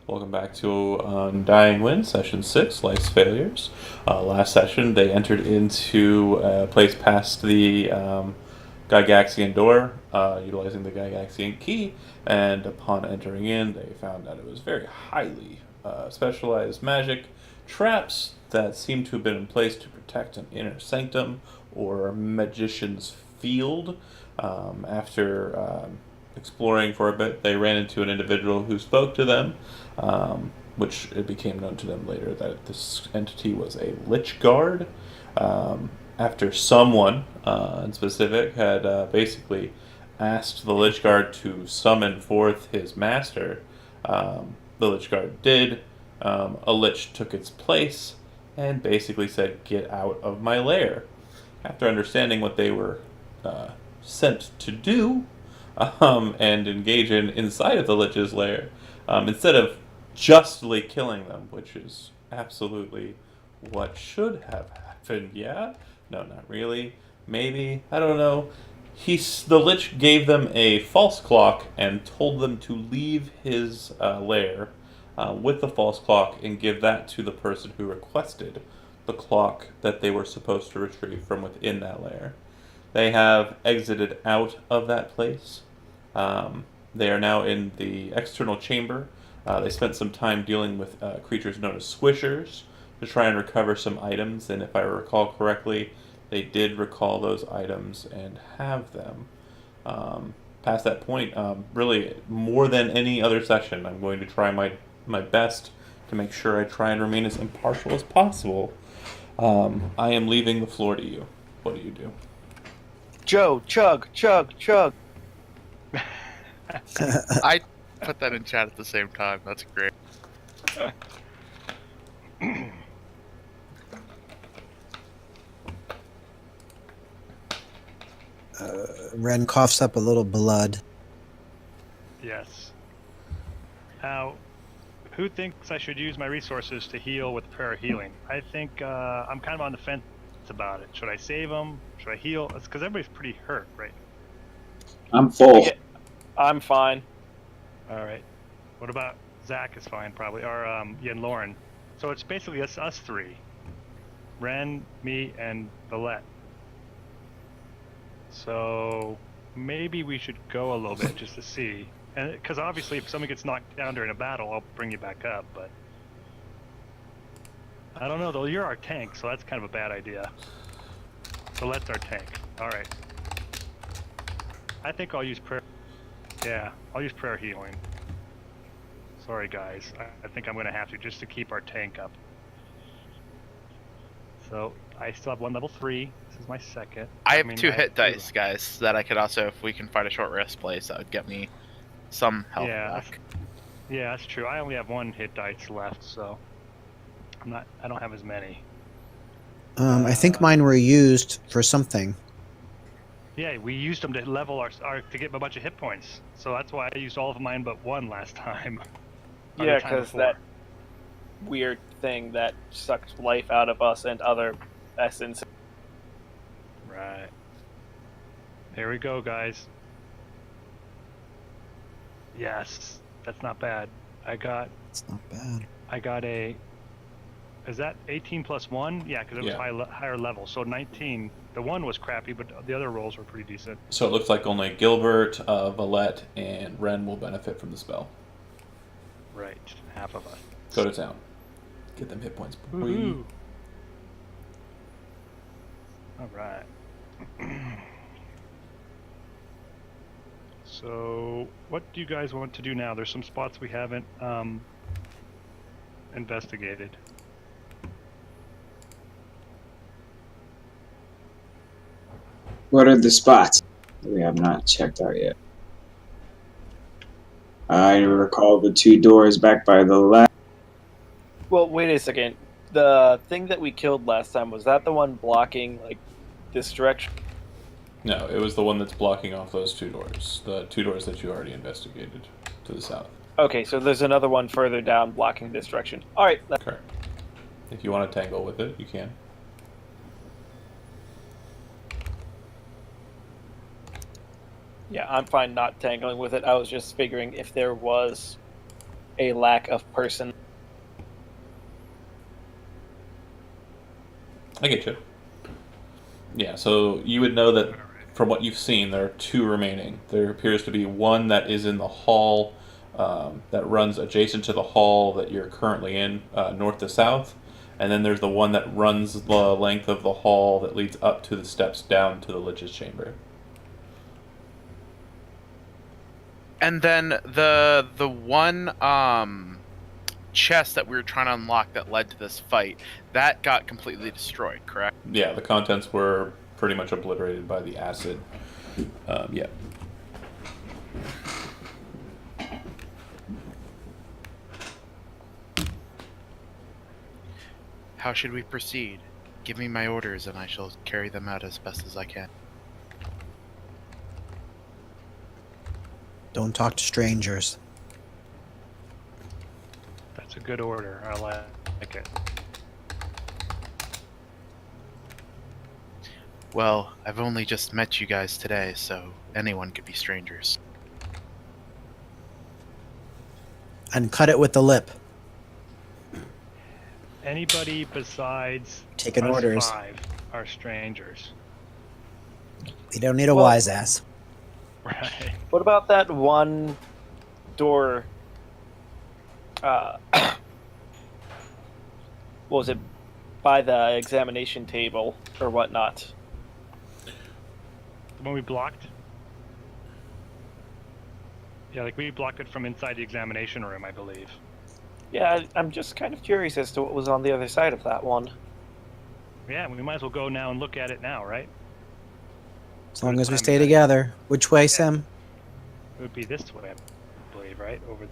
Welcome back to Undying Win, Session 6, Life's Failures. Last session, they entered into a place past the Gygaxian door, utilizing the Gygaxian key, and upon entering in, they found out it was very highly specialized magic traps that seemed to have been in place to protect an inner sanctum or magician's field. After exploring for a bit, they ran into an individual who spoke to them, which it became known to them later that this entity was a Lich Guard. After someone in specific had basically asked the Lich Guard to summon forth his master, the Lich Guard did. A Lich took its place and basically said, "Get out of my lair." After understanding what they were sent to do, and engage in inside of the Lich's lair, instead of justly killing them, which is absolutely what should have happened. Yeah, no, not really. Maybe, I don't know. The Lich gave them a false clock and told them to leave his lair with the false clock and give that to the person who requested the clock that they were supposed to retrieve from within that lair. They have exited out of that place. They are now in the external chamber. They spent some time dealing with creatures known as squishers to try and recover some items, and if I recall correctly, they did recall those items and have them. Past that point, really, more than any other session, I'm going to try my best to make sure I try and remain as impartial as possible. I am leaving the floor to you. What do you do? Joe, chug, chug, chug. I put that in chat at the same time. That's great. Ren coughs up a little blood. Yes. Now, who thinks I should use my resources to heal with prayer healing? I think I'm kind of on the fence about it. Should I save them? Should I heal? It's because everybody's pretty hurt, right? I'm full. Yeah, I'm fine. All right. What about Zach is fine, probably, or and Lauren. So it's basically us three. Ren, me, and Valette. So maybe we should go a little bit just to see. And because obviously if someone gets knocked down during a battle, I'll bring you back up, but I don't know though, you're our tank, so that's kind of a bad idea. Valette's our tank. Alright. I think I'll use prayer. Yeah, I'll use prayer healing. Sorry guys, I think I'm going to have to just to keep our tank up. So, I still have one level 3. This is my second. I have 2 hit dice, guys, that I could also, if we can find a short rest place, that would get me some health back. Yeah, that's true. I only have 1 hit dice left, so I don't have as many. I think mine were used for something. Yeah, we used them to level our to get a bunch of hit points. So that's why I used all of mine but 1 last time. Yeah, because that weird thing that sucked life out of us and other essence. Right. There we go, guys. Yes, that's not bad. It's not bad. I got a. Is that 18 plus 1? Yeah, because it was higher level. So 19. The 1 was crappy, but the other rolls were pretty decent. So it looks like only Gilbert, Valette, and Ren will benefit from the spell. Right, half of us. Go to town. Get them hit points. Woo-hoo. All right. So, what do you guys want to do now? There's some spots we haven't investigated. What are the spots that we have not checked out yet? I recall the 2 doors back by the left. Well, wait a second. The thing that we killed last time, was that the one blocking, like, this direction? No, it was the one that's blocking off those 2 doors. The 2 doors that you already investigated to the south. Okay, so there's another one further down blocking this direction. Alright. Correct. If you want to tangle with it, you can. Yeah, I'm fine not tangling with it. I was just figuring if there was a lack of person. I get you. Yeah, so you would know that from what you've seen, there are 2 remaining. There appears to be one that is in the hall that runs adjacent to the hall that you're currently in, north to south. And then there's the one that runs the length of the hall that leads up to the steps down to the Lich's chamber. And then the one chest that we were trying to unlock that led to this fight, that got completely destroyed, correct? Yeah, the contents were pretty much obliterated by the acid. Yeah. How should we proceed? Give me my orders and I shall carry them out as best as I can. Don't talk to strangers. That's a good order. I like it. Well, I've only just met you guys today, so anyone could be strangers. And cut it with the lip. Anybody besides Taking us orders. 5 are strangers. We don't need a Well- wise ass. Right. What about that one door? What was it? By the examination table or whatnot? The one we blocked? Yeah, like we blocked it from inside the examination room, I believe. Yeah, I'm just kind of curious as to what was on the other side of that one. Yeah, we might as well go now and look at it now, right? As long as we stay together. Which way, Sam? It would be this way, I believe, right? Over.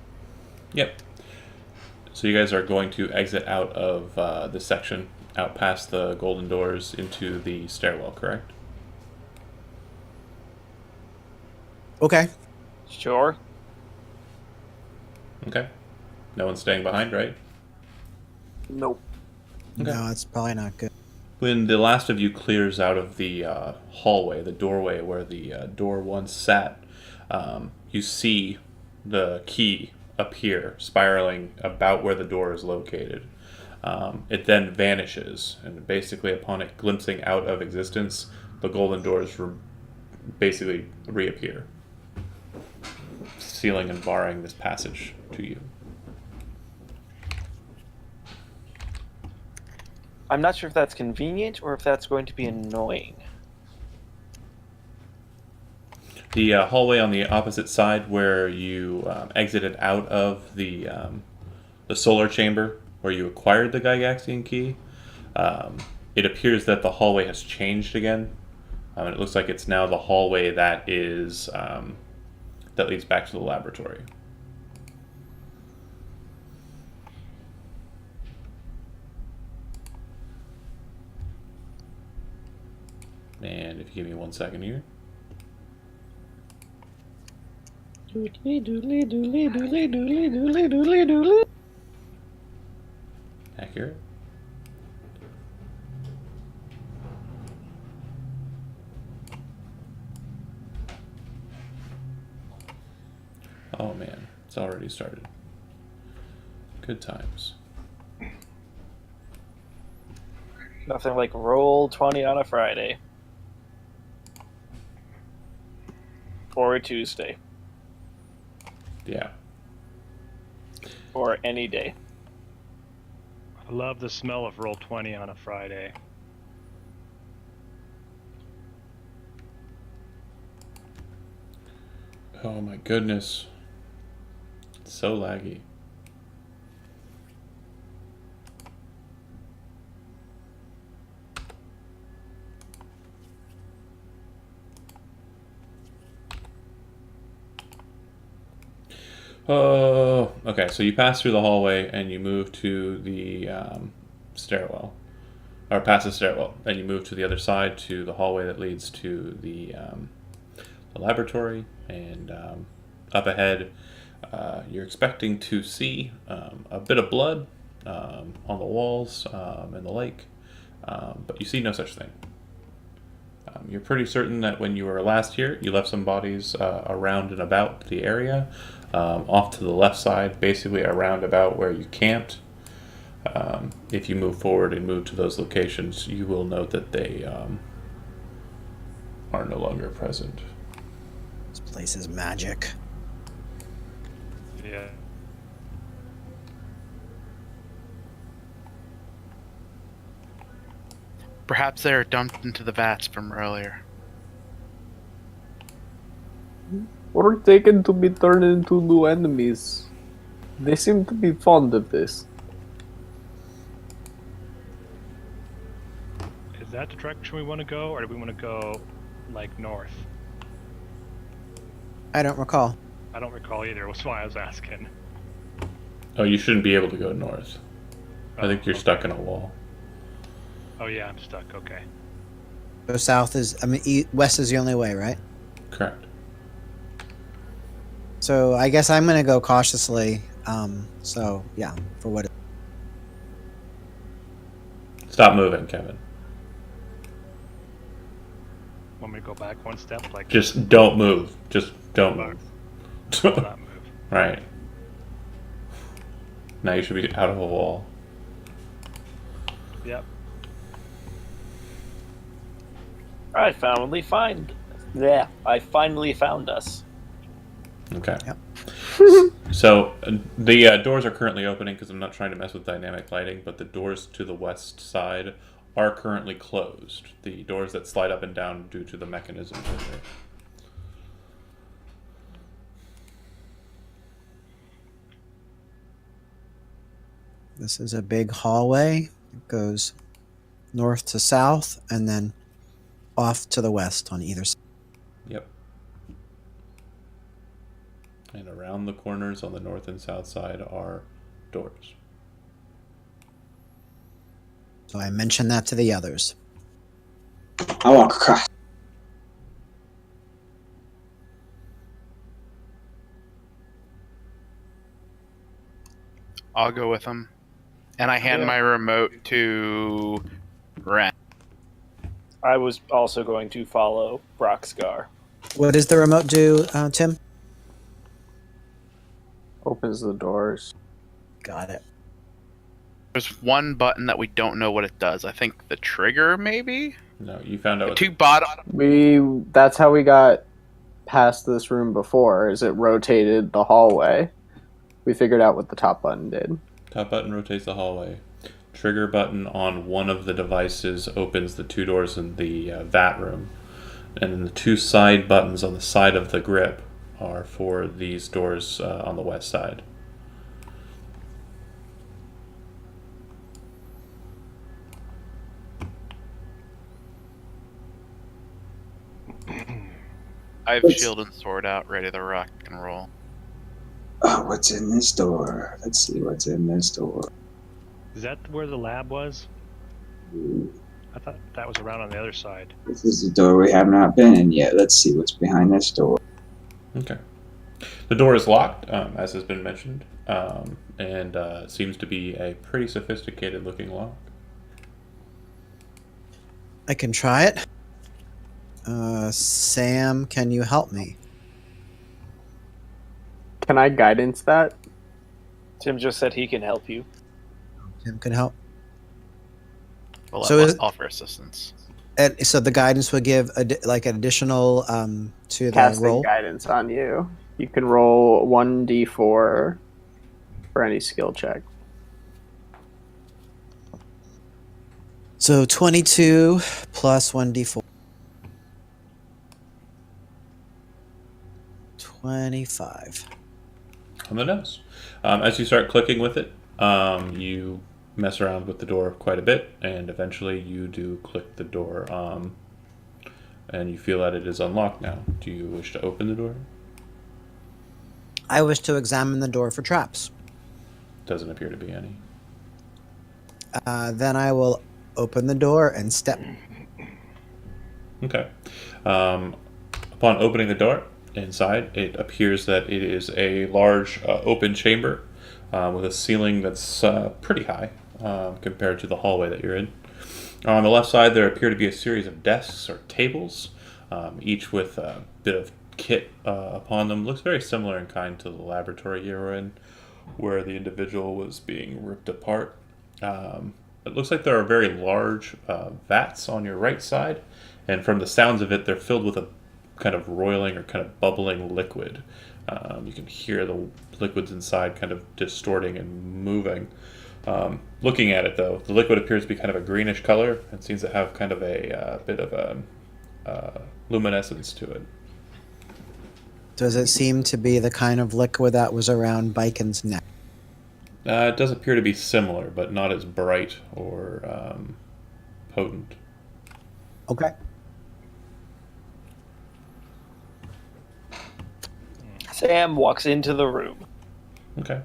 Yep. So you guys are going to exit out of this section, out past the golden doors into the stairwell, correct? Okay. Sure. Okay. No one's staying behind, right? Nope. Okay. No, it's probably not good. When the last of you clears out of the hallway, the doorway where the door once sat, you see the key appear, spiraling about where the door is located. It then vanishes, and basically upon it glimpsing out of existence, the golden doors basically reappear, sealing and barring this passage to you. I'm not sure if that's convenient or if that's going to be annoying. The hallway on the opposite side, where you exited out of the solar chamber, where you acquired the Gygaxian key, it appears that the hallway has changed again. It looks like it's now the hallway that is that leads back to the laboratory. And if you give me 1 second here. Doodly doodly doodly doodly doodly doodly doodly doodly. Accurate. Oh man, it's already started. Good times. Nothing like roll 20 on a Friday. Or a Tuesday. Yeah. Or any day. I love the smell of roll 20 on a Friday. Oh my goodness. It's so laggy. Oh, okay. So you pass through the hallway and you move to the stairwell, or past the stairwell. Then you move to the other side to the hallway that leads to the laboratory, and up ahead, you're expecting to see a bit of blood on the walls in the lake, but you see no such thing. You're pretty certain that when you were last here, you left some bodies around and about the area, Off to the left side, basically around about where you camped. If you move forward and move to those locations, you will note that they are no longer present. This place is magic. Yeah. Perhaps they are dumped into the vats from earlier. Or taken to be turned into new enemies. They seem to be fond of this. Is that the direction we want to go, or do we want to go, like, north? I don't recall. I don't recall either. That's why I was asking. Oh, you shouldn't be able to go north. I think you're stuck in a wall. Oh yeah, I'm stuck. Okay. So south is, west is the only way, right? Correct. So I guess I'm going to go cautiously. So yeah, for what? Stop moving, Kevin. Want me to go back one step? Like, Just don't move. Just don't move. will not move. Right. Now you should be out of a wall. Yep. I finally found us. Okay. Yep. So the doors are currently opening because I'm not trying to mess with dynamic lighting, but the doors to the west side are currently closed. The doors that slide up and down due to the mechanisms in there. This is a big hallway. It goes north to south and then off to the west on either side. Yep. And around the corners on the north and south side are doors. So I mentioned that to the others. I walk across. I'll go with them. And I hand my remote to Ren. I was also going to follow Brockscar. What does the remote do, Tim? Opens the doors. Got it. There's one button that we don't know what it does. I think the trigger, maybe? No, you found out The what two bottom. That's how we got past this room before, is it rotated the hallway. We figured out what the top button did. top button rotates the hallway. Trigger button on one of the devices opens the two doors in the vat room. And then the two side buttons on the side of the grip are for these doors on the west side. I have What's- shield and sword out, ready to rock and roll. Oh, what's in this door? Let's see what's in this door. Is that where the lab was? Ooh, I thought that was around on the other side. this is the door we have not been in yet. Let's see what's behind this door. Okay. The door is locked, as has been mentioned, and seems to be a pretty sophisticated looking lock. I can try it. Sam, can you help me? Can I guidance that? Tim just said he can help you. Tim can help. We'll So let is- offer assistance. And so the guidance would give like an additional to the Casting roll. guidance on you. You can roll 1d4 for any skill check. So 22 plus 1d4. 25. On the nose. As you start clicking with it, you mess around with the door quite a bit, and eventually you do click the door, and you feel that it is unlocked now. Do you wish to open the door? I wish to examine the door for traps. Doesn't appear to be any. Then I will open the door and step. Okay. Upon opening the door, inside, it appears that it is a large open chamber with a ceiling that's pretty high compared to the hallway that you're in. On the left side, there appear to be a series of desks or tables, each with a bit of kit upon them. Looks very similar in kind to the laboratory you were in, where the individual was being ripped apart. It looks like there are very large vats on your right side, and from the sounds of it, they're filled with a kind of roiling or kind of bubbling liquid. You can hear the liquids inside kind of distorting and moving. Looking at it, though, the liquid appears to be kind of a greenish color and seems to have kind of a bit of a luminescence to it. Does it seem to be the kind of liquid that was around Biken's neck? It does appear to be similar, but not as bright or potent. Okay. Sam walks into the room. Okay.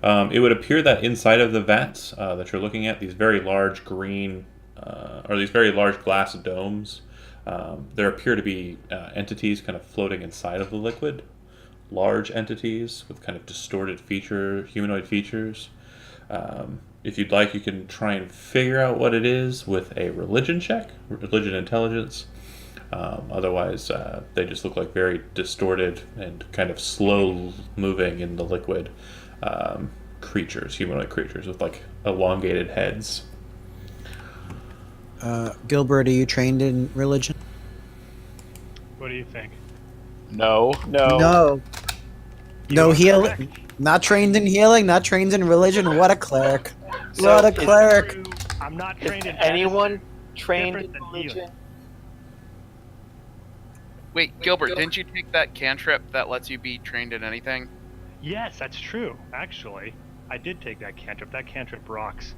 It would appear that inside of the vats that you're looking at, these very large green, or these very large glass domes, there appear to be entities kind of floating inside of the liquid. Large entities with kind of distorted humanoid features. If you'd like, you can try and figure out what it is with a religion check, religion intelligence. Otherwise, they just look like very distorted and kind of slow moving in the liquid creatures, humanoid creatures with like elongated heads. Gilbert, are you trained in religion? What do you think? No. No. You No are healing. correct. Not trained in healing. Not trained in religion. What a cleric! So What a is- cleric! I'm not Is trained in anyone trained different in than religion? healing. Wait, Gilbert, didn't you take that cantrip that lets you be trained in anything? Yes, that's true. Actually, I did take that cantrip. That cantrip rocks.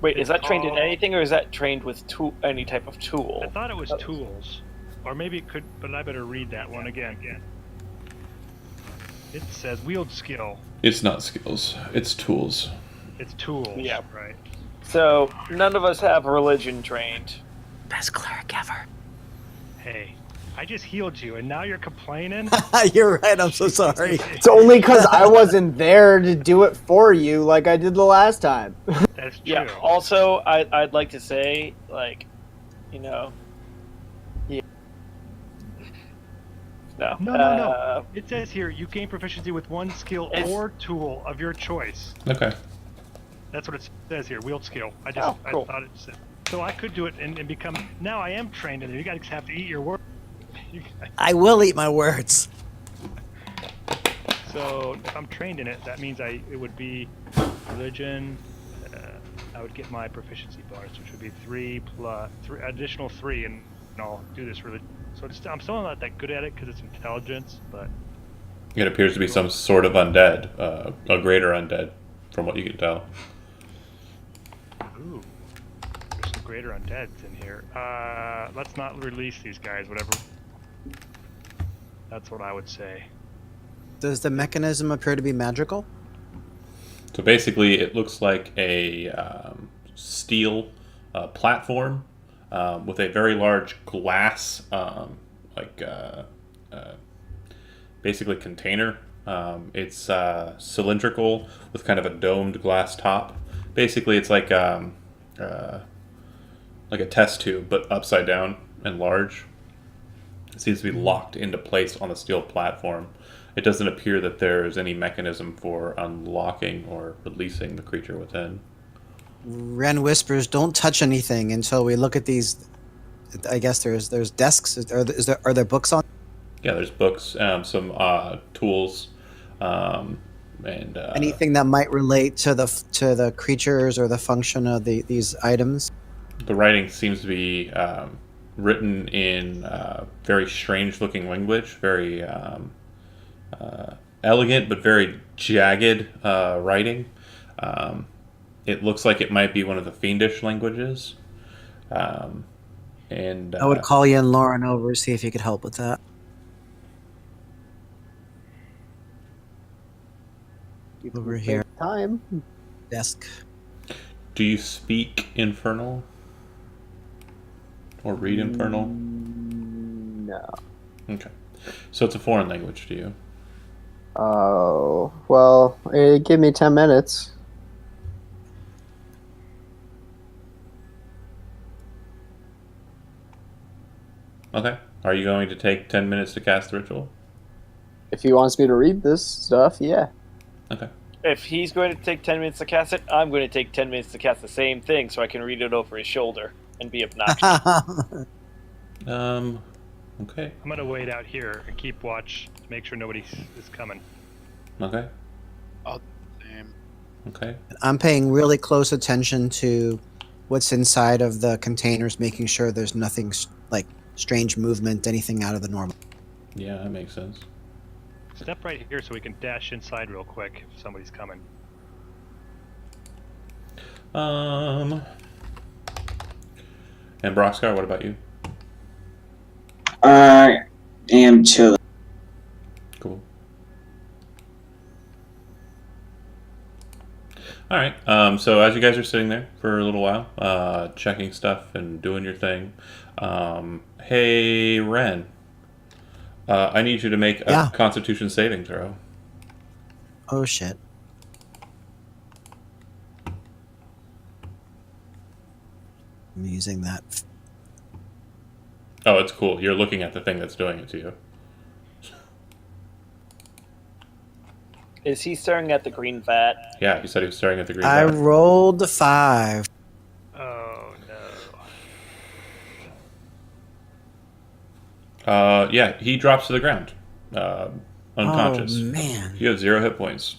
Wait, is that trained in Oh. anything, or is that trained with any type of I tool? thought it was tools, or maybe it could. But I better read that one again. It says wield skill. It's not skills, it's tools. It's tools. Yeah. Right. So none of us have religion trained. Best cleric ever. Hey, I just healed you, and now you're complaining. You're right. I'm so sorry. It's only because I wasn't there to do it for you like I did the last time. That's true. Yeah. Also, I'd like to say, like, you know, yeah. No. No. It says here you gain proficiency with one skill It's- or tool of your choice. Okay. That's what it says here. Wield skill. I cool. thought it said. So I could do it and become. Now I am trained in it. You guys have to eat your word. You guys- I will eat my words. So if I'm trained in it, that means it would be religion. I would get my proficiency bonus, which would be 3 plus 3 additional 3, and I'll do this religion. So I'm still not that good at it because it's intelligence, but It appears to be some sort of undead, a greater undead, from what you can tell. ooh, there's some greater undeads in here. Let's not release these guys. Whatever. That's what I would say. Does the mechanism appear to be magical? So basically, it looks like a steel platform with a very large glass, basically container. It's cylindrical with kind of a domed glass top. Basically, it's like a test tube, but upside down and large. It seems to be locked into place on the steel platform. It doesn't appear that there's any mechanism for unlocking or releasing the creature within. Ren whispers, "Don't touch anything until we look at these." I guess there's desks. Are there books on? Yeah, there's books, some tools, and Anything that might relate to the creatures or the function of these items? the writing seems to be written in very strange-looking language, very elegant but very jagged writing. It looks like it might be one of the fiendish languages. And I would call you and Lauren over, see if you could help with that. You Over can here. take Time. Desk. do you speak Infernal? Or read Infernal? No. Okay. So it's a foreign language to you. Oh, well, give me 10 minutes. Okay. Are you going to take 10 minutes to cast the ritual? If he wants me to read this stuff, yeah. Okay. If he's going to take 10 minutes to cast it, I'm going to take 10 minutes to cast the same thing so I can read it over his shoulder and be obnoxious. Okay. I'm gonna wait out here and keep watch to make sure nobody is coming. Okay. Same. Okay. I'm paying really close attention to what's inside of the containers, making sure there's nothing like strange movement, anything out of the normal. Yeah, that makes sense. Step right here so we can dash inside real quick if somebody's coming. And Broxcar, what about you? I am chilling. Cool. All right. So as you guys are sitting there for a little while, checking stuff and doing your thing, hey Ren, I need you to make a Yeah. Constitution saving throw. Oh shit. I'm using that. Oh, it's cool. You're looking at the thing that's doing it to you. Is he staring at the green vat? Yeah, he said he was staring at the green. I vat. rolled a 5. Oh no. Yeah, he drops to the ground, unconscious. Oh man. You have 0 hit points.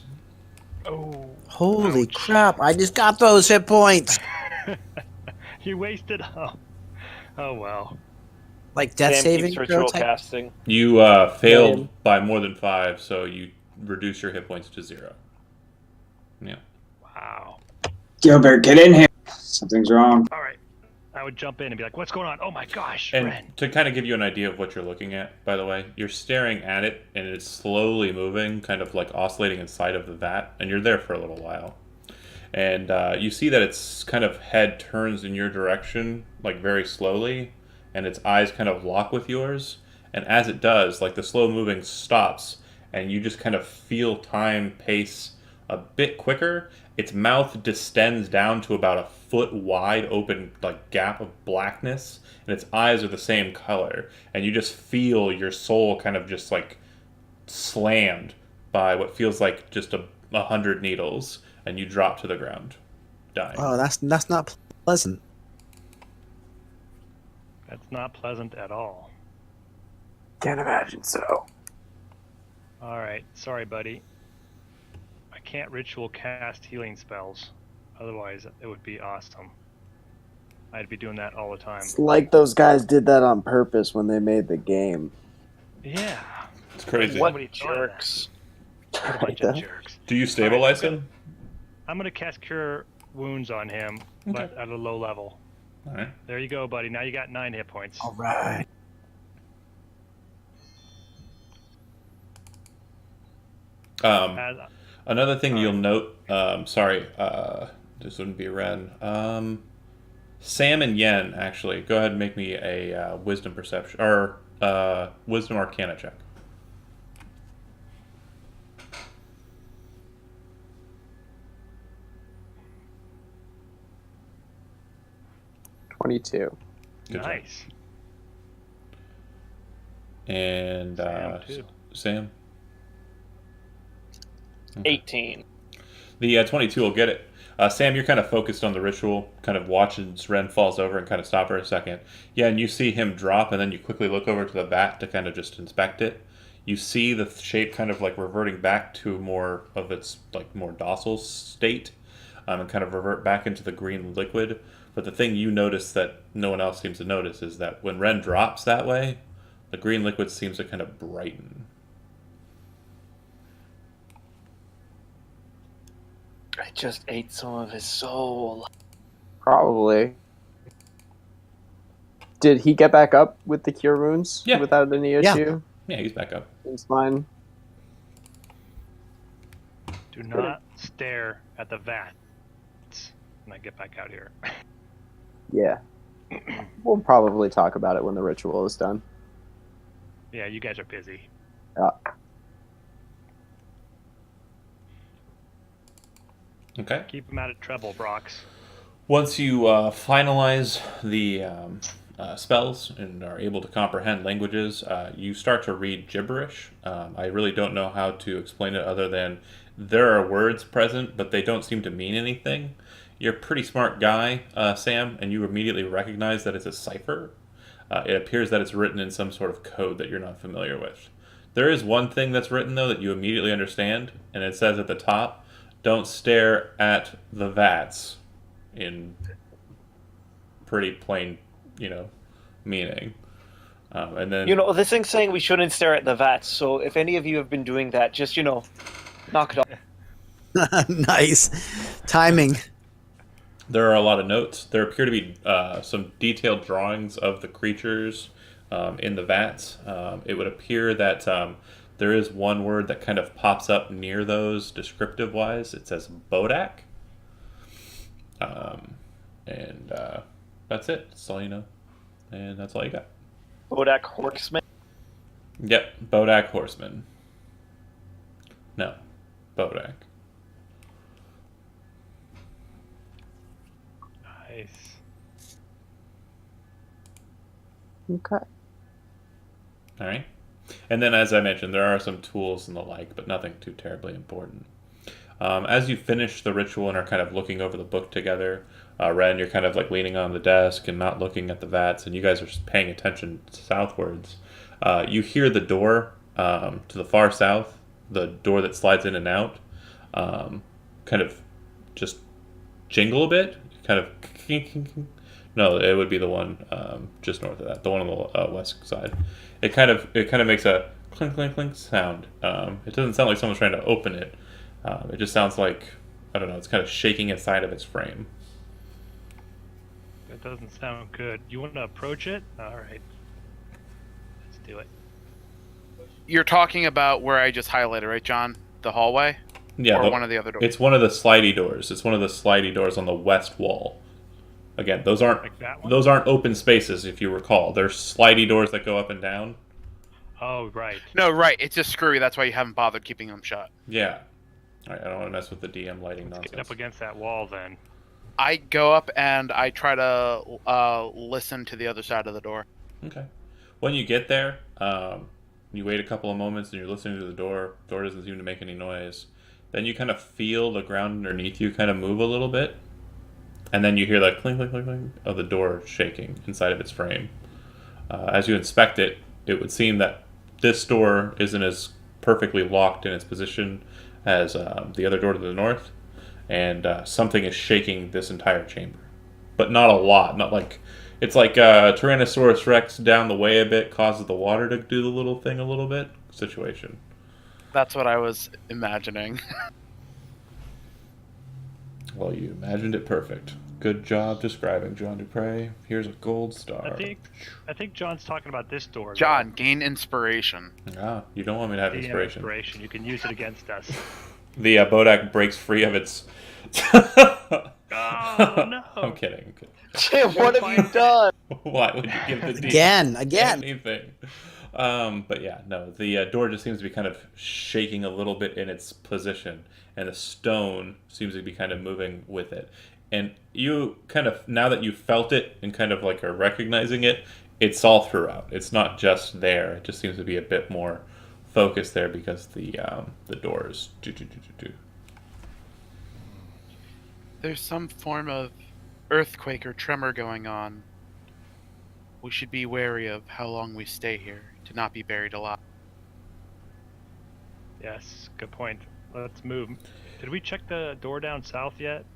Oh. Holy Ouch. crap, I just got those hit points! You wasted them. Oh well. Like death Sam saving keeps throw ritual type? casting. You failed by more than 5, so you reduce your hit points to 0. Yeah. Wow. Gilbert, get in here. Something's wrong. All right. I would jump in and be like, "What's going on? Oh my gosh, And Ren." to kind of give you an idea of what you're looking at, by the way, you're staring at it and it's slowly moving, kind of like oscillating inside of the vat, and you're there for a little while. And you see that its kind of head turns in your direction, like very slowly, and its eyes kind of lock with yours. And as it does, like the slow moving stops, and you just kind of feel time pace a bit quicker. Its mouth distends down to about a foot wide open like gap of blackness, and its eyes are the same color. And you just feel your soul kind of just like slammed by what feels like just 100 needles, and you drop to the ground, dying. Oh, that's not pleasant. That's not pleasant at all. Can't imagine so. All right. Sorry, buddy. I can't ritual cast healing spells. Otherwise, it would be awesome. I'd be doing that all the time. It's like those guys did that on purpose when they made the game. Yeah. It's crazy. What Somebody thought of that. jerks. What a bunch of jerks. Do you stabilize him? I'm gonna cast Cure Wounds on him, but at a low level. All right. There you go, buddy. Now you got 9 hit points. Alright. As- Another thing Alright. you'll note, sorry, this wouldn't be Ren. Sam and Yen, actually, go ahead and make me a wisdom perception, or wisdom arcana check. $22. Good job. nice. And Sam, too. Sam? 18. The 22 will get it. Sam, you're kind of focused on the ritual, kind of watching as Ren falls over and kind of stop for a second. Yeah, and you see him drop, and then you quickly look over to the vat to kind of just inspect it. You see the shape kind of like reverting back to more of its like more docile state, and kind of revert back into the green liquid. But the thing you notice that no one else seems to notice is that when Ren drops that way, the green liquid seems to kind of brighten. I just ate some of his soul. Probably. Did he get back up with the cure wounds Yeah. without any Yeah. issue? Yeah, he's back up. It's fine. Do not stare at the vat when I get back out here. Yeah. We'll probably talk about it when the ritual is done. Yeah, you guys are busy. Okay. Keep him out of trouble, Brox. Once you finalize the spells and are able to comprehend languages, you start to read gibberish. I really don't know how to explain it other than there are words present, but they don't seem to mean anything. You're a pretty smart guy, Sam, and you immediately recognize that it's a cipher. It appears that it's written in some sort of code that you're not familiar with. There is one thing that's written, though, that you immediately understand, and it says at the top, "Don't stare at the vats," in pretty plain, meaning. And then This thing's saying we shouldn't stare at the vats, so if any of you have been doing that, just, knock it off. Nice timing. there are a lot of notes. There appear to be some detailed drawings of the creatures in the vats. It would appear that there is one word that kind of pops up near those descriptive-wise. It says Bodak. And that's it. That's all you know. And that's all you got. Bodak Horseman. Yep, Bodak Horseman. No, Bodak. Nice. Okay. All right. And then, as I mentioned, there are some tools and the like, but nothing too terribly important. As you finish the ritual and are kind of looking over the book together, Ren, you're kind of like leaning on the desk and not looking at the vats, and you guys are just paying attention southwards. You hear the door to the far south, the door that slides in and out, kind of just jingle a bit, kind of. No, it would be the one just north of that, the one on the west side. It kind of makes a clink clink clink sound. It doesn't sound like someone's trying to open it. It just sounds like, I don't know, it's kind of shaking inside of its frame. That doesn't sound good. You want to approach it? All right. Let's do it. You're talking about where I just highlighted, right, John? The hallway? Yeah, Or one of the other doors? It's one of the slidey doors. It's one of the slidey doors on the west wall. Again, those aren't Like that one? those aren't open spaces, if you recall. They're slidey doors that go up and down. Oh, right. No, right. It's just screwy. That's why you haven't bothered keeping them shut. Yeah. All right, I don't want to mess with the DM lighting Let's get nonsense. up against that wall then. I go up and I try to listen to the other side of the door. Okay. When you get there, you wait a couple of moments and you're listening to the door. Door doesn't seem to make any noise. Then you kind of feel the ground underneath you kind of move a little bit. And then you hear the clink, clink, clink, clink of the door shaking inside of its frame. As you inspect it, it would seem that this door isn't as perfectly locked in its position as the other door to the north. And something is shaking this entire chamber. But not a lot. Not like... It's like Tyrannosaurus Rex down the way a bit causes the water to do the little thing a little bit situation. That's what I was imagining. Well, you imagined it perfect. Good job describing, John Dupre. Here's a gold star. I think John's talking about this door. John, gain inspiration. Ah, you don't want me to have The inspiration. inspiration. You can use it against us. The Bodak breaks free of its... Oh, no. I'm kidding. Jim, what have you done? Why would you give the DM Again. anything? But yeah, no. The door just seems to be kind of shaking a little bit in its position, and the stone seems to be kind of moving with it. And you kind of, now that you felt it and kind of like are recognizing it, it's all throughout. It's not just there. It just seems to be a bit more focused there because the doors do. There's some form of earthquake or tremor going on. We should be wary of how long we stay here to not be buried alive. Yes, good point. Let's move. Did we check the door down south yet?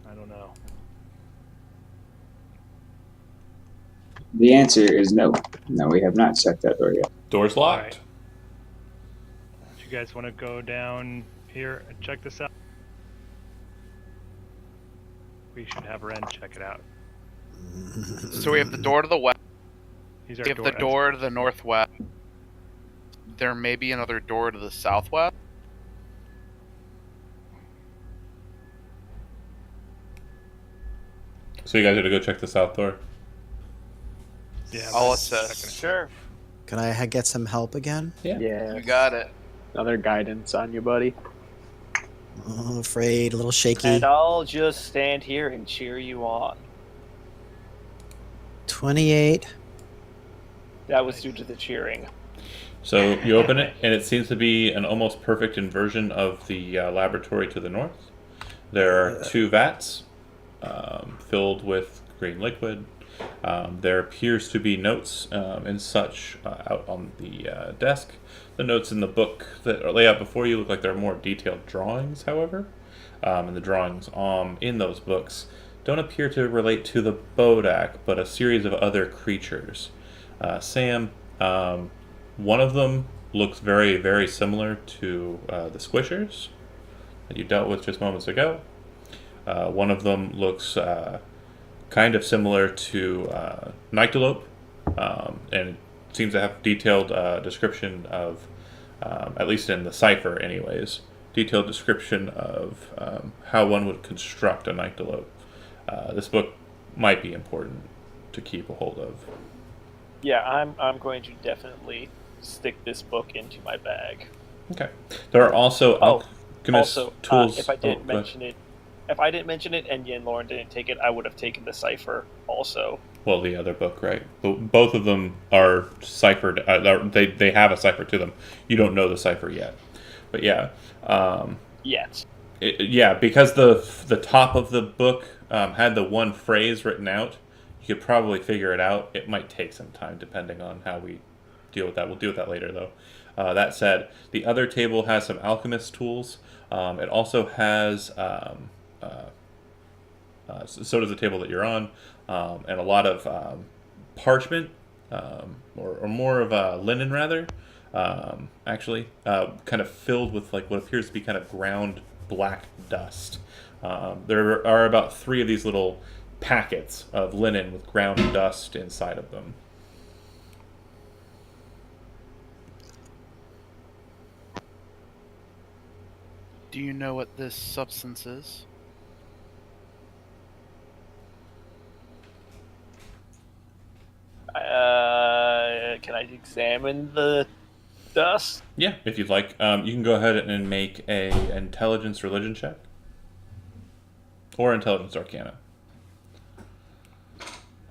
I don't know. The answer is no. No, we have not checked that door yet. Door's locked. Alright. Do you guys want to go down here and check this out? We should have Ren check it out. So we have the door to the west. He's our We have the door to the northwest. There may be another door to the southwest. So you guys are to go check the south door? Yeah, I'll let's assist. Sure. Can I get some help again? Yeah. You got it. Another guidance on you, buddy. Oh, afraid, a little shaky. And I'll just stand here and cheer you on. 28. That was due to the cheering. So you open it, and it seems to be an almost perfect inversion of the laboratory to the north. There are two vats filled with green liquid. There appears to be notes and such out on the desk. The notes in the book that lay out before you look like they're more detailed drawings, however. And the drawings in those books don't appear to relate to the Bodak, but a series of other creatures. Sam, one of them looks very, very similar to the Squishers that you dealt with just moments ago. One of them looks kind of similar to Nyctalope, and seems to have detailed description of, at least in the cipher anyways, detailed description of how one would construct a Nyctalope. This book might be important to keep a hold of. Yeah, I'm going to definitely stick this book into my bag. Okay. There are also alchemist Also, tools. if I didn't go ahead. mention it, and Yin Lauren didn't take it, I would have taken the cipher also. Well, the other book, right? Both of them are ciphered. They have a cipher to them. You don't know the cipher yet, but yeah, Yet. yeah, because the top of the book had the one phrase written out. You could probably figure it out. It might take some time, depending on how we deal with that. We'll deal with that later, though. That said, the other table has some alchemist tools. It also has, so does the table that you're on, and a lot of parchment, or more of linen, rather, actually, kind of filled with like what appears to be kind of ground black dust. There are about 3 of these little packets of linen with ground dust inside of them. Do you know what this substance is? Can I examine the dust? Yeah, if you'd like, you can go ahead and make a intelligence religion check, or intelligence arcana.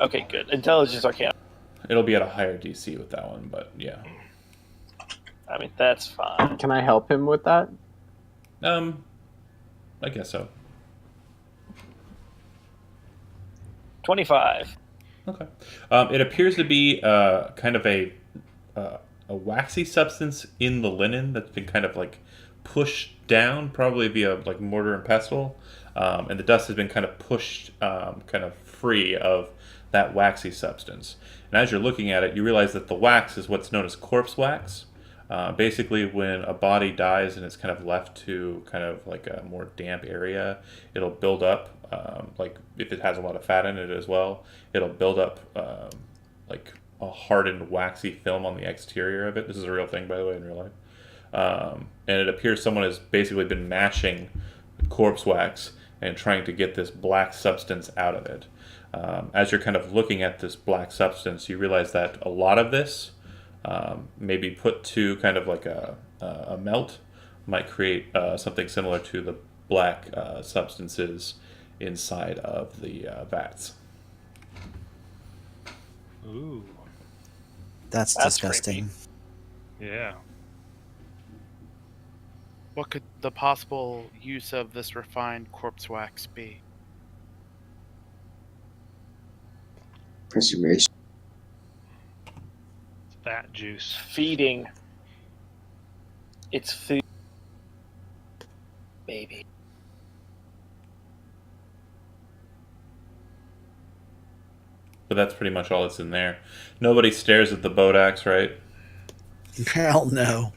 Okay, good. Intelligence Arcana. It'll be at a higher DC with that one, but yeah. I mean, that's fine. Can I help him with that? I guess so. 25. Okay. It appears to be kind of a waxy substance in the linen that's been kind of like pushed down, probably via like mortar and pestle, and the dust has been kind of pushed kind of free of that waxy substance. And as you're looking at it, you realize that the wax is what's known as corpse wax. Basically, when a body dies and it's kind of left to kind of like a more damp area, it'll build up, like if it has a lot of fat in it as well, it'll build up like a hardened waxy film on the exterior of it. This is a real thing, by the way, in real life. And it appears someone has basically been mashing corpse wax and trying to get this black substance out of it. As you're kind of looking at this black substance, you realize that a lot of this, maybe put to kind of like a melt, might create something similar to the black substances inside of the vats. Ooh, That's That's disgusting. yeah. What could the possible use of this refined corpse wax be? Preservation. Fat juice. Feeding. It's food. Maybe. But that's pretty much all that's in there. Nobody stares at the Bodax, right? Hell no.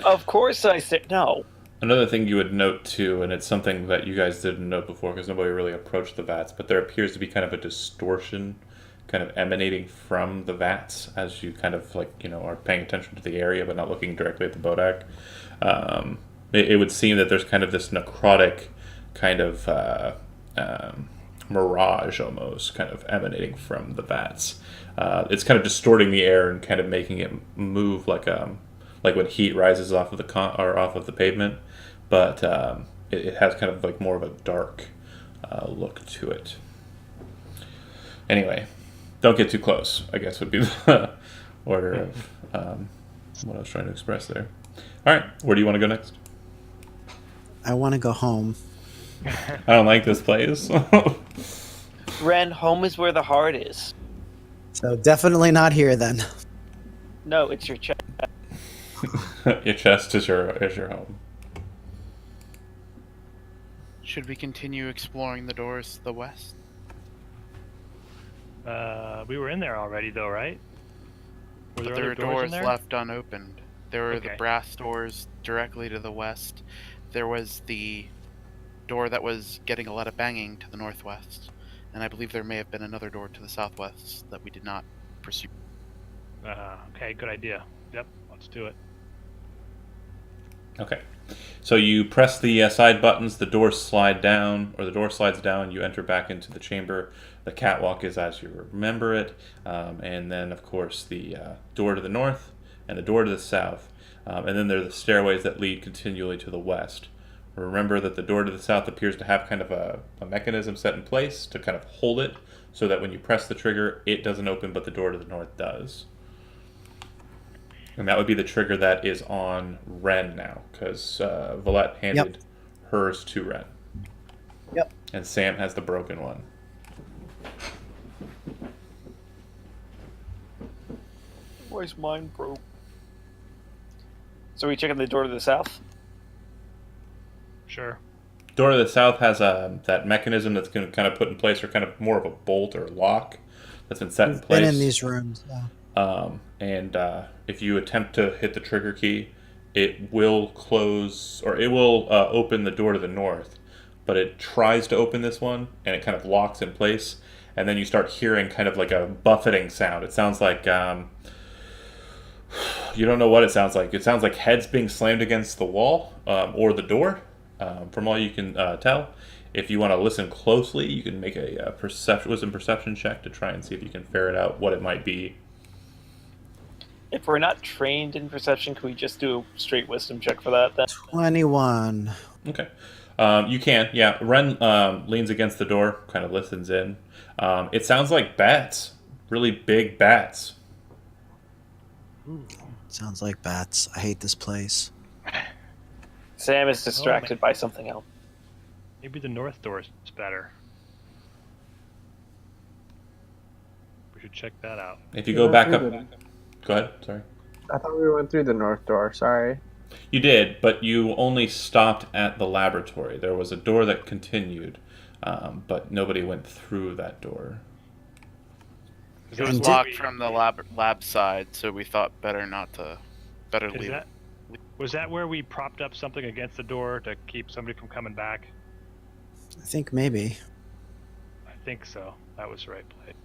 Of course I said no. Another thing you would note too, and it's something that you guys didn't note before because nobody really approached the vats, but there appears to be kind of a distortion kind of emanating from the vats as you kind of like, are paying attention to the area but not looking directly at the Bodak. It would seem that there's kind of this necrotic kind of mirage almost kind of emanating from the vats. It's kind of distorting the air and kind of making it move like when heat rises off of or off of the pavement, but it has kind of like more of a dark look to it. Anyway, don't get too close, I guess would be the order of what I was trying to express there. All right, where do you want to go next? I want to go home. I don't like this place. Ren, home is where the heart is. So definitely not here then. No, it's your chest. Your chest is your home. Should we continue exploring the doors to the west? We were in there already, though, right? Were But there there other are doors doors in there? left unopened. There were the Okay. brass doors directly to the west. There was the door that was getting a lot of banging to the northwest. And I believe there may have been another door to the southwest that we did not pursue. Okay, good idea. Yep, let's do it. Okay. So you press the side buttons, the doors slide down, or the door slides down, you enter back into the chamber. The catwalk is as you remember it, and then, of course, the door to the north and the door to the south. And then there are the stairways that lead continually to the west. Remember that the door to the south appears to have kind of a mechanism set in place to kind of hold it, so that when you press the trigger, it doesn't open, but the door to the north does. And that would be the trigger that is on Ren now, because Valette handed hers to Ren. Yep. And Sam has the broken one. Why's mine broke? So we checking the door to the south? Sure. Door to the south has that mechanism that's going to kind of put in place, or kind of more of a bolt or lock that's been set in We've place. been in these rooms. And if you attempt to hit the trigger key, it will close, or it will open the door to the north, but it tries to open this one and it kind of locks in place, and then you start hearing kind of like a buffeting sound. It sounds like you don't know what it sounds like. It sounds like heads being slammed against the wall or the door, from all you can tell. If you want to listen closely, you can make a wisdom perception check to try and see if you can ferret out what it might be. If we're not trained in perception, can we just do a straight wisdom check for that then? 21. Okay. You can, yeah. Ren leans against the door, kind of listens in. It sounds like bats. Really big bats. Sounds like bats. I hate this place. Sam is distracted by something else. Maybe the north door is better. We should check that out. If you go back up... Go ahead, sorry. I thought we went through the north door. Sorry. You did, but you only stopped at the laboratory. There was a door that continued, but nobody went through that door. It was locked from the lab side, so we thought better leave it. Was that where we propped up something against the door to keep somebody from coming back? I think maybe. I think so. That was the right place.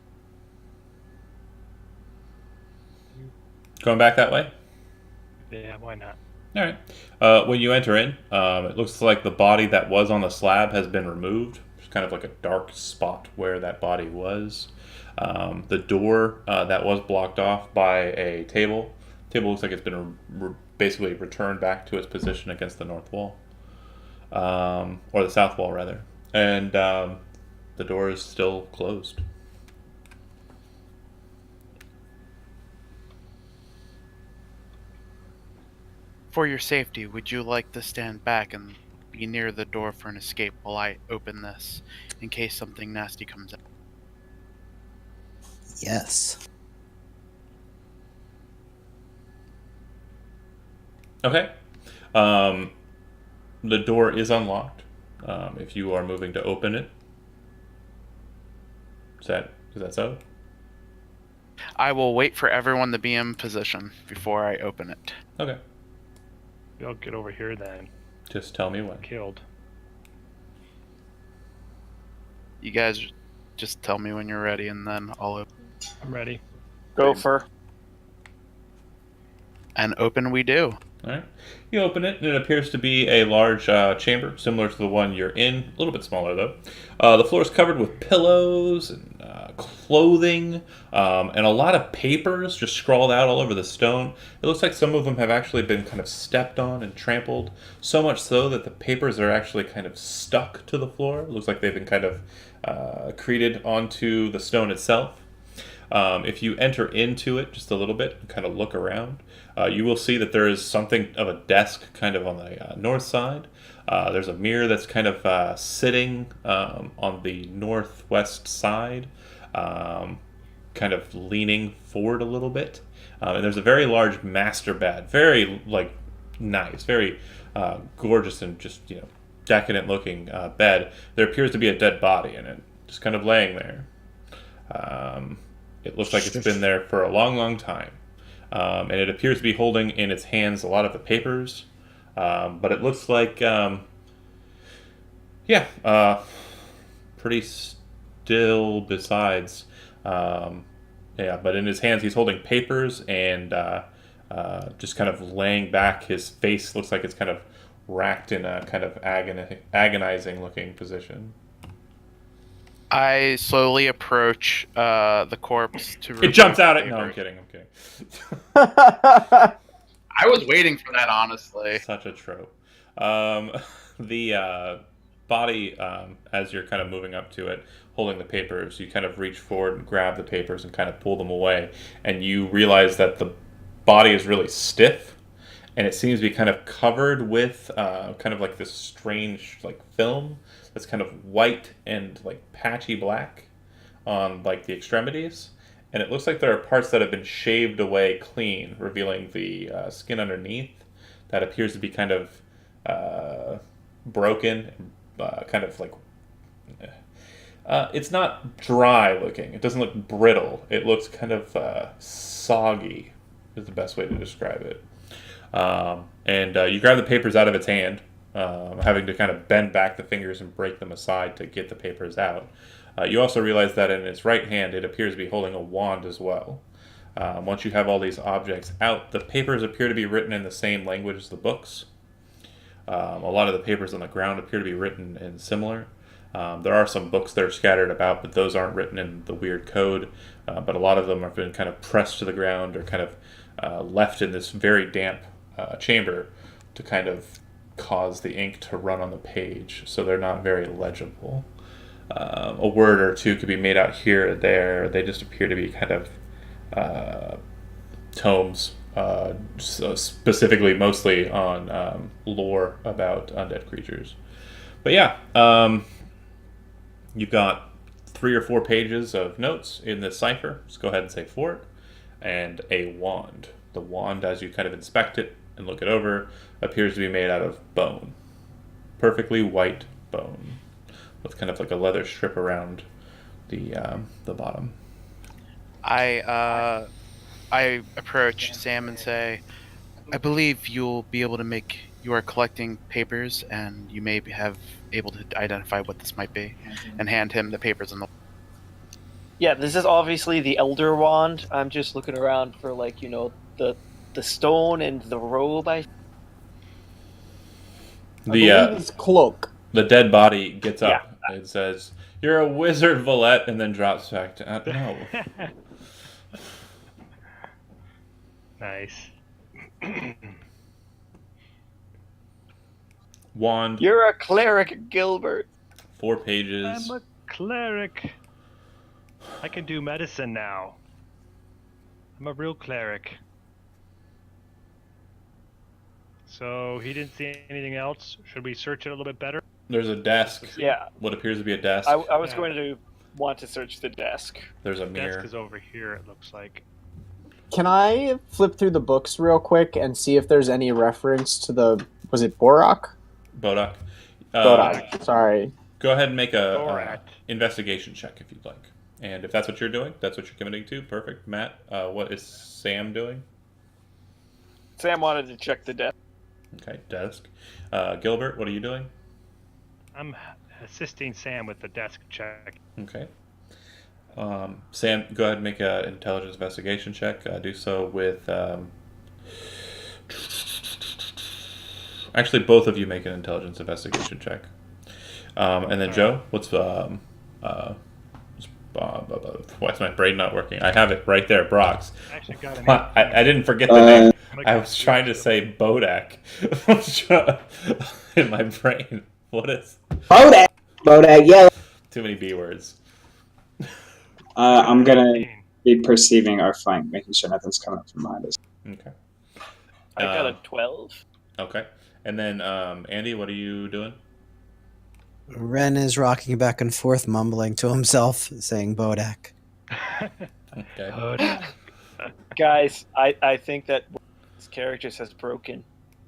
Going back that way? Yeah, why not? All right. When you enter in, it looks like the body that was on the slab has been removed. There's kind of like a dark spot where that body was. The door that was blocked off by a table. The table looks like it's been basically returned back to its position against the north wall. Or the south wall, rather. And the door is still closed. For your safety, would you like to stand back and be near the door for an escape while I open this, in case something nasty comes out? Yes. Okay. The door is unlocked. If you are moving to open it. Is that so? I will wait for everyone to be in position before I open it. Okay. We'll get over here then. Just tell me when. Killed. You guys just tell me when you're ready, and then I'll open. I'm ready. Gopher. And open we do. Alright. You open it, and it appears to be a large chamber, similar to the one you're in. A little bit smaller, though. The floor is covered with pillows and clothing, and a lot of papers just scrawled out all over the stone. It looks like some of them have actually been kind of stepped on and trampled, so much so that the papers are actually kind of stuck to the floor. It looks like they've been kind of accreted onto the stone itself. If you enter into it just a little bit and kind of look around, you will see that there is something of a desk kind of on the north side. There's a mirror that's kind of sitting on the northwest side, kind of leaning forward a little bit. And there's a very large master bed, very nice, very gorgeous and just decadent looking bed. There appears to be a dead body in it, just kind of laying there. It looks like it's been there for a long, long time. And it appears to be holding in its hands a lot of the papers. But it looks like, pretty still besides. But in his hands he's holding papers and just kind of laying back. His face looks like it's kind of racked in a kind of agonizing looking position. I slowly approach the corpse to. It jumps out at. No, I'm kidding. I was waiting for that, honestly. Such a trope. The body, as you're kind of moving up to it, holding the papers, you kind of reach forward and grab the papers and kind of pull them away, and you realize that the body is really stiff, and it seems to be kind of covered with kind of like this strange film that's kind of white and patchy black on the extremities, and it looks like there are parts that have been shaved away clean, revealing the skin underneath that appears to be kind of broken, kind of it's not dry looking. It doesn't look brittle. It looks kind of soggy is the best way to describe it. And you grab the papers out of its hand, having to kind of bend back the fingers and break them aside to get the papers out. You also realize that in its right hand, it appears to be holding a wand as well. Once you have all these objects out, the papers appear to be written in the same language as the books. A lot of the papers on the ground appear to be written in similar. There are some books that are scattered about, but those aren't written in the weird code. But a lot of them have been kind of pressed to the ground or kind of left in this very damp chamber to kind of cause the ink to run on the page, so they're not very legible. A word or two could be made out here or there. They just appear to be kind of tomes, specifically mostly on lore about undead creatures. But you've got 3 or 4 pages of notes in this cipher. Just go ahead and say fort, and a wand. The wand, as you kind of inspect it and look it over, appears to be made out of bone. Perfectly white bone, with kind of a leather strip around the bottom. I approach Sam and say, I believe you'll be able to make. You are collecting papers, and you may have able to identify what this might be, and hand him the papers and the. Yeah, this is obviously the Elder Wand. I'm just looking around for the stone and the robe. I believe it's cloak. The dead body gets up and says, "You're a wizard, Valette," and then drops back to no. Nice. Wand. You're a cleric, Gilbert. 4 pages. I'm a cleric. I can do medicine now. I'm a real cleric. So he didn't see anything else. Should we search it a little bit better? There's a desk. Yeah. What appears to be a desk. I was going to want to search the desk. There's a The mirror. desk is over here, it looks like. Can I flip through the books real quick and see if there's any reference to was it Borak? Bodak. Borak, sorry. Go ahead and make a Borat. investigation check if you'd like. And if that's what you're doing, that's what you're committing to. Perfect. Matt, what is Sam doing? Sam wanted to check the desk. Okay, desk. Gilbert, what are you doing? I'm assisting Sam with the desk check. Okay. Sam, go ahead and make an intelligence investigation check. Do so with... Actually, both of you make an intelligence investigation check. And then Joe, what's Why is my brain not working? I have it right there, Brox. I actually got an I didn't forget the name. Like, I was trying to say Bodak in my brain. What is? Bodak. Bodak. Yeah. Too many B words. I'm gonna 18. be perceiving our flank, making sure nothing's coming up from behind us. Okay. I got a 12. Okay. And then, Andy, what are you doing? Ren is rocking back and forth, mumbling to himself, saying Bodak. Okay. Oh, Guys, I think that this character has broken.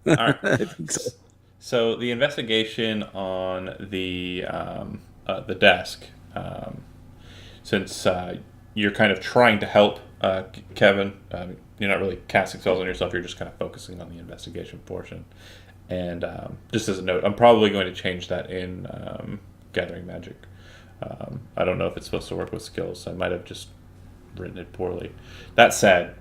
All right. I think so. So the investigation on the desk, since you're kind of trying to help Kevin, you're not really casting spells on yourself. You're just kind of focusing on the investigation portion. And just as a note, I'm probably going to change that in Gathering Magic. I don't know if it's supposed to work with skills. I might have just written it poorly. That said,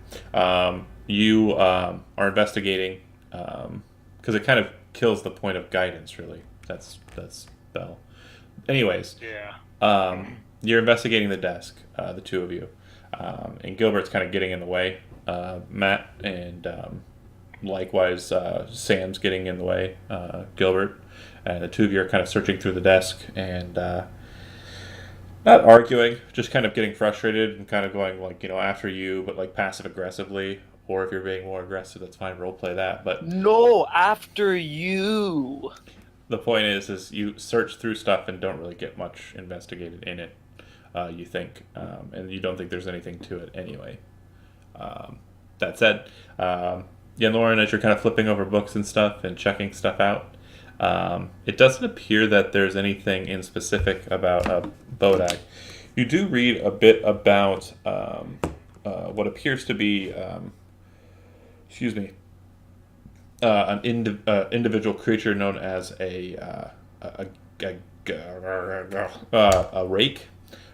you are investigating because it kind of kills the point of guidance. Really, that's spell. Anyways, yeah. you're investigating the desk, the two of you, and Gilbert's kind of getting in the way. Matt and likewise, Sam's getting in the way, Gilbert, and the two of you are kind of searching through the desk and not arguing, just kind of getting frustrated and kind of going like, after you, but like passive aggressively. Or if you're being more aggressive, that's fine. Role play that. But No, after you. the point is you search through stuff and don't really get much investigated in it. You think, and you don't think there's anything to it anyway. That said, Lauren, as you're kind of flipping over books and stuff and checking stuff out, it doesn't appear that there's anything in specific about Bodak. You do read a bit about what appears to be, an individual creature known as a rake.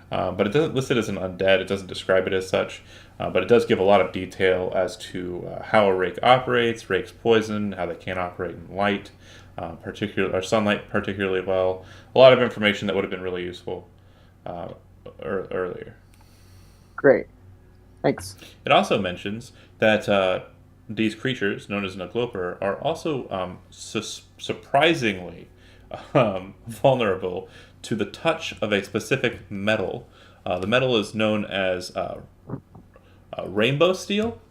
But it doesn't list it as an undead. It doesn't describe it as such. But it does give a lot of detail as to how a rake operates, rake's poison, how they can't operate in light, or sunlight particularly well. A lot of information that would have been really useful earlier. Great. Thanks. It also mentions that these creatures, known as Nagloper, are also surprisingly vulnerable to the touch of a specific metal. The metal is known as rainbow steel,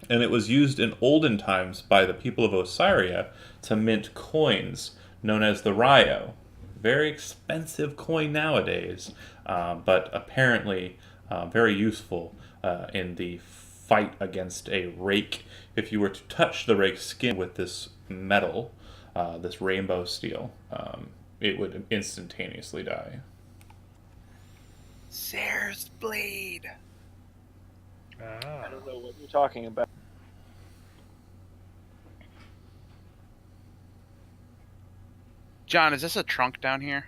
and it was used in olden times by the people of Osiria to mint coins known as the Ryo. Very expensive coin nowadays, but apparently very useful in the fight against a rake. If you were to touch the rake's skin with this metal, this rainbow steel, it would instantaneously die. Sarah's blade. I don't know what you're talking about. John, is this a trunk down here?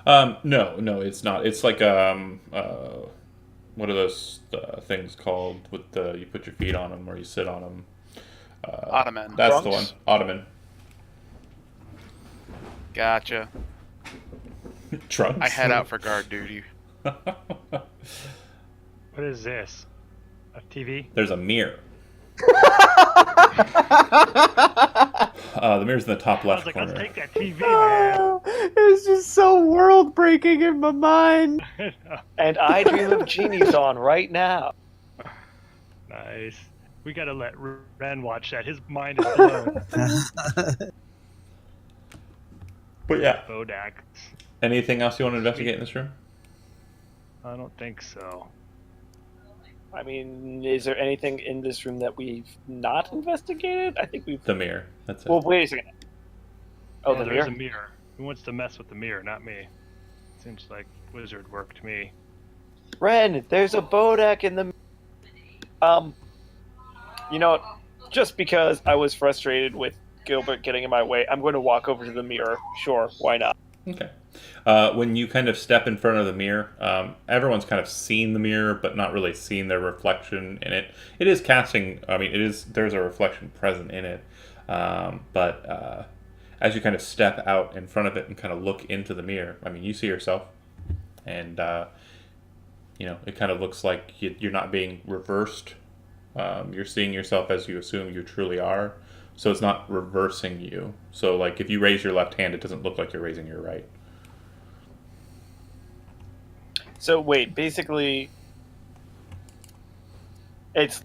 No, it's not. It's like what are those things called with you put your feet on them or you sit on them? Ottoman. That's Trunks? the one. Ottoman. Gotcha. Trunks. I head out for guard duty. What is this? A TV? There's a mirror. The mirror's in the top I left was like, corner. let's take that TV, man. It's just so world breaking in my mind. And I dream of genies on right now. Nice. We gotta let Ren watch that. His mind is blown. But yeah, Bodak. anything else you want to investigate in this room? I don't think so. I mean, is there anything in this room that we've not investigated? I think we've. The mirror. That's it. Well, wait a second. Oh, the There's mirror? a mirror. Who wants to mess with the mirror? Not me. Seems like wizard work to me. Ren, there's a Bodak in the. You know what? Just because I was frustrated with Gilbert getting in my way, I'm going to walk over to the mirror. Sure, why not? Okay. When you kind of step in front of the mirror, everyone's kind of seen the mirror, but not really seen their reflection in it. It is casting. I mean, there's a reflection present in it, but as you kind of step out in front of it and kind of look into the mirror, I mean, you see yourself, and it kind of looks like you're not being reversed. You're seeing yourself as you assume you truly are. So it's not reversing you. So, like, if you raise your left hand, it doesn't look like you're raising your right. So wait, basically, it's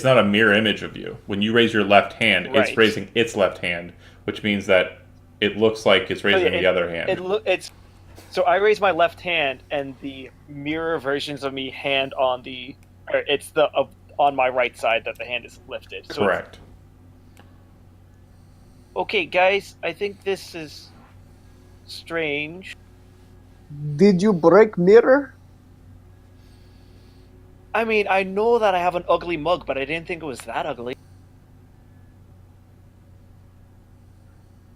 not a mirror image of you. When you raise your left hand, Right. it's raising its left hand, which means that it looks like it's raising the other hand. it's. So I raise my left hand, and the mirror versions of me hand on the, or it's the on my right side that the hand is lifted. So Correct. Okay, guys, I think this is strange. Did you break mirror? I mean, I know that I have an ugly mug, but I didn't think it was that ugly.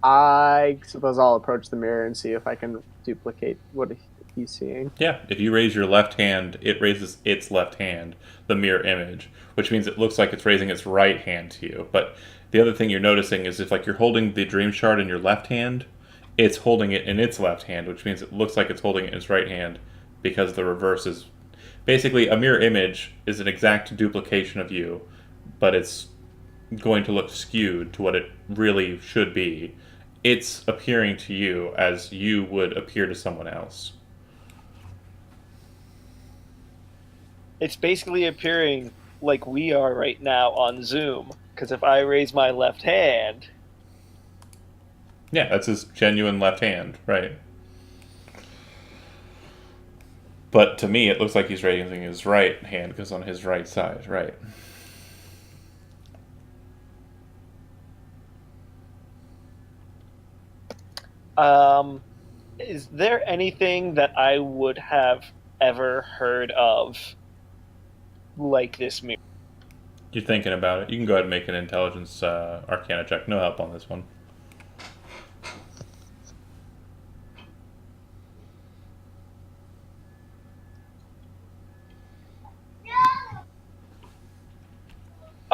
I suppose I'll approach the mirror and see if I can duplicate what he's seeing. Yeah, if you raise your left hand, it raises its left hand, the mirror image, which means it looks like it's raising its right hand to you. But the other thing you're noticing is if like you're holding the dream shard in your left hand, it's holding it in its left hand, which means it looks like it's holding it in its right hand because the reverse is basically a mirror image is an exact duplication of you, but it's going to look skewed to what it really should be. It's appearing to you as you would appear to someone else. It's basically appearing like we are right now on Zoom. Because if I raise my left hand, Yeah, that's his genuine left hand, right? But to me, it looks like he's raising his right hand because on his right side, right? is there anything that I would have ever heard of like this mirror? You're thinking about it. You can go ahead and make an intelligence arcana check. No help on this one.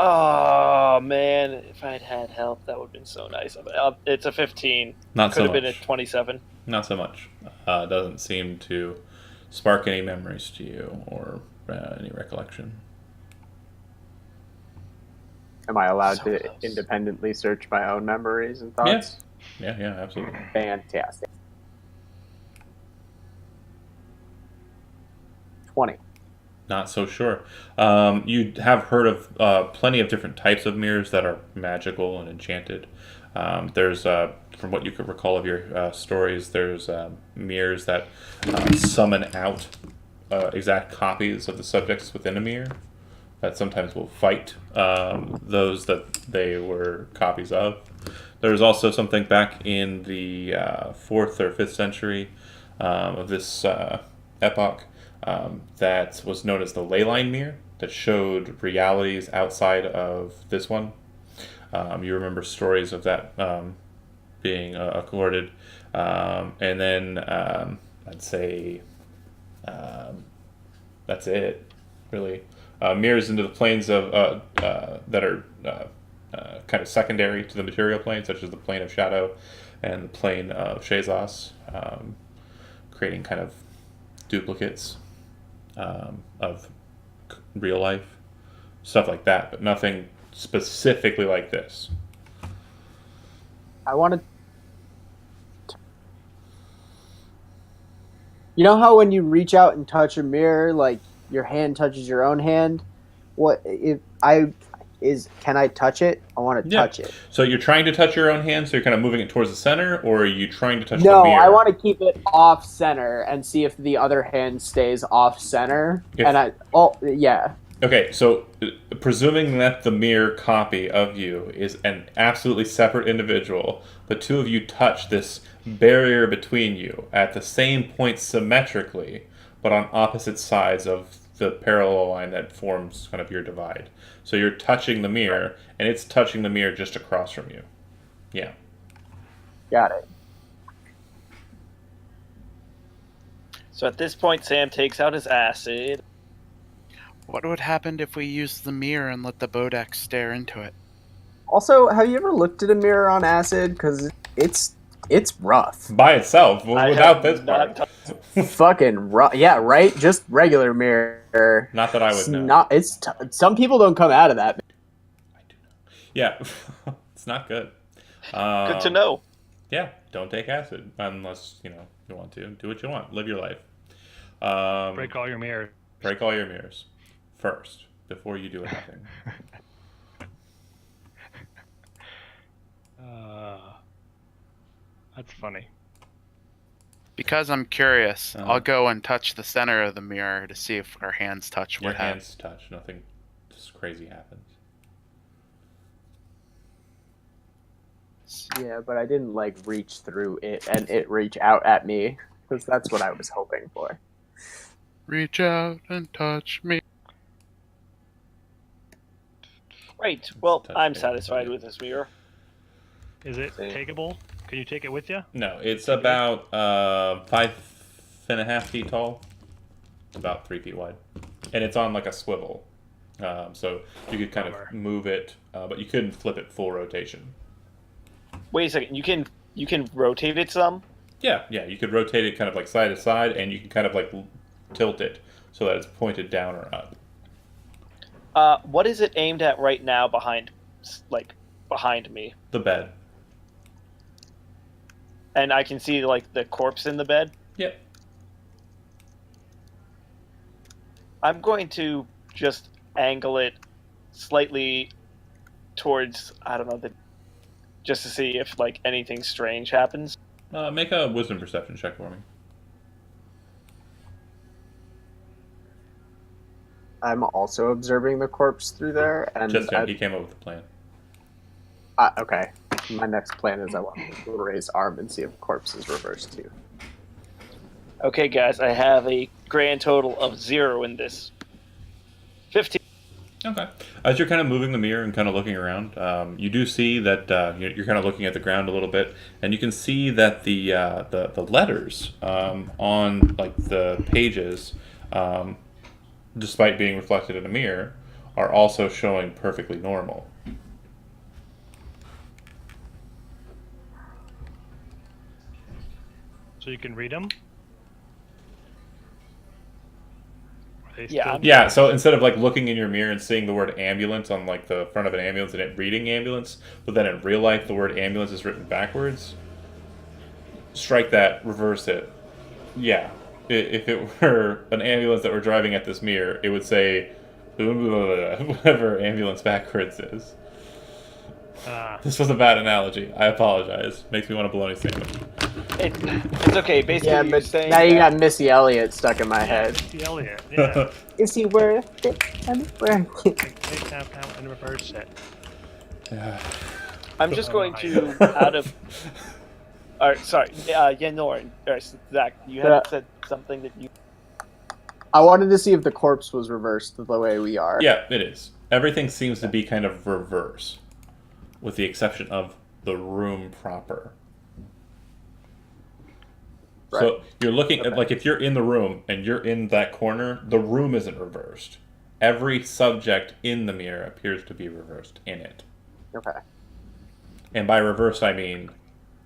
Oh man, if I'd had help, that would have been so nice. It's a 15. Not Could so have been a much. 27. Not so much. Doesn't seem to spark any memories to you or any recollection. Am I allowed So to close. independently search my own memories and thoughts? Yeah, absolutely. Fantastic. 20. Not so sure. You have heard of plenty of different types of mirrors that are magical and enchanted. There's, from what you could recall of your stories, there's mirrors that summon out exact copies of the subjects within a mirror that sometimes will fight those that they were copies of. There's also something back in the 4th or 5th century of this epoch that was known as the ley line mirror that showed realities outside of this one. You remember stories of that being accorded. And then I'd say that's it, really. Mirrors into the planes of that are kind of secondary to the material plane, such as the plane of shadow and the plane of Shazos, creating kind of duplicates of real life, stuff like that, but nothing specifically like this. I wanted. You know how when you reach out and touch a mirror, like your hand touches your own hand? What if I can I touch it? I want to touch it. So you're trying to touch your own hand, so you're kind of moving it towards the center, or are you trying to touch the No, mirror? I want to keep it off center and see if the other hand stays off center. Yeah. Okay, so presuming that the mirror copy of you is an absolutely separate individual, the two of you touch this barrier between you at the same point symmetrically, but on opposite sides of the parallel line that forms kind of your divide. So you're touching the mirror, and it's touching the mirror just across from you. Yeah. Got it. So at this point, Sam takes out his acid. What would happen if we used the mirror and let the Bodex stare into it? Also, have you ever looked at a mirror on acid? Because it's rough. By itself, I without have this not part. fucking yeah, right. Just regular mirror. Not that I would It's know. not. Some people don't come out of that. I do know. Yeah, it's not good. Good to know. Yeah, don't take acid unless you want to. Do what you want. Live your life. Break all your mirrors. Break all your mirrors first before you do anything. That's funny. Because I'm curious, Uh-huh. I'll go and touch the center of the mirror to see if our hands touch. Your hands touch. Nothing just crazy happens. Yeah, but I didn't like reach through it and it reach out at me because that's what I was hoping for. Reach out and touch me. Right. Well, Touch I'm it. satisfied with this mirror. Is it takeable? Can you take it with you? No, it's about 5.5 feet tall, about 3 feet wide, and it's on like a swivel, so you could kind of move it, but you couldn't flip it full rotation. Wait a second. You can rotate it some. Yeah, you could rotate it kind of like side to side, and you can kind of like tilt it so that it's pointed down or up. What is it aimed at right now behind me? The bed. And I can see like the corpse in the bed. Yep. I'm going to just angle it slightly towards just to see if like anything strange happens. Make a wisdom perception check for me. I'm also observing the corpse through there, and Just he came up with a plan. okay. My next plan is I want to raise arm and see if corpse is reversed too. Okay, guys, I have a grand total of 0 in this. 15. Okay. As you're kind of moving the mirror and kind of looking around, you do see that you're kind of looking at the ground a little bit, and you can see that the letters on like the pages, despite being reflected in a mirror, are also showing perfectly normal. So you can read them? Yeah, Yeah, so instead of like looking in your mirror and seeing the word ambulance on like the front of an ambulance and it reading ambulance, but then in real life the word ambulance is written backwards, strike that, reverse it. Yeah, if it were an ambulance that were driving at this mirror, it would say whatever ambulance backwards is. This was a bad analogy. I apologize. Makes me want a bologna sandwich. It's okay. Basically, Yeah, you're but saying now you that- got Missy Elliott stuck in my head. Missy Elliott, yeah. Is he worth it? I'm worth it. Take that out and reverse it. I'm just going to out of. All right, sorry. Norin, or Zach, you had said something that you. I wanted to see if the corpse was reversed the way we are. Yeah, it is. Everything seems to be kind of reverse, with the exception of the room proper. Right. So you're looking at, like, if you're in the room and you're in that corner, the room isn't reversed. Every subject in the mirror appears to be reversed in it. Okay. And by reversed, I mean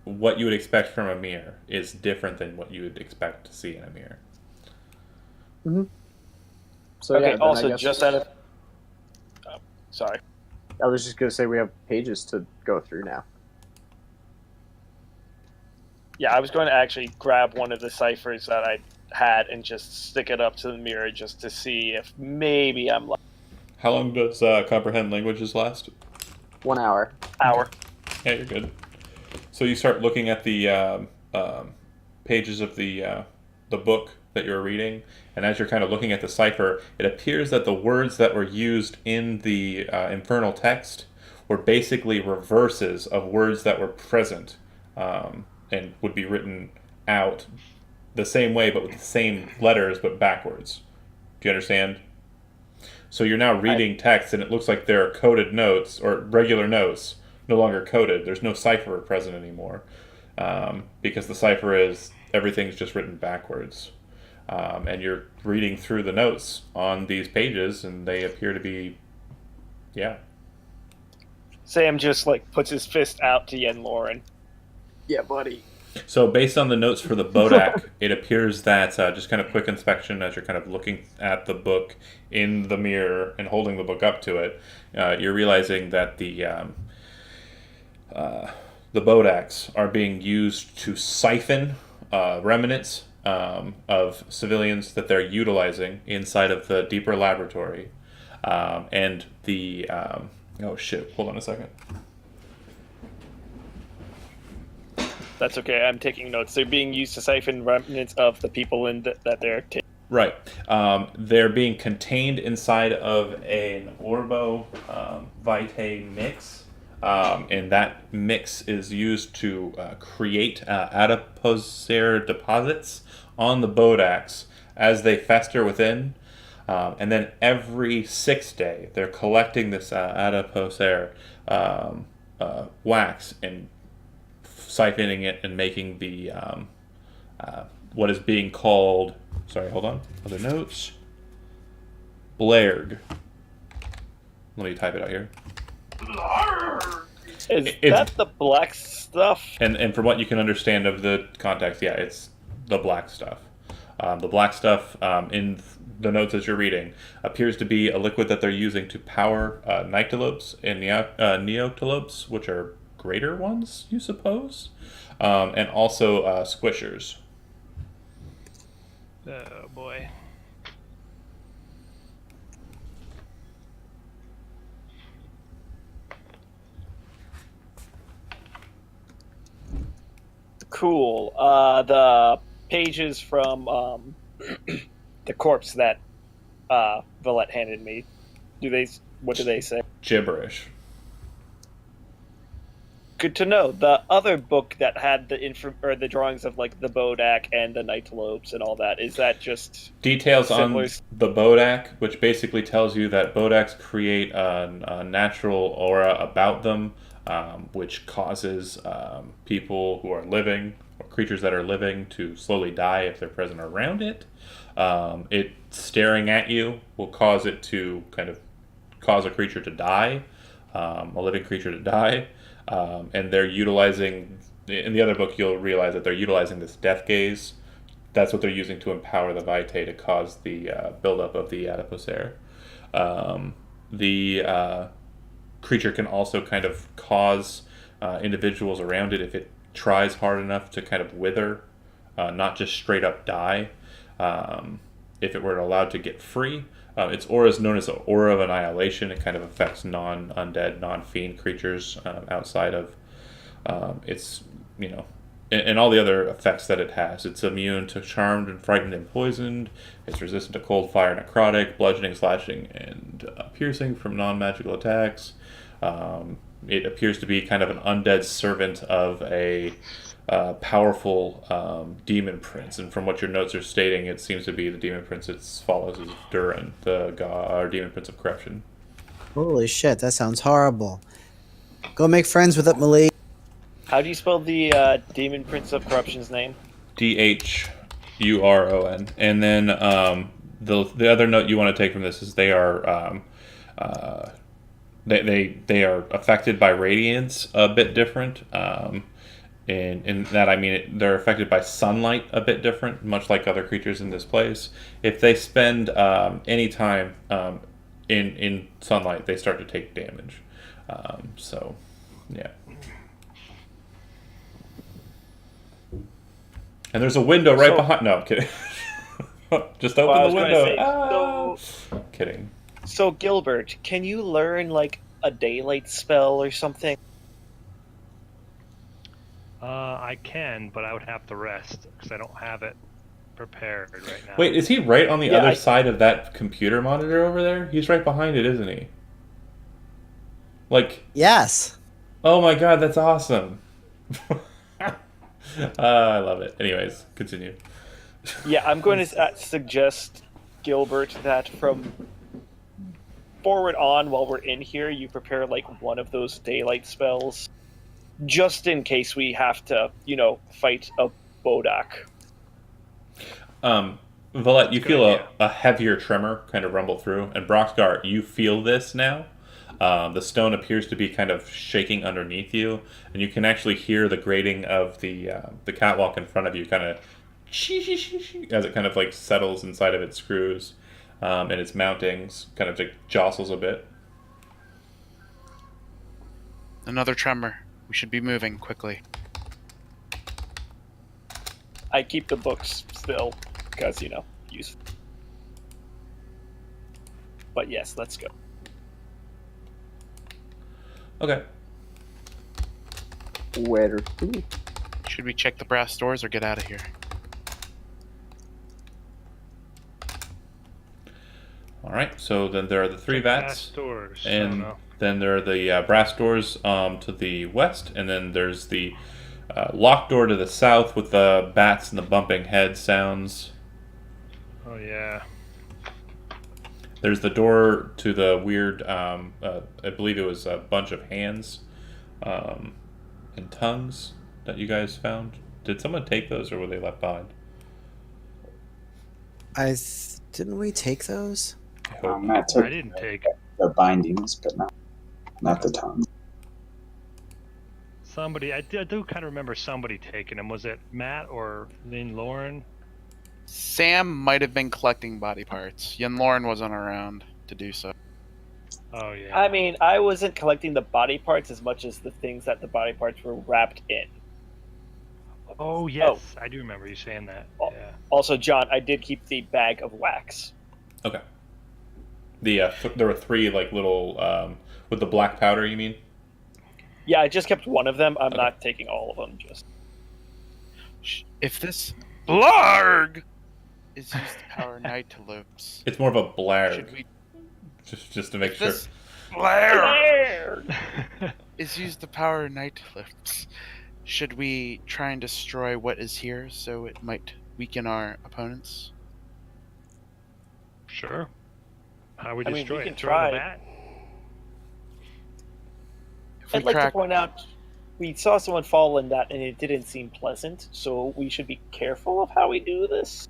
what you would expect from a mirror is different than what you would expect to see in a mirror. Mm-hmm. So Okay. yeah, then I Also, guess- just out of. Oh, sorry. I was just gonna say we have pages to go through now. Yeah, I was going to actually grab one of the ciphers that I had and just stick it up to the mirror just to see if maybe I'm like How long does comprehend languages last? 1 hour. hour. Yeah, you're good. So you start looking at the pages of the book that you're reading, and as you're kind of looking at the cipher, it appears that the words that were used in the infernal text were basically reverses of words that were present and would be written out the same way, but with the same letters, but backwards. Do you understand? So you're now reading text, and it looks like there are coded notes, or regular notes, no longer coded. There's no cipher present anymore, because the cipher is everything's just written backwards. And you're reading through the notes on these pages, and they appear to be, yeah. Sam just like puts his fist out to Yen Lauren. Yeah, buddy. So based on the notes for the Bodak, it appears that just kind of quick inspection as you're kind of looking at the book in the mirror and holding the book up to it, you're realizing that the Bodaks are being used to siphon remnants of civilians that they're utilizing inside of the deeper laboratory. And the oh shit! Hold on a second. That's okay. I'm taking notes. They're being used to siphon remnants of the people that they're taking. Right. They're being contained inside of an Orbo Vitae mix. And that mix is used to create adipocere deposits on the Bodaks as they fester within. And then every 6th day, they're collecting this adipocere wax and siphoning it and making the what is being called, sorry, hold on, other notes, Blairg. Let me type it out here. Is that the black stuff? And from what you can understand of the context, yeah, it's the black stuff. The black stuff in the notes as you're reading appears to be a liquid that they're using to power nyctalopes and neoctalopes, which are greater ones, you suppose, and also squishers. Oh boy. Cool. The pages from the corpse that Villette handed me. What do they say? Gibberish. Good to know. The other book that had the drawings of like the Bodak and the Nyctalopes and all that, is that just details similar? on the Bodak, which basically tells you that Bodaks create a natural aura about them, which causes people who are living, or creatures that are living, to slowly die if they're present around it. It staring at you will cause it to kind of cause a creature to die, a living creature to die. And they're utilizing, in the other book you'll realize that they're utilizing this death gaze. That's what they're using to empower the Vitae to cause the buildup of the adipocere. The creature can also kind of cause individuals around it, if it tries hard enough, to kind of wither, not just straight up die. If it were allowed to get free, its aura is known as the Aura of Annihilation. It kind of affects non-undead, non-fiend creatures outside of its, and all the other effects that it has. It's immune to charmed and frightened and poisoned. It's resistant to cold, fire, necrotic, bludgeoning, slashing, and piercing from non-magical attacks. It appears to be kind of an undead servant of a powerful demon prince, and from what your notes are stating, it seems to be the demon prince it follows is Durin, the god, or demon prince of corruption. Holy shit, that sounds horrible. Go make friends with it, Malik. How do you spell the demon prince of corruption's name? Dhuron. And then the other note you want to take from this is they are they are affected by radiance a bit different. In that I mean they're affected by sunlight a bit different, much like other creatures in this place. If they spend any time in sunlight, they start to take damage. So, yeah. And there's a window right behind. No, I'm kidding. Just open the window. Kidding. So Gilbert, can you learn like a daylight spell or something? I can, but I would have to rest because I don't have it prepared right now. Wait, is he right on the other side of that computer monitor over there? He's right behind it, isn't he? Like... Yes. Oh my god, that's awesome. I love it. Anyways, continue. Yeah, I'm going to suggest, Gilbert, that from forward on, while we're in here, you prepare like one of those daylight spells, just in case we have to, fight a Bodak. Villette, you feel a heavier tremor kind of rumble through, and Broxgar, you feel this now. The stone appears to be kind of shaking underneath you, and you can actually hear the grating of the catwalk in front of you, kind of as it kind of like settles inside of its screws, and its mountings kind of like jostles a bit. Another tremor. We should be moving quickly. I keep the books still because, useful. But yes, let's go. Okay. Where to? Should we check the brass doors or get out of here? All right. So then there are the three Brass vats, doors. I don't and know. then there are the brass doors to the west, and then there's the locked door to the south with the bats and the bumping head sounds. Oh yeah. There's the door to the weird, I believe it was a bunch of hands and tongues that you guys found. Did someone take those, or were they left behind? Didn't we take those? I hope. Matt took I didn't take the bindings, but not the tongue. somebody. I do kind of remember somebody taking them. Was it Matt or Lynn Lauren? Sam might have been collecting body parts. Yen Lauren wasn't around to do so. Oh yeah. I mean, I wasn't collecting the body parts as much as the things that the body parts were wrapped in. Oh yes, I do remember you saying that. Oh. Yeah. Also, John, I did keep the bag of wax. Okay. There were three like little with the black powder. You mean? Yeah, I just kept one of them. I'm Okay. not taking all of them. Just If this blarg is used to power nightolopes, It's more of a blarg, should we? just to make If sure. this blarg Blair! is used to power nightolopes, should we try and destroy what is here so it might weaken our opponents? Sure. How we I mean, destroy we it? can Throw try. the bat? If we I'd like to crack, point out we saw someone fall in that, and it didn't seem pleasant. So we should be careful of how we do this.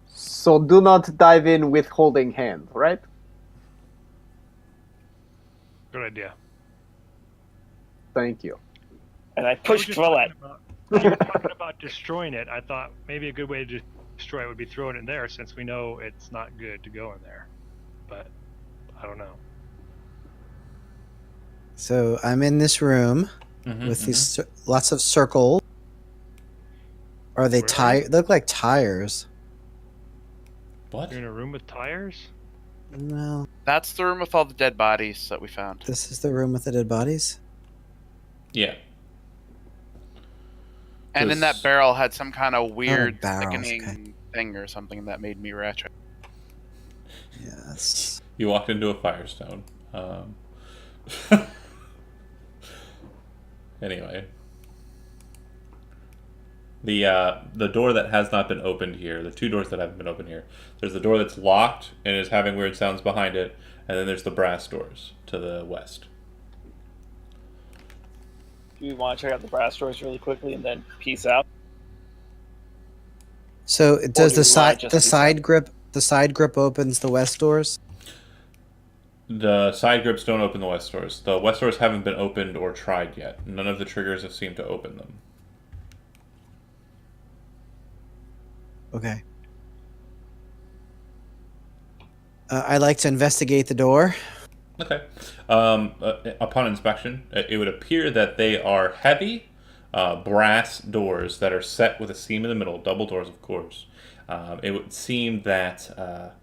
So do not dive in with holding hands, right? Good idea. Thank you. And I We were pushed just Villette. talking about destroying it. I thought maybe a good way to destroy it would be throwing it in there, since we know it's not good to go in there. But I don't know. So I'm in this room Mhm, with mhm. these lots of circles. Are they Where are tire? They look like tires. What? You're in a room with tires? No, that's the room with all the dead bodies that we found. this is the room with the dead bodies. Yeah. And in that Does- barrel had some kind of weird barrels, thickening okay. thing or something that made me retro. Yes. You walked into a firestone. Anyway, the door that has not been opened here, the two doors that haven't been opened here. There's the door that's locked and is having weird sounds behind it, and then there's the brass doors to the west. Do we want to check out the brass doors really quickly and then peace out? So do does we the wanna side just the do side grip opens the west doors? The side grips don't open the west doors. The west doors haven't been opened or tried yet. None of the triggers have seemed to open them. Okay. I'd like to investigate the door. Okay. Upon inspection, it would appear that they are heavy brass doors that are set with a seam in the middle, double doors, of course. It would seem that,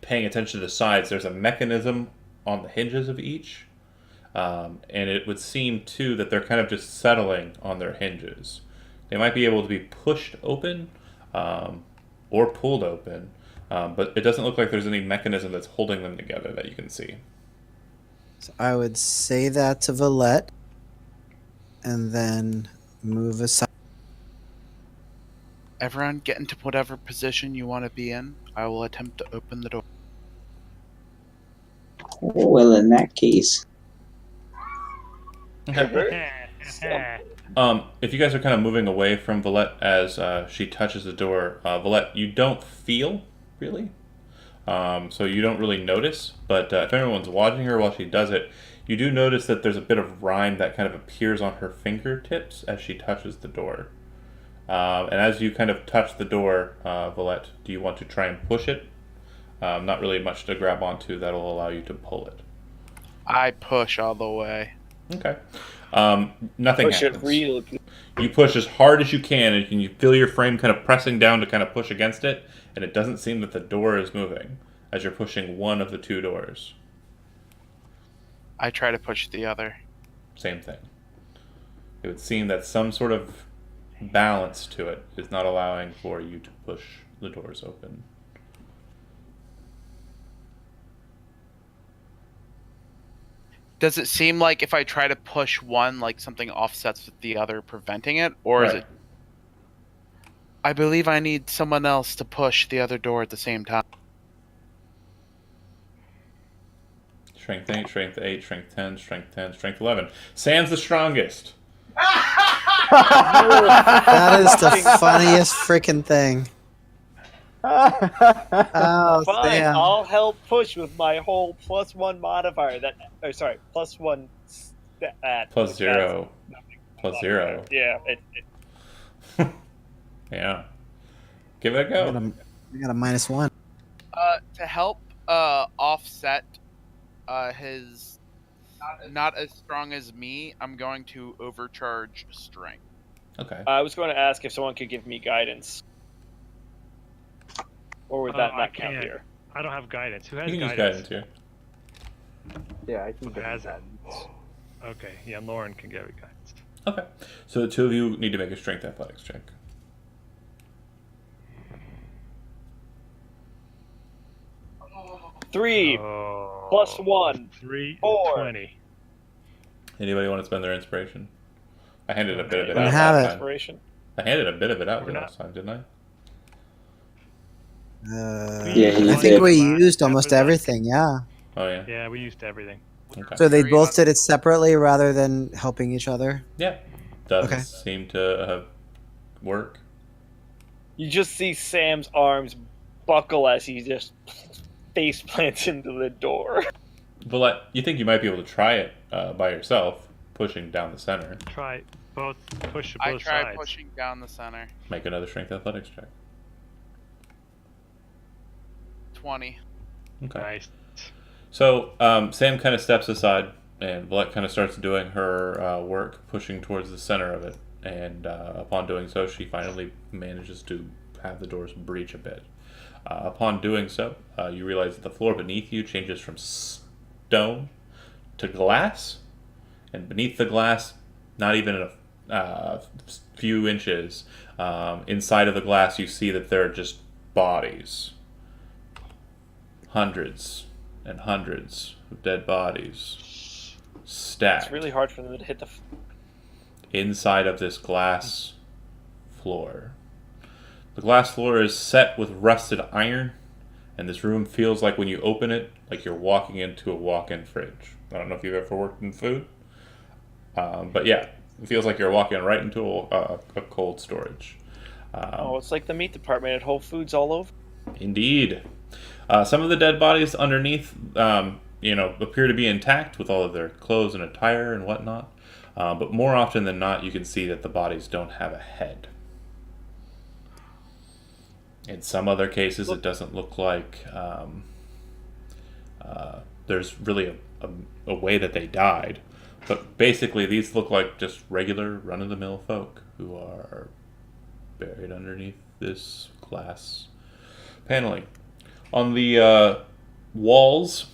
paying attention to the sides, there's a mechanism on the hinges of each. And it would seem, too, that they're kind of just settling on their hinges. They might be able to be pushed open or pulled open. But it doesn't look like there's any mechanism that's holding them together that you can see. So I would say that to Valette, and then move aside. Everyone, get into whatever position you want to be in. I will attempt to open the door. Well, in that case, If you guys are kind of moving away from Valette as she touches the door, Valette, you don't feel, really. so you don't really notice. But if anyone's watching her while she does it, you do notice that there's a bit of rime that kind of appears on her fingertips as she touches the door. And as you kind of touch the door, Valette, do you want to try and push it? Not really much to grab onto that'll allow you to pull it. I push all the way. Okay. Nothing Push it happens. real. You push as hard as you can, and you feel your frame kind of pressing down to kind of push against it, and it doesn't seem that the door is moving as you're pushing one of the two doors. I try to push the other. Same thing. It would seem that some sort of balance to it is not allowing for you to push the doors open. Does it seem like if I try to push one, like something offsets with the other, preventing it? Or is Right. it... I believe I need someone else to push the other door at the same time. Strength 8, Strength 8, Strength 10, Strength 10, Strength 11. Sam's the strongest. That is the funniest freaking thing. Oh, Fine, damn. I'll help push with my whole +1 modifier. +1 stat. Plus 0. Plus 0. Yeah, Yeah. Give it a I go. got a -1. To help offset his not as strong as me, I'm going to overcharge strength. Okay. I was going to ask if someone could give me guidance. Or would that I not count can't. here? I don't have guidance. Who has You can use guidance? guidance here. Yeah, I can Who get has that. it? Okay, yeah, Lauren can give it guidance. Okay. So the two of you need to make a strength athletics check. Three Oh, +1. 3, 4. 20. Anybody want to spend their inspiration? I handed a bit of it I out have last it. time. Inspiration. I handed a bit of it out We're not- last time, didn't I? Yeah, you I think did. we Last used almost episode. everything, yeah. Oh, yeah. Yeah, we used everything. Okay. So they Very both odd. did it separately rather than helping each other? Yeah. Doesn't Okay. seem to work. You just see Sam's arms buckle as he just face plants into the door. But you think you might be able to try it by yourself, pushing down the center. Try both, push I both tried sides. pushing down the center. Make another strength athletics check. 20. Okay. Nice. So Sam kind of steps aside, and Valette kind of starts doing her work, pushing towards the center of it. And upon doing so, she finally manages to have the doors breach a bit. Upon doing so, you realize that the floor beneath you changes from stone to glass, and beneath the glass, not even a few inches, inside of the glass, you see that there are just bodies. Hundreds and hundreds of dead bodies stacked It's really hard for them to hit the. inside of this glass floor. The glass floor is set with rusted iron, and this room feels like when you open it, like you're walking into a walk-in fridge. I don't know if you've ever worked in food, but yeah, it feels like you're walking right into a cold storage. Oh, it's like the meat department at Whole Foods all over. Indeed. Some of the dead bodies underneath, appear to be intact with all of their clothes and attire and whatnot. But more often than not, you can see that the bodies don't have a head. In some other cases, it doesn't look like there's really a way that they died. But basically, these look like just regular run-of-the-mill folk who are buried underneath this glass paneling. On the walls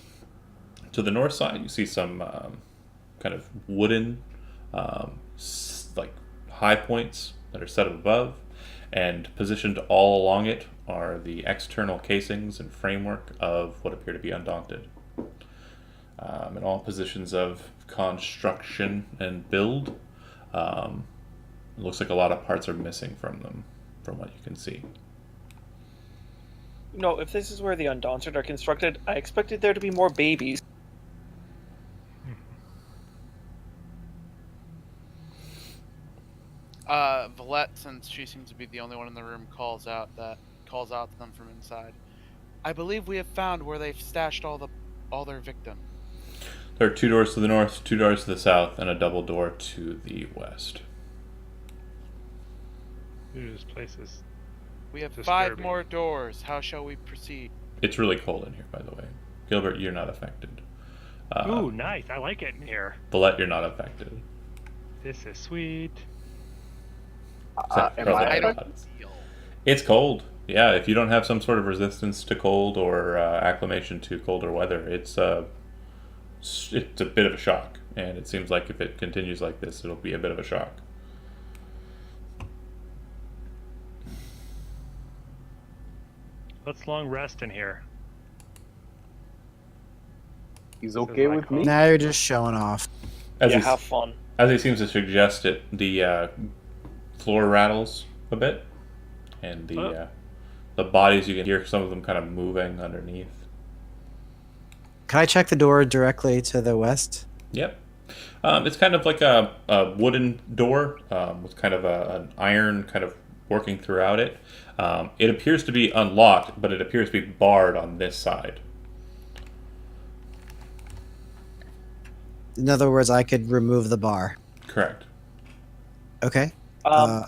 to the north side, you see some kind of wooden like high points that are set above, and positioned all along it are the external casings and framework of what appear to be Undaunted. In all positions of construction and build, it looks like a lot of parts are missing from them, from what you can see. No, if this is where the Undaunted are constructed, I expected there to be more babies. Valette, since she seems to be the only one in the room, calls out to them from inside. I believe we have found where they've stashed all their victims. There are 2 doors to the north, 2 doors to the south, and a double door to the west. Ooh, this place is. We have 5 Disturbing. more doors. How shall we proceed? It's really cold in here, by the way. Gilbert, you're not affected. Ooh, nice. I like it in here. Villette, you're not affected. This is sweet. Am I I don't affected? feel. It's cold. Yeah, if you don't have some sort of resistance to cold or acclimation to colder weather, it's a bit of a shock. And it seems like if it continues like this, it'll be a bit of a shock. Let's long rest in here. He's This is okay my with call. me. Now you're just showing off. As Yeah, he, have fun. as he seems to suggest it, the floor rattles a bit, and the bodies, you can hear some of them kind of moving underneath. Can I check the door directly to the west? Yep. It's kind of like a wooden door with kind of an iron kind of working throughout it. It appears to be unlocked, but it appears to be barred on this side. In other words, I could remove the bar. Correct. Okay. John,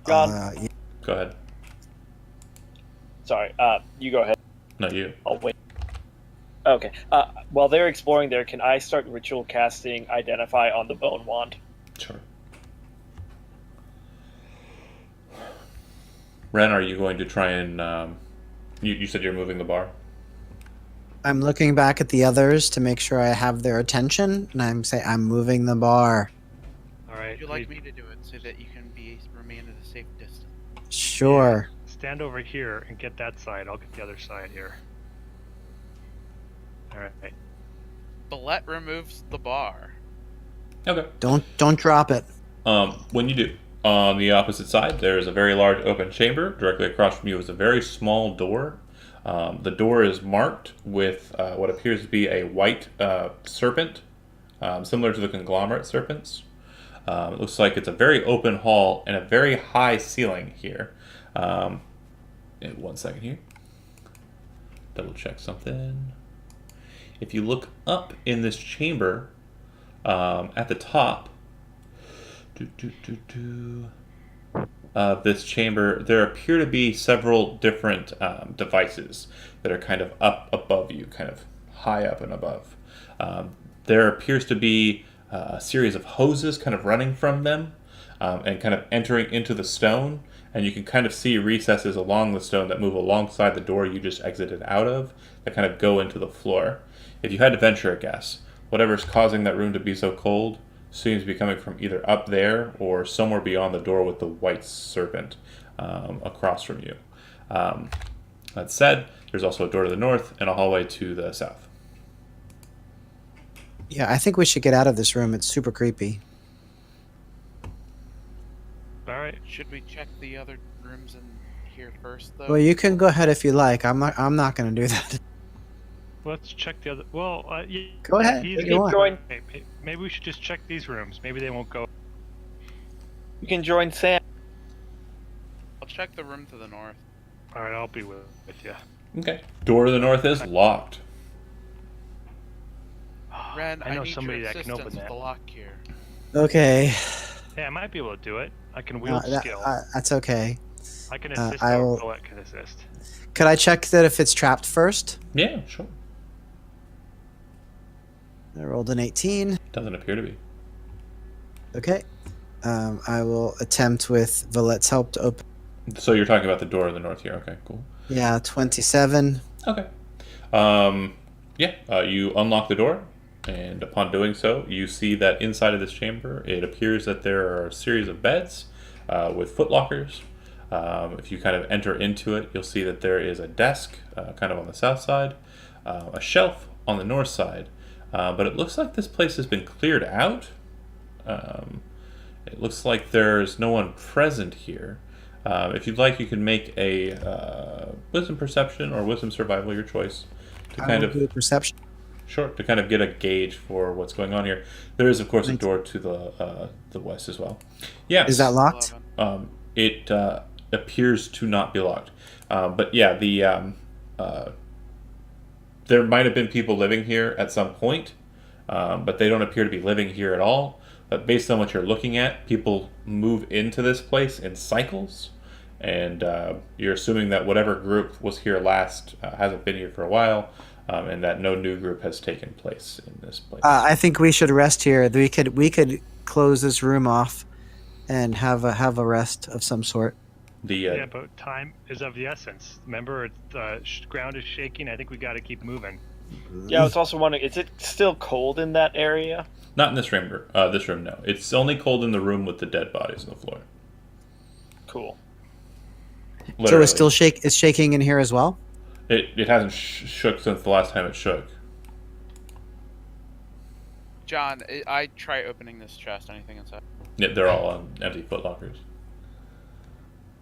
Yeah. Go ahead. sorry. You go ahead. Not you. I'll wait. Okay. While they're exploring there, can I start ritual casting Identify on the bone wand? Sure. Ren, are you going to try and... you said you're moving the bar? I'm looking back at the others to make sure I have their attention, and I'm saying I'm moving the bar. All right. Would you like me to do it so that you can remain at a safe distance? Sure. Stand over here and get that side. I'll get the other side here. All right. Ballet removes the bar. Okay. Don't drop it. When you do, on the opposite side, there is a very large open chamber. Directly across from you is a very small door. The door is marked with what appears to be a white serpent, similar to the conglomerate serpents. It looks like it's a very open hall and a very high ceiling here. One second here. Double check something. If you look up in this chamber, at the top of this chamber, there appear to be several different devices that are kind of up above you, kind of high up and above. There appears to be a series of hoses kind of running from them and kind of entering into the stone, and you can kind of see recesses along the stone that move alongside the door you just exited out of that kind of go into the floor. If you had to venture a guess, whatever's causing that room to be so cold seems to be coming from either up there or somewhere beyond the door with the white serpent across from you. That said, there's also a door to the north and a hallway to the south. Yeah, I think we should get out of this room. It's super creepy. All right. Should we check the other rooms in here first, though? Well, you can go ahead if you like. I'm not going to do that. Let's check the other. Well, yeah, Go ahead. he's- If you want. Join. Maybe we should just check these rooms. Maybe they won't go. You can join Sam. I'll check the room to the north. All right, I'll be with you. Okay. Door to the north is locked. Ren, I know need somebody your that can assistance open with that. the lock here. Okay. Hey, I might be able to do it. I can wield skill. That's okay. I can assist. I or will- Colette can assist. Could I check that if it's trapped first? Yeah, sure. I rolled an 18. Doesn't appear to be. Okay. I will attempt with Villette's help to open. So you're talking about the door to the north here. Okay, cool. Yeah, 27. Okay. You unlock the door, and upon doing so, you see that inside of this chamber, it appears that there are a series of beds with footlockers. If you kind of enter into it, you'll see that there is a desk kind of on the south side, a shelf on the north side, but it looks like this place has been cleared out. It looks like there's no one present here. If you'd like, you can make a wisdom perception or wisdom survival, your choice, to I kind will of do perception. sure to kind of get a gauge for what's going on here. There is, of course, a Thanks. door to the west as well. Yes. Is that locked? 11. It appears to not be locked. But yeah, the there might have been people living here at some point, but they don't appear to be living here at all. But based on what you're looking at, people move into this place in cycles, and you're assuming that whatever group was here last hasn't been here for a while, and that no new group has taken place in this place. I think we should rest here. We could close this room off and have a rest of some sort. Yeah, but time is of the essence. Remember, ground is shaking. I think we got to keep moving. Yeah, I was also wondering, is it still cold in that area? Not in this room. This room, no. It's only cold in the room with the dead bodies on the floor. Cool. Literally. So it's still it's shaking in here as well? It hasn't shook since the last time it shook. John, I try opening this chest. Anything inside? Yeah, they're all on empty footlockers.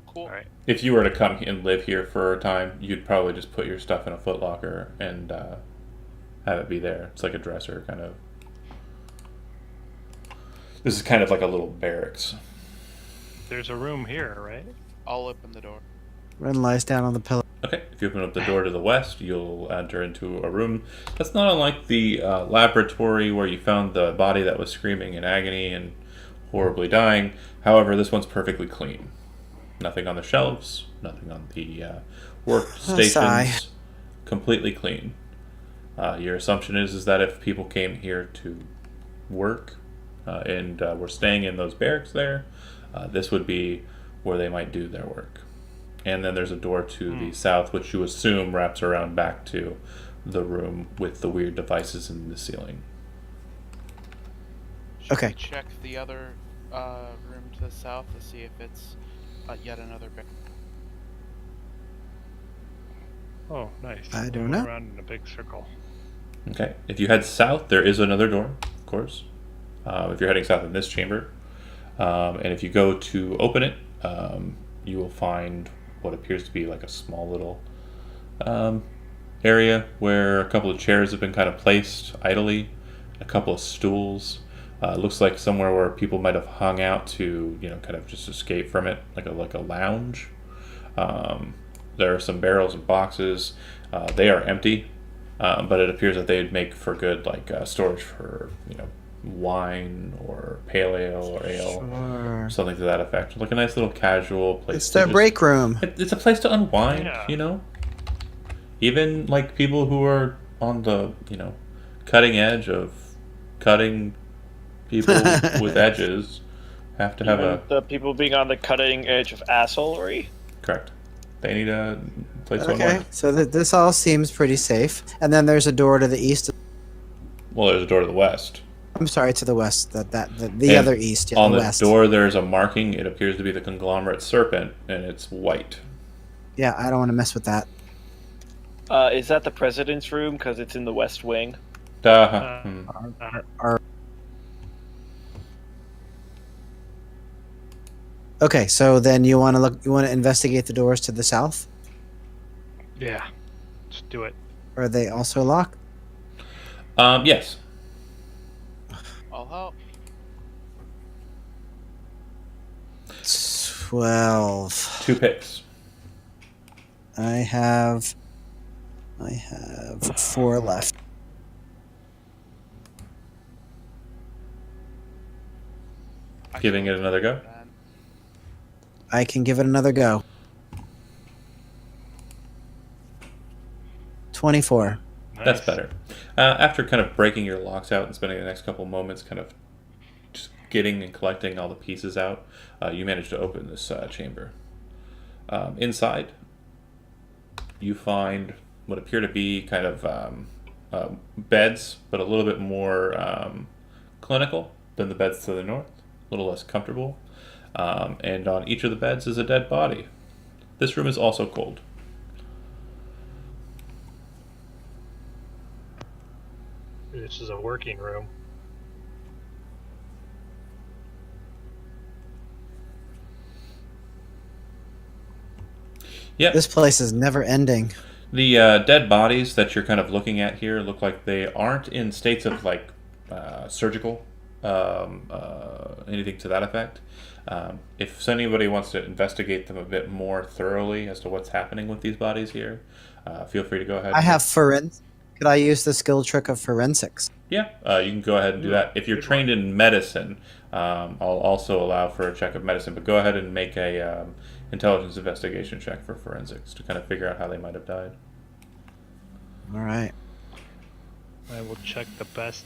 Cool. All right. If you were to come and live here for a time, you'd probably just put your stuff in a footlocker and have it be there. It's like a dresser, kind of. This is kind of like a little barracks. There's a room here, right? I'll open the door. Ren lies down on the pillow. Okay, if you open up the door to the west, you'll enter into a room that's not unlike the laboratory where you found the body that was screaming in agony and horribly dying. However, this one's perfectly clean. Nothing on the shelves, nothing on the workstations. Completely clean. Your assumption is that if people came here to work and were staying in those barracks there, this would be where they might do their work. And then there's a door to the south, which you assume wraps around back to the room with the weird devices in the ceiling. Should Okay. we check the other room to the south to see if it's yet another bit? Oh, nice. I don't We know. went around in a big circle. Okay. If you head south, there is another door, of course. If you're heading south in this chamber. And if you go to open it, you will find what appears to be like a small little area where a couple of chairs have been kind of placed idly, a couple of stools. It looks like somewhere where people might have hung out to, kind of just escape from it, like a lounge. There are some barrels and boxes. They are empty, but it appears that they'd make for good storage for wine or pale ale or ale, Sure. something to that effect. Like a nice little casual place. It's to the just- break room. It's a place to unwind, Yeah. Even like people who are on the cutting edge of cutting people with edges have to have Even the people being on the cutting edge of assholery. correct. They need a place to Okay, unwind. so this all seems pretty safe. And then there's a door to the east. Well, there's a door to the west. I'm sorry, to the west. The And other east. Yeah, on the the west. door, there's a marking. It appears to be the conglomerate serpent, and it's white. Yeah, I don't want to mess with that. Is that the president's room? Because it's in the West Wing. Uh-huh. Okay, so then you want to investigate the doors to the south? Yeah. Let's do it. Or are they also locked? Yes. I'll help. 12. 2 picks. I have 4 left. I Giving can it another go? open that. I can give it another go. 24. That's Nice. better. After kind of breaking your locks out and spending the next couple moments kind of just getting and collecting all the pieces out, you manage to open this chamber. Inside, you find what appear to be kind of beds, but a little bit more clinical than the beds to the north, a little less comfortable. And on each of the beds is a dead body. This room is also cold. This is a working room. Yep. This place is never ending. The dead bodies that you're kind of looking at here look like they aren't in states of surgical, anything to that effect. If anybody wants to investigate them a bit more thoroughly as to what's happening with these bodies here, feel free to go ahead. I have Could I use the skill trick of forensics? Yeah, you can go ahead and do that. If you're good trained in medicine, I'll also allow for a check of medicine. But go ahead and make a intelligence investigation check for forensics to kind of figure out how they might have died. All right. I will check the best.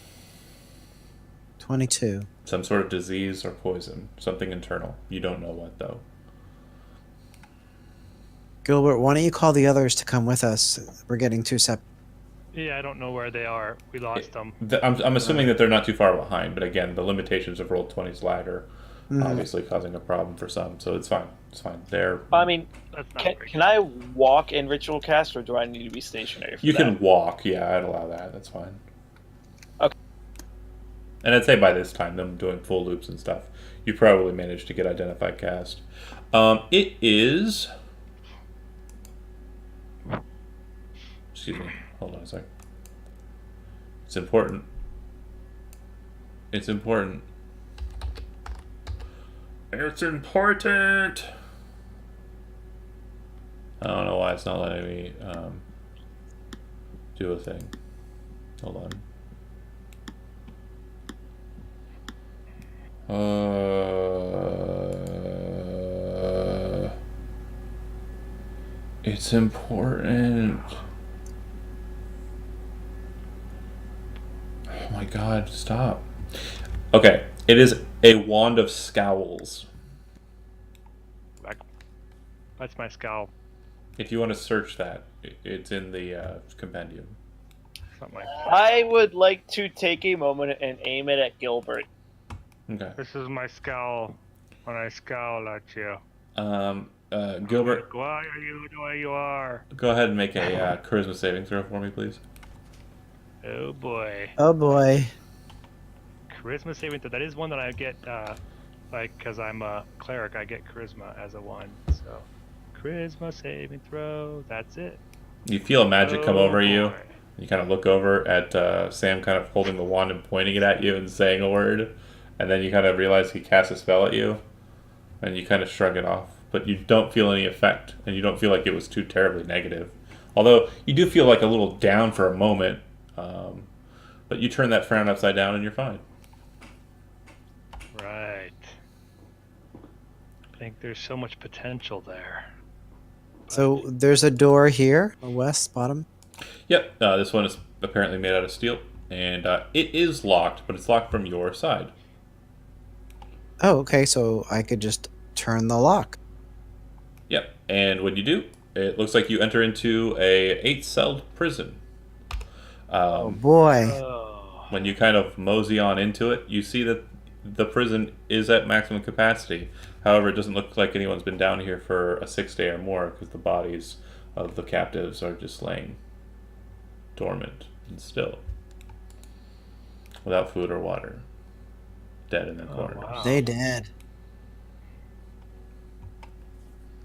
22. Some sort of disease or poison, something internal. You don't know what though. Gilbert, why don't you call the others to come with us? We're getting too separate. Yeah, I don't know where they are. We lost them. I'm assuming that they're not too far behind, but again, the limitations of Roll20's lag are obviously causing a problem for some, so it's fine. It's fine. They're. I mean, That's not very can I walk in ritual cast, or do I need to be stationary for You that? can walk. Yeah, I'd allow that. That's fine. Okay. And I'd say by this time, them doing full loops and stuff, you probably managed to get identified cast. It is. Excuse me. Hold on a sec. It's important. It's important. It's important. I don't know why it's not letting me do a thing. Hold on. It's important. Oh my god, stop. Okay, it is a wand of scowls. That's my scowl. If you want to search that, it's in the compendium. Something like that. I would like to take a moment and aim it at Gilbert. Okay. This is my scowl when I scowl at you. Gilbert, Why are you the way you are? go ahead and make a charisma saving throw for me, please. Oh boy. Oh boy. Charisma saving throw. That is one that I get, like, because I'm a cleric, I get charisma as a 1. So, charisma saving throw. That's it. You feel magic come over you. boy. You kind of look over at Sam kind of holding the wand and pointing it at you and saying a word. And then you kind of realize he casts a spell at you. And you kind of shrug it off. But you don't feel any effect. And you don't feel like it was too terribly negative. Although, you do feel like a little down for a moment. But you turn that frown upside down and you're fine. Right. I think there's so much potential there. So there's a door here, west bottom. Yep, this one is apparently made out of steel. And it is locked, but it's locked from your side. Oh, okay. So I could just turn the lock. Yep, and when you do, it looks like you enter into a 8-celled prison. Oh boy. Oh. When you kind of mosey on into it, you see that the prison is at maximum capacity. However, it doesn't look like anyone's been down here for a 6 day or more because the bodies of the captives are just laying dormant and still, without food or water, dead in their corners. wow. They dead.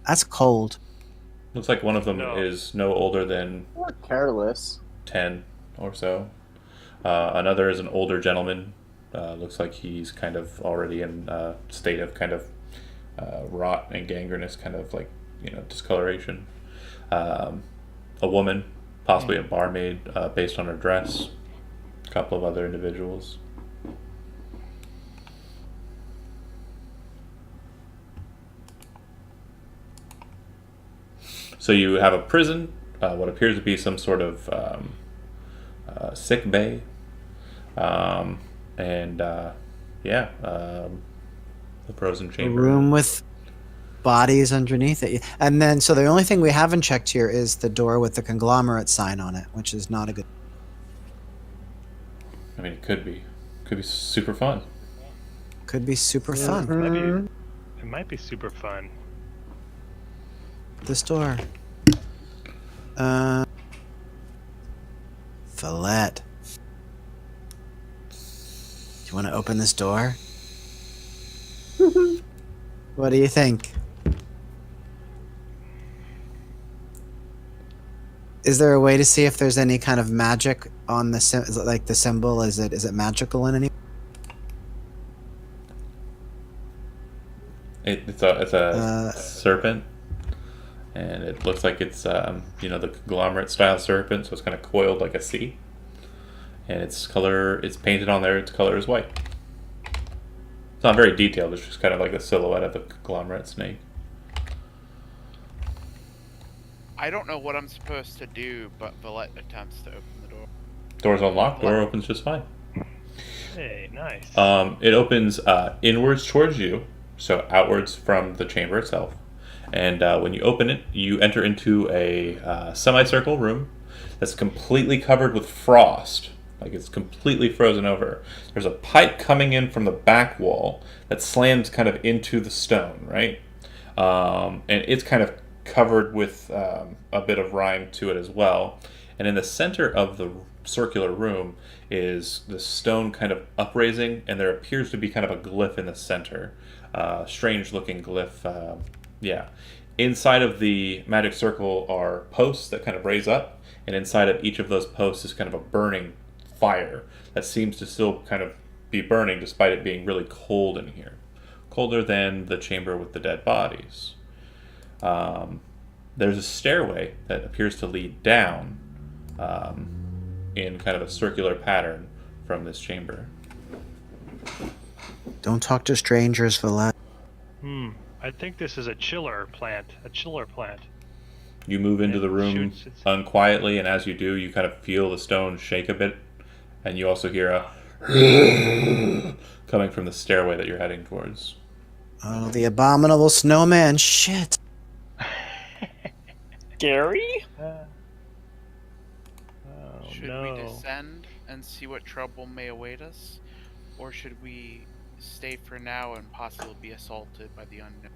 That's cold. Looks like one of them No. is no older than Or careless. 10 or so. Another is an older gentleman. Looks like he's kind of already in a state of kind of rot and gangrenous, kind of like, discoloration. A woman, possibly a barmaid, based on her dress. A couple of other individuals. So you have a prison, what appears to be some sort of sick bay, and the frozen A chamber. room with bodies underneath it. And then, so the only thing we haven't checked here is the door with the conglomerate sign on it, which is not a good. I mean, it could be super fun. Could be super fun. Mhm. It might be super fun. This door. Follette. Do you want to open this door? What do you think? Is there a way to see if there's any kind of magic on the is it like the symbol? Is it magical in any? It's a serpent, and it looks like it's the conglomerate style serpent, so it's kind of coiled like a C. And its painted on there. Its color is white. It's not very detailed. It's just kind of like the silhouette of the conglomerate snake. I don't know what I'm supposed to do, but Valette attempts to open the door. Door's unlocked. Door opens just fine. Hey, nice. It opens inwards towards you, so outwards from the chamber itself. And when you open it, you enter into a semicircle room that's completely covered with frost. Like it's completely frozen over. There's a pipe coming in from the back wall that slams kind of into the stone, right? And it's kind of covered with a bit of rime to it as well. And in the center of the circular room is the stone kind of upraising, and there appears to be kind of a glyph in the center. Strange looking glyph. Yeah. Inside of the magic circle are posts that kind of raise up, and inside of each of those posts is kind of a burning fire that seems to still kind of be burning despite it being really cold in here. Colder than the chamber with the dead bodies. There's a stairway that appears to lead down in kind of a circular pattern from this chamber. Don't talk to strangers, Valette. I think this is a chiller plant. You move into the room Shoots its- unquietly, and as you do, you kind of feel the stone shake a bit, and you also hear a coming from the stairway that you're heading towards. Oh, the abominable snowman. Shit. Gary? Oh, Should no. we descend and see what trouble may await us? Or should we stay for now and possibly be assaulted by the unknown?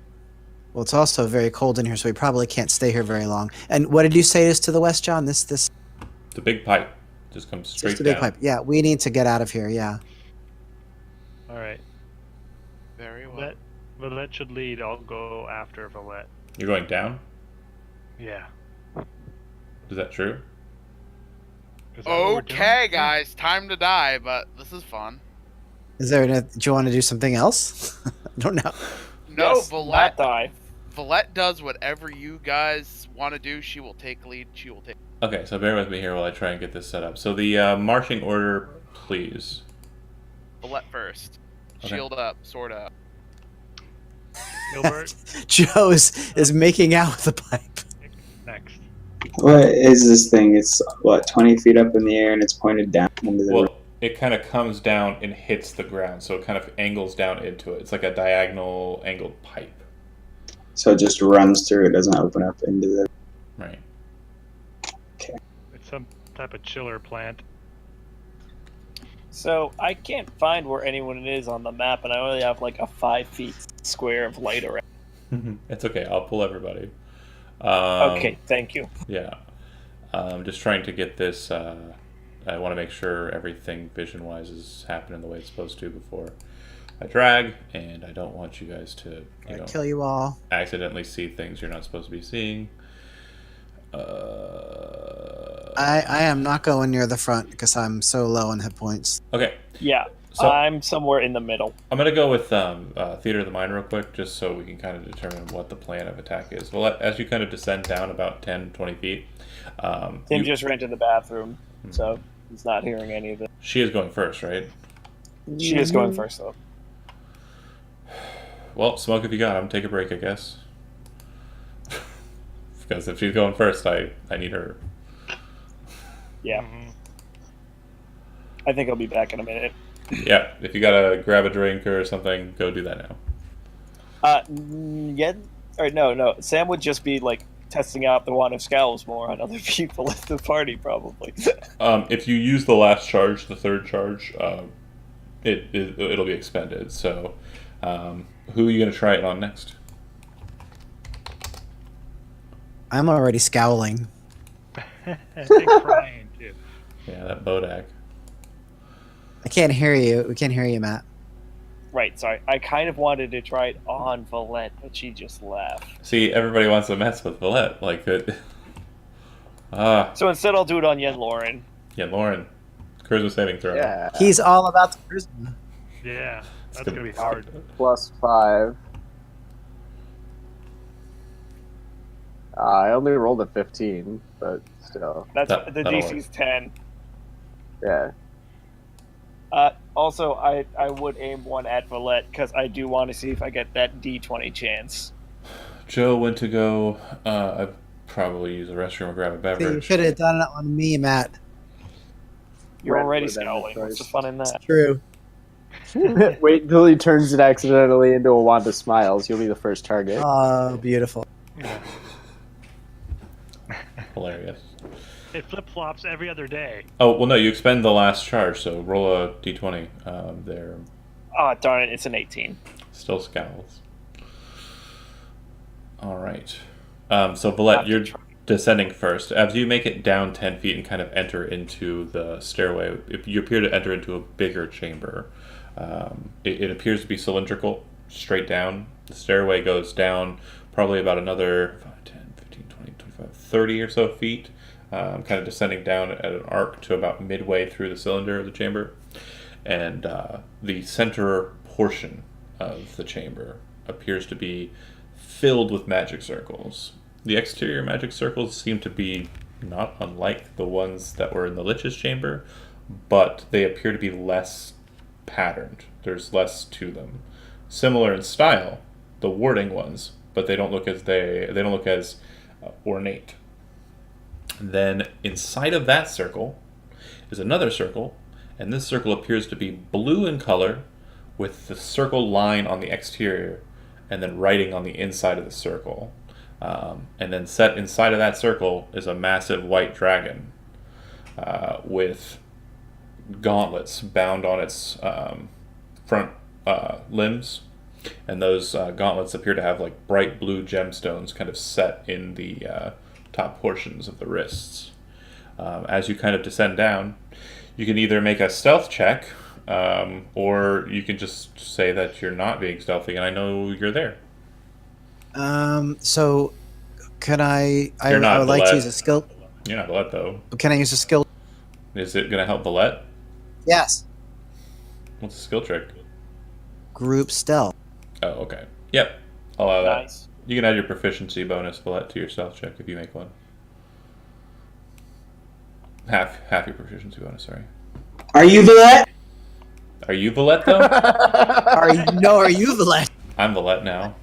Well, it's also very cold in here, so we probably can't stay here very long. And what did you say is to the west, John? This The big pipe just comes straight just a big down. pipe. Yeah, we need to get out of here. Yeah. All right. Very well. Valette should lead. I'll go after Valette. You're going down? Yeah. Is that true? Is that what we're doing? Okay, guys, time to die, but this is fun. Is there? Do you want to do something else? I don't know. No, Yes, not Valette. die. Valette does whatever you guys want to do. She will take lead. She will take. Okay, so bear with me here while I try and get this set up. So the marching order, please. Valette first. Okay. Shield up, sword up. Gilbert, Joe is making out with the pipe. next. What is this thing? It's, 20 feet up in the air and it's pointed down into the room. Well, it kind of comes down and hits the ground, so it kind of angles down into it. It's like a diagonal angled pipe. So it just runs through, it doesn't open up into the... Right. It's some type of chiller plant. So I can't find where anyone is on the map, and I only have like a 5 feet square of light around. It's okay, I'll pull everybody. Okay, thank you. Yeah. I'm just trying to get this. I want to make sure everything vision wise is happening the way it's supposed to before I drag, and I don't want you guys to, Kill you all. accidentally see things you're not supposed to be seeing. I am not going near the front because I'm so low on hit points. Okay, Yeah, so I'm somewhere in the middle. I'm gonna go with Theater of the Mind real quick, just so we can kind of determine what the plan of attack is. Well, as you kind of descend down about 10, 20 feet, Tim just ran to the bathroom, so he's not hearing any of it. she is going first, right? She is going first, though. Well, smoke if you got him. Take a break, I guess. Because if she's going first, I need her. Yeah. I think I'll be back in a minute. Yeah, if you gotta grab a drink or something, go do that now. Yeah, or no. Sam would just be like testing out the Wand of Scowls more on other people at the party, probably. If you use the last charge, the third charge, it'll be expended. So, who are you gonna try it on next? I'm already scowling. Big crying too. Yeah, that Bodak. I can't hear you. We can't hear you, Matt. Right, sorry. I kind of wanted to try it on Valette, but she just left. See, everybody wants to mess with Valette, like it. So instead, I'll do it on Yen Lauren. Yeah, Lauren, charisma saving throw. Yeah. He's all about the charisma. Yeah, that's good. gonna be hard. +5. I only rolled a 15, but still, That's the that'll DC's 10. yeah. Also, I would aim one at Valette because I do want to see if I get that D20 chance. Joe went to go. I'd probably use the restroom or grab a You beverage. should have done it on me, Matt. You're Red already would've been the scowling. What's the choice. fun in that? True. Wait until he turns it accidentally into a wand of smiles. You'll be the first target. Oh, beautiful. Hilarious. It flip flops every other day. Oh well, no, you expend the last charge, so roll a d20. There Oh, darn it, it's an 18. still scowls. All right. So Valette, you're descending first. As you make it down 10 feet and kind of enter into the stairway, if you appear to enter into a bigger chamber. It appears to be cylindrical, straight down. The stairway goes down probably about another 5, 10, 15, 20, 25, 30 or so feet, kind of descending down at an arc to about midway through the cylinder of the chamber. And the center portion of the chamber appears to be filled with magic circles. The exterior magic circles seem to be not unlike the ones that were in the Lich's chamber, but they appear to be less patterned. There's less to them. Similar in style, the warding ones, but they don't look as ornate. Then inside of that circle is another circle, and this circle appears to be blue in color, with the circle line on the exterior, and then writing on the inside of the circle. And then set inside of that circle is a massive white dragon with gauntlets bound on its front limbs, and those gauntlets appear to have like bright blue gemstones kind of set in the top portions of the wrists. As you kind of descend down, you can either make a stealth check, or you can just say that you're not being stealthy, and I know you're there. So could I You're not I would like Valette. to use a skill. You're not Valette, though. Can I use a skill? Is it going to help Valette? Yes. What's the skill trick? Group stealth. Oh, okay. Yep. I'll allow that. Nice. You can add your proficiency bonus, Valette, to your stealth check if you make one. Half your proficiency bonus, sorry. Are you Valette? Are you Valette, though? Are you Valette? I'm Valette now.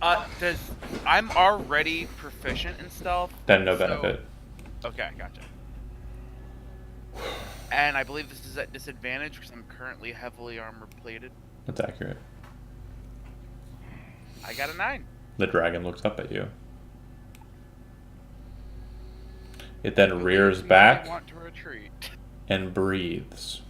I'm already proficient in stealth. Then no so- benefit. Okay, gotcha. And I believe this is at disadvantage because I'm currently heavily armor plated. That's accurate. I got a 9. The dragon looks up at you. It then rears I back want to retreat. and breathes.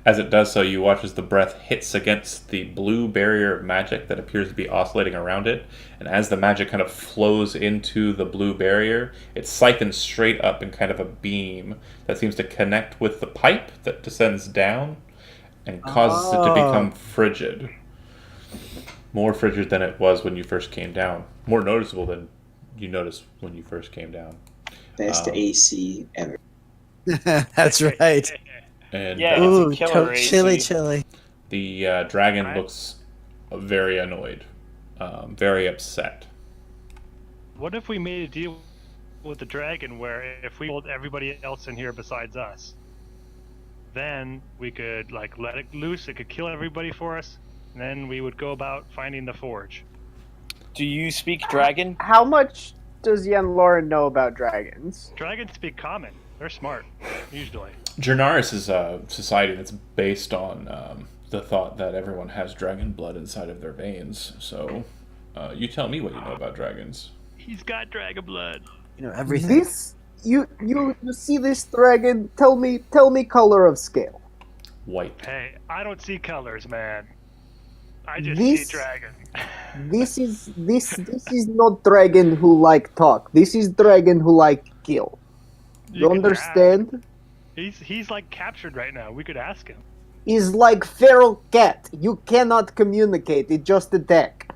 As it does so, you watch as the breath hits against the blue barrier of magic that appears to be oscillating around it, and as the magic kind of flows into the blue barrier, it siphons straight up in kind of a beam that seems to connect with the pipe that descends down and causes it to become frigid. More frigid than it was when you first came down. More noticeable than you noticed when you first came down. Best AC ever. That's right. And Yeah, Ooh, it's a killer AC. chilly. the dragon Right. looks very annoyed, very upset. What if we made a deal with the dragon where if we told everybody else in here besides us, then we could like let it loose, it could kill everybody for us, and then we would go about finding the forge. Do you speak dragon? How much does Yen Lauren know about dragons? Dragons speak common. They're smart, usually. Jernaris is a society that's based on the thought that everyone has dragon blood inside of their veins. So, you tell me what you know about dragons. He's got dragon blood. You know everything. This you see this dragon? Tell me color of scale. White. Hey, I don't see colors, man. I just This- see dragon. This is not dragon who like talk. This is dragon who like kill. You can understand? ask. He's like captured right now. We could ask him. Is like feral cat. You cannot communicate. It just attack.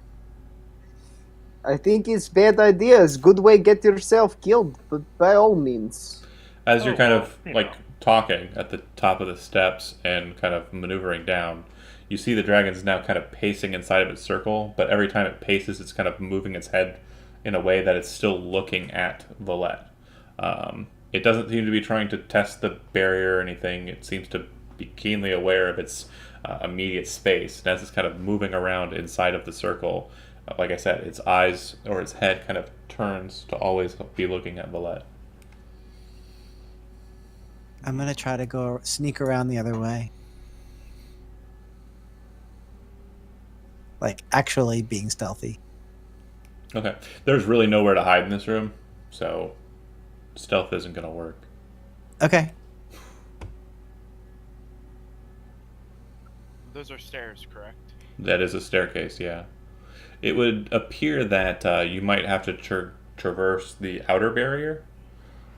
I think it's bad idea. It's good way get yourself killed, but by all means. As you're Oh, kind well, of you like know. talking at the top of the steps and kind of maneuvering down, You see the dragon's now kind of pacing inside of its circle, but every time it paces, it's kind of moving its head in a way that it's still looking at Valette. It doesn't seem to be trying to test the barrier or anything. It seems to be keenly aware of its immediate space. And as it's kind of moving around inside of the circle, like I said, its eyes or its head kind of turns to always be looking at Valette. I'm gonna try to go sneak around the other way. Like actually being stealthy. Okay. There's really nowhere to hide in this room, so stealth isn't going to work. Okay. Those are stairs, correct? That is a staircase, yeah. It would appear that you might have to traverse the outer barrier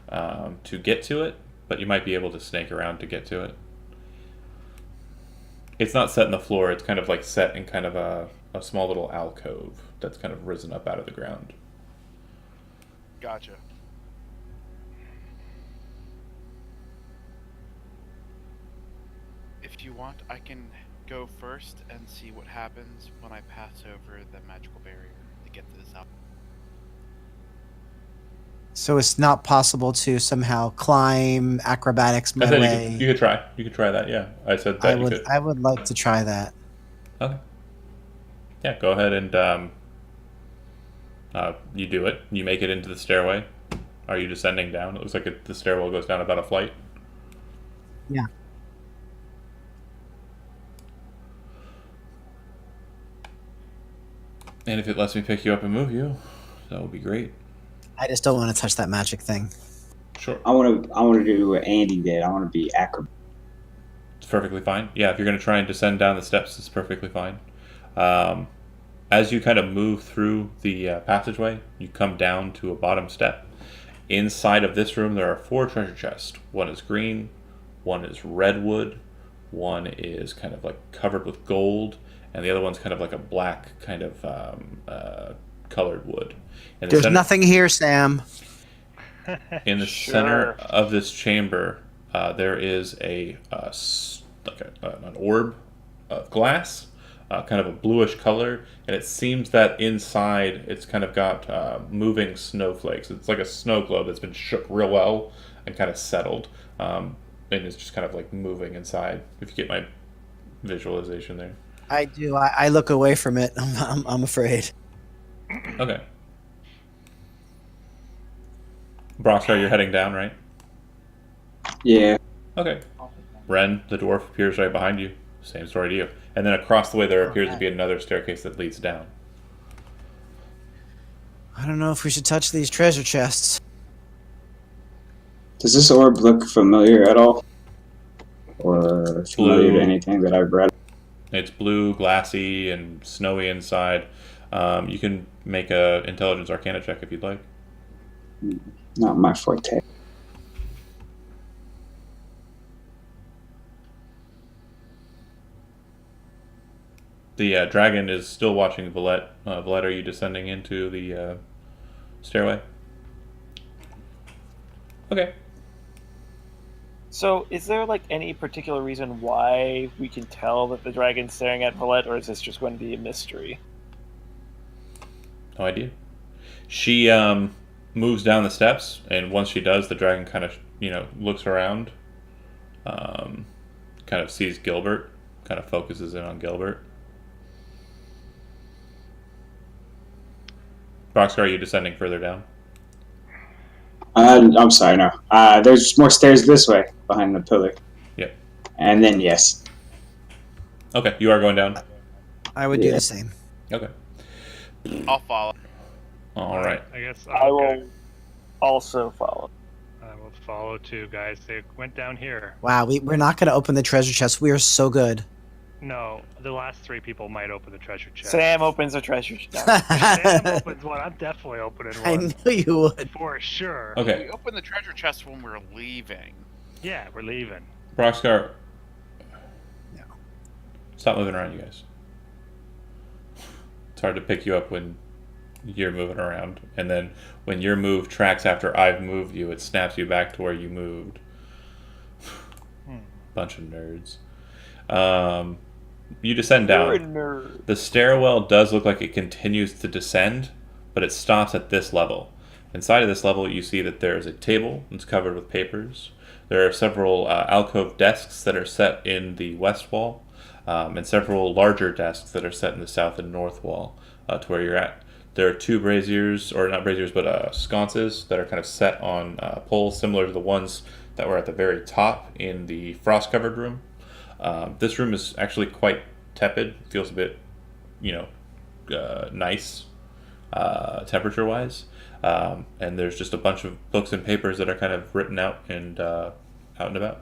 to get to it, but you might be able to snake around to get to it. It's not set in the floor, it's kind of like set in kind of a small little alcove that's kind of risen up out of the ground. Gotcha. If you want, I can go first and see what happens when I pass over the magical barrier to get to the south. So it's not possible to somehow climb acrobatics I my said way. you could try. You could try that, yeah. I said that you could. I would like to try that. Okay. Yeah, go ahead and you do it. You make it into the stairway. Are you descending down? It looks like the stairwell goes down about a flight. Yeah. And if it lets me pick you up and move you, that would be great. I just don't want to touch that magic thing. Sure. I want to do what Andy did. I want to be acrobat. It's perfectly fine. Yeah, if you're going to try and descend down the steps, it's perfectly fine. As you kind of move through the passageway, you come down to a bottom step. Inside of this room, there are 4 treasure chests. One is green, one is redwood, one is kind of like covered with gold, and the other one's kind of like a black kind of colored wood. There's nothing here, Sam. In the center of this chamber, there is an orb of glass, kind of a bluish color, and it seems that inside it's kind of got moving snowflakes. It's like a snow globe that's been shook real well and kind of settled, and it's just kind of like moving inside. If you get my visualization there. I do. I look away from it. I'm afraid. Okay. Broxar, you're heading down, right? Yeah. Okay. Ren, the dwarf, appears right behind you. Same story to you. And then across the way there appears to be another staircase that leads down. I don't know if we should touch these treasure chests. Does this orb look familiar at all? Or familiar to anything that I've read? It's blue, glassy, and snowy inside. You can make a intelligence arcana check if you'd like. Not my forte. The dragon is still watching Valette. Valette, are you descending into the stairway? Okay. So, is there like any particular reason why we can tell that the dragon's staring at Valette, or is this just going to be a mystery? No idea. She moves down the steps, and once she does, the dragon kind of looks around, kind of sees Gilbert, kind of focuses in on Gilbert. Broxar, are you descending further down? I'm sorry, no. There's more stairs this way, behind the pillar. Yep. And then, yes. Okay, you are going down? I would do the same. Okay. I'll follow. All right. I guess I will also follow. I will follow too, guys. They went down here. Wow, we're not going to open the treasure chest. We are so good. No, the last 3 people might open the treasure chest. Sam opens a treasure chest. Sam opens one. I'm definitely opening one. I knew you would. For sure. Okay. We opened the treasure chest when we're leaving. Yeah, we're leaving. Broxar. No. Stop moving around, you guys. It's hard to pick you up when you're moving around. And then when your move tracks after I've moved you, it snaps you back to where you moved. Bunch of nerds. You descend You're a down. nerd. The stairwell does look like it continues to descend, but it stops at this level. Inside of this level, you see that there is a table that's covered with papers. There are several alcove desks that are set in the west wall, and several larger desks that are set in the south and north wall to where you're at. There are two braziers, or not braziers, but sconces that are kind of set on poles, similar to the ones that were at the very top in the frost-covered room. This room is actually quite tepid. Feels a bit, nice temperature-wise. And there's just a bunch of books and papers that are kind of written out and out and about.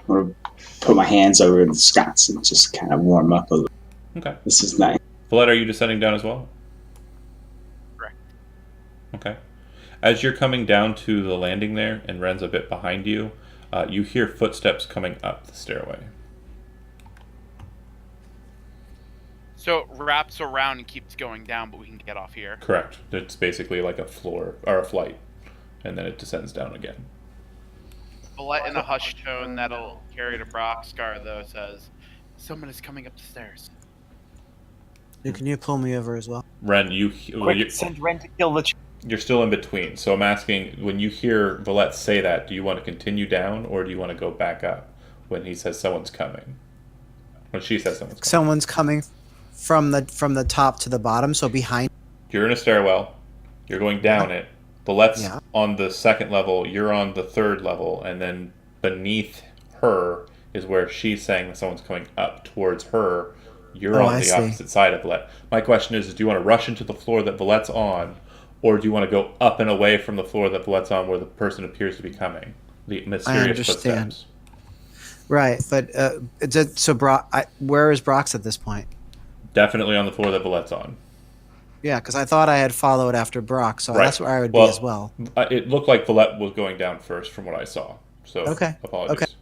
I'm gonna put my hands over the sconce and just kind of warm up a little. Okay. This is nice. Vallette, are you descending down as well? Correct. Okay. As you're coming down to the landing there, and Ren's a bit behind you, you hear footsteps coming up the stairway. So it wraps around and keeps going down, but we can get off here. Correct. It's basically like a floor, or a flight, and then it descends down again. Vallette, in a hushed tone that'll carry to Brockscar, though, says, "Someone is coming up the stairs." Can you pull me over as well? Ren, Quick, send Ren to kill the. You're still in between, so I'm asking, when you hear Vallette say that, do you want to continue down, or do you want to go back up when he says someone's coming? When she says someone's coming. Someone's coming from the top to the bottom, so behind. You're in a stairwell. You're going down it. Vallette's Yeah. on the second level. You're on the third level, and then beneath her is where she's saying that someone's coming up towards her. You're on I the see. opposite side of Vallette. My question is, do you want to rush into the floor that Vallette's on, or do you want to go up and away from the floor that Vallette's on, where the person appears to be coming? The mysterious understand. footsteps. Right, but so where is Brox at this point? Definitely on the floor that Vallette's on. Yeah, because I thought I had followed after Brock, so Right. that's where I would Well, be as well. It looked like Vallette was going down first from what I saw. So, Okay. apologies. Okay.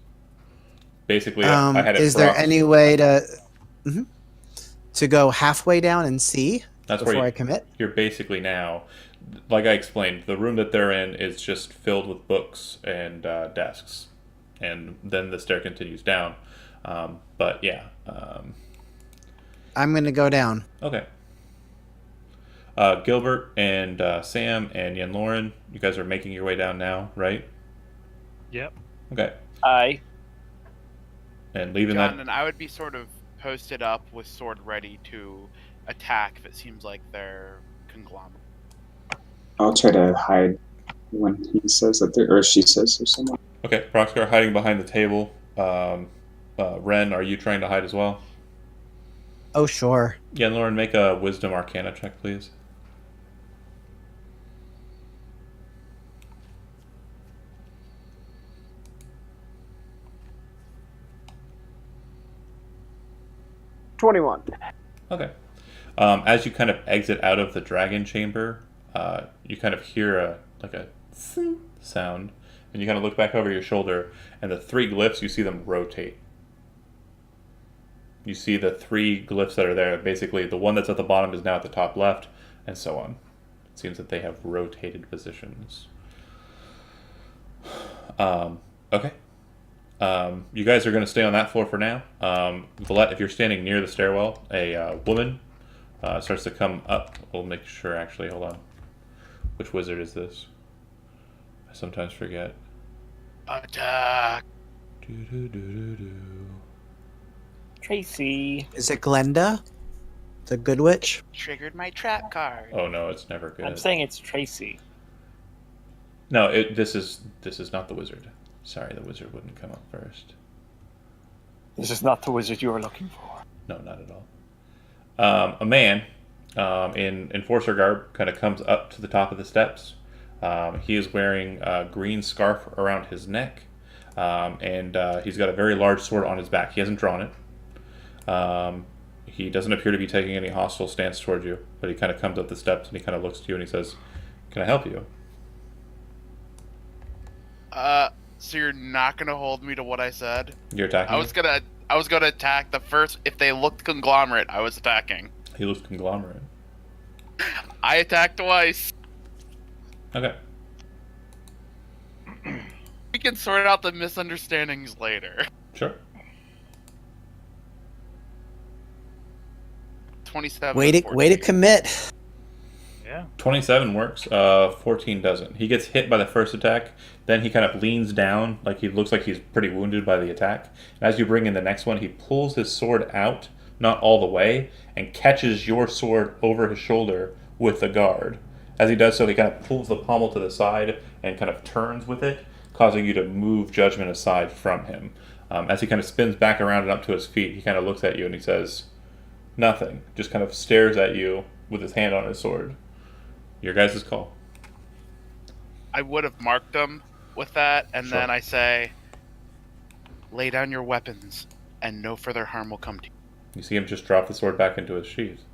Basically, I had it Is there Brock's- any way to go halfway down and see That's where before you- I commit? You're basically now, like I explained, the room that they're in is just filled with books and desks, and then the stair continues down. But yeah, I'm going to go down. okay. Gilbert and Sam and Yen Lauren, you guys are making your way down now, right? Yep. Okay, I. and leaving John that. and I would be sort of posted up with sword ready to attack if it seems like they're conglomerate. I'll try to hide when he says that there, or she says there's someone. Okay, Roxcar hiding behind the table. Ren, are you trying to hide as well? Oh, sure. Yen Lauren, make a Wisdom Arcana check, please. $21. Okay. As you kind of exit out of the dragon chamber, you kind of hear a sound, and you kind of look back over your shoulder, and the three glyphs, you see them rotate. You see the three glyphs that are there. Basically, the one that's at the bottom is now at the top left, and so on. It seems that they have rotated positions. Okay. You guys are going to stay on that floor for now. Vallette, if you're standing near the stairwell, a woman starts to come up. We'll make sure, actually, hold on. Which wizard is this? I sometimes forget. Attack! Tracy. Is it Glenda? The Good Witch? Triggered my trap card. Oh no, it's never good. I'm saying it's Tracy. No, this is not the wizard. Sorry, the wizard wouldn't come up first. This is not the wizard you were looking for. No, not at all. A man in enforcer garb kind of comes up to the top of the steps. He is wearing a green scarf around his neck, and he's got a very large sword on his back. He hasn't drawn it. He doesn't appear to be taking any hostile stance towards you, but he kind of comes up the steps and he kind of looks at you and he says, "Can I help you?" So you're not gonna hold me to what I said? You're attacking. I was gonna attack the first. If they looked conglomerate, I was attacking. He looks conglomerate. I attacked twice. Okay. We can sort out the misunderstandings later. Sure. 27. Way and to 14. commit. Yeah. 27 works. 14 doesn't. He gets hit by the first attack, then he kind of leans down, like he looks like he's pretty wounded by the attack. And as you bring in the next one, he pulls his sword out, not all the way, and catches your sword over his shoulder with the guard. As he does so, he kind of pulls the pommel to the side and kind of turns with it, causing you to move Judgment aside from him. As he kind of spins back around and up to his feet, he kind of looks at you and he says, "Nothing." Just kind of stares at you with his hand on his sword. Your guys' call. I would have marked them with that, and Sure. then I say, lay down your weapons, and no further harm will come to you. You see him just drop the sword back into his sheath.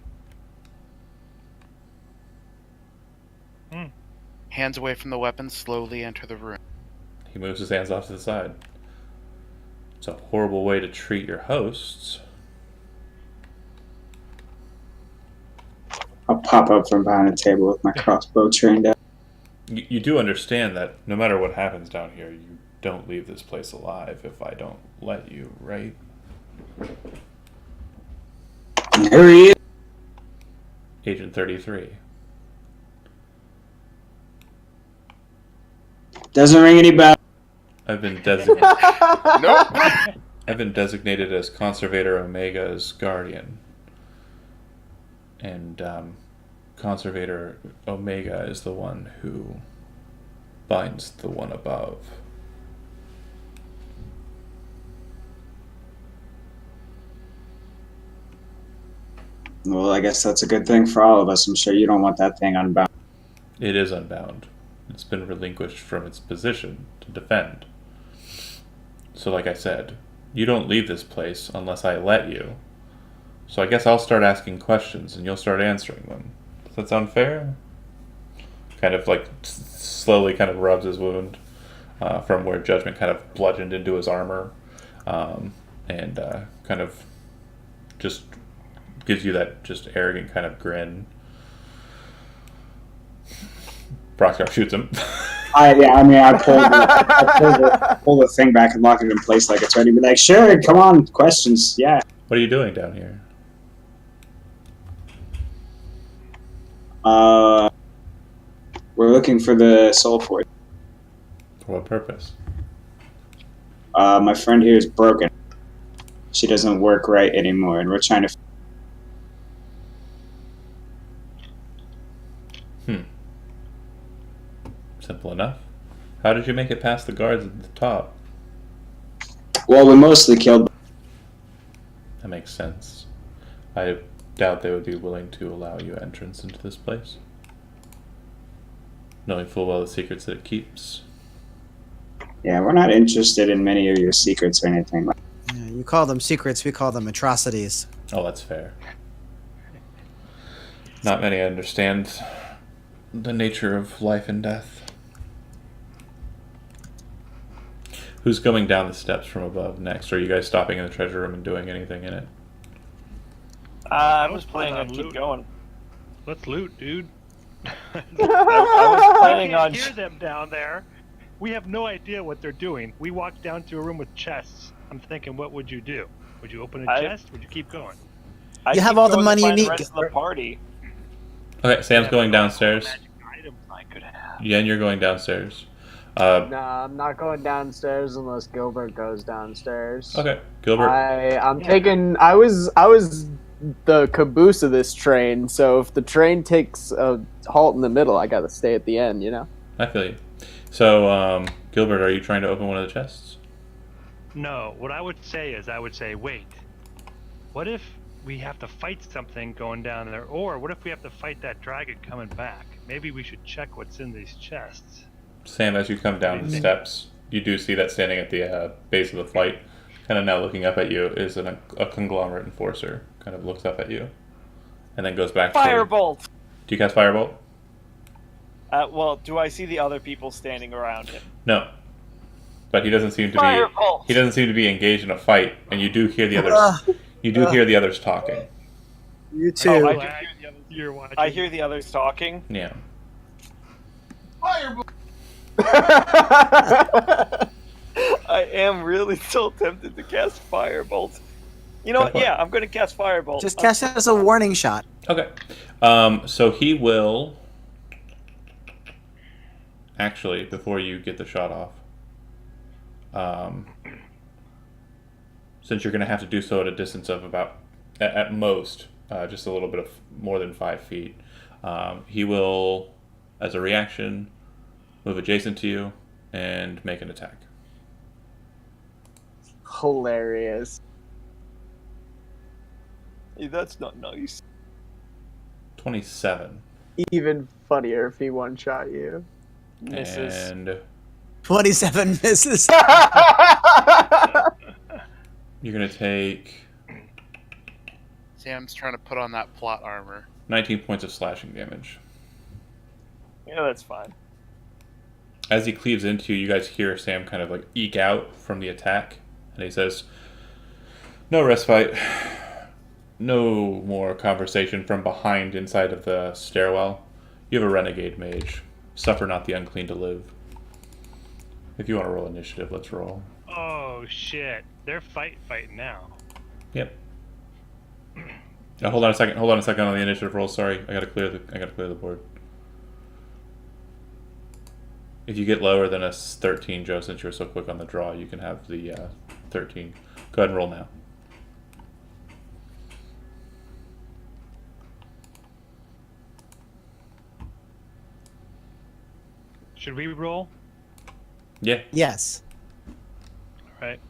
Hands away from the weapons, slowly enter the room. He moves his hands off to the side. It's a horrible way to treat your hosts. I'll pop up from behind the table with my crossbow trained up. You do understand that no matter what happens down here, you don't leave this place alive if I don't let you, right? And who are you? Agent 33. Doesn't ring any bells. I've been designated. Nope. I've been designated as Conservator Omega's guardian. And Conservator Omega is the one who binds the one above. Well, I guess that's a good thing for all of us. I'm sure you don't want that thing unbound. It is unbound. It's been relinquished from its position to defend. So like I said, you don't leave this place unless I let you. So I guess I'll start asking questions and you'll start answering them. Does that sound fair? Kind of like slowly kind of rubs his wound from where Judgment kind of bludgeoned into his armor, and kind of just gives you that just arrogant kind of grin. Broxgar shoots him. I pull the thing back and lock it in place like it's ready. Be like, sure, come on, questions, yeah. What are you doing down here? We're looking for the soul force. For what purpose? My friend here is broken. She doesn't work right anymore, and we're trying to. Simple enough. How did you make it past the guards at the top? Well, we mostly killed. That makes sense. I doubt they would be willing to allow you entrance into this place, knowing full well the secrets that it keeps. Yeah, we're not interested in many of your secrets or anything. Yeah, you call them secrets, we call them atrocities. Oh, that's fair. Not many understand the nature of life and death. Who's going down the steps from above next? Are you guys stopping in the treasure room and doing anything in it? I was planning on keep going. Let's loot, dude. I was planning I on. can't hear them down there. We have no idea what they're doing. We walked down to a room with chests. I'm thinking, what would you do? Would you open a chest? Would you keep going? I You have keep all the going to money you find need. The rest of the party. Okay, Sam's going downstairs. Magic items I could have. Yen, you're going downstairs. Nah, I'm not going downstairs unless Gilbert goes downstairs. Okay, Gilbert. I'm taking. I was the caboose of this train, so if the train takes a halt in the middle, I gotta stay at the end. You know. I feel you. So, Gilbert, are you trying to open one of the chests? No, what I would say is, wait. What if we have to fight something going down there? Or what if we have to fight that dragon coming back? Maybe we should check what's in these chests. Sam, as you come down the steps, you do see that standing at the base of the flight, kind of now looking up at you, is a conglomerate enforcer. Kind of looks up at you, and then goes back to... Firebolt! Do you cast Firebolt? Well, do I see the other people standing around him? No. But he doesn't seem to Firebolt! be... He doesn't seem to be engaged in a fight, and you do hear the others... You do hear the others talking. You too. Oh, You're watching. I hear the others talking. Yeah. I am really still tempted to cast Firebolt. You know Go what? for it. Yeah, I'm going to cast Firebolt. Just cast it as a warning shot. Okay. So he will. Actually, before you get the shot off, since you're going to have to do so at a distance of about, at most, just a little bit of more than 5 feet, he will, as a reaction, move adjacent to you and make an attack. Hilarious. Hey, that's not nice. 27. Even funnier if he one-shot you. Misses. And 27 misses. you're going to take Sam's trying to put on that plot armor. 19 points of slashing damage. Yeah, that's fine. As he cleaves into you, you guys hear Sam kind of like eke out from the attack. And he says, "No respite. No more conversation from behind inside of the stairwell. You have a renegade mage. Suffer not the unclean to live." If you want to roll initiative, let's roll. Oh shit! They're fighting now. Yep. Hold on a second. Hold on a second on the initiative roll. Sorry, I gotta clear the board. If you get lower than a 13, Joe, since you're so quick on the draw, you can have the 13. Go ahead and roll now. Should we roll? Yeah. Yes. All right.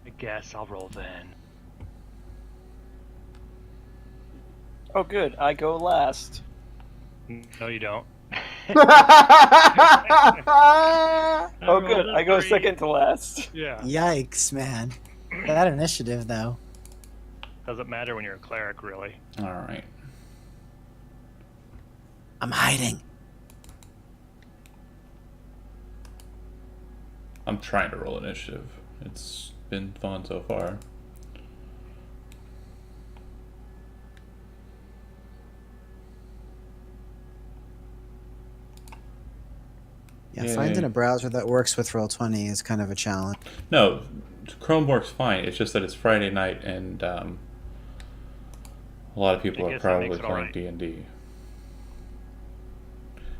I guess I'll roll then. Oh, good. I go last. No, you don't. Oh, good. I go second to last. Yeah. Yikes, man. That initiative, though. Doesn't matter when you're a cleric, really. All right. I'm hiding. I'm trying to roll initiative. It's been fun so far. Yeah, Yay. finding a browser that works with Roll20 is kind of a challenge. No, Chrome works fine. It's just that it's Friday night and a lot of people I are guess that probably makes it playing alright. D&D.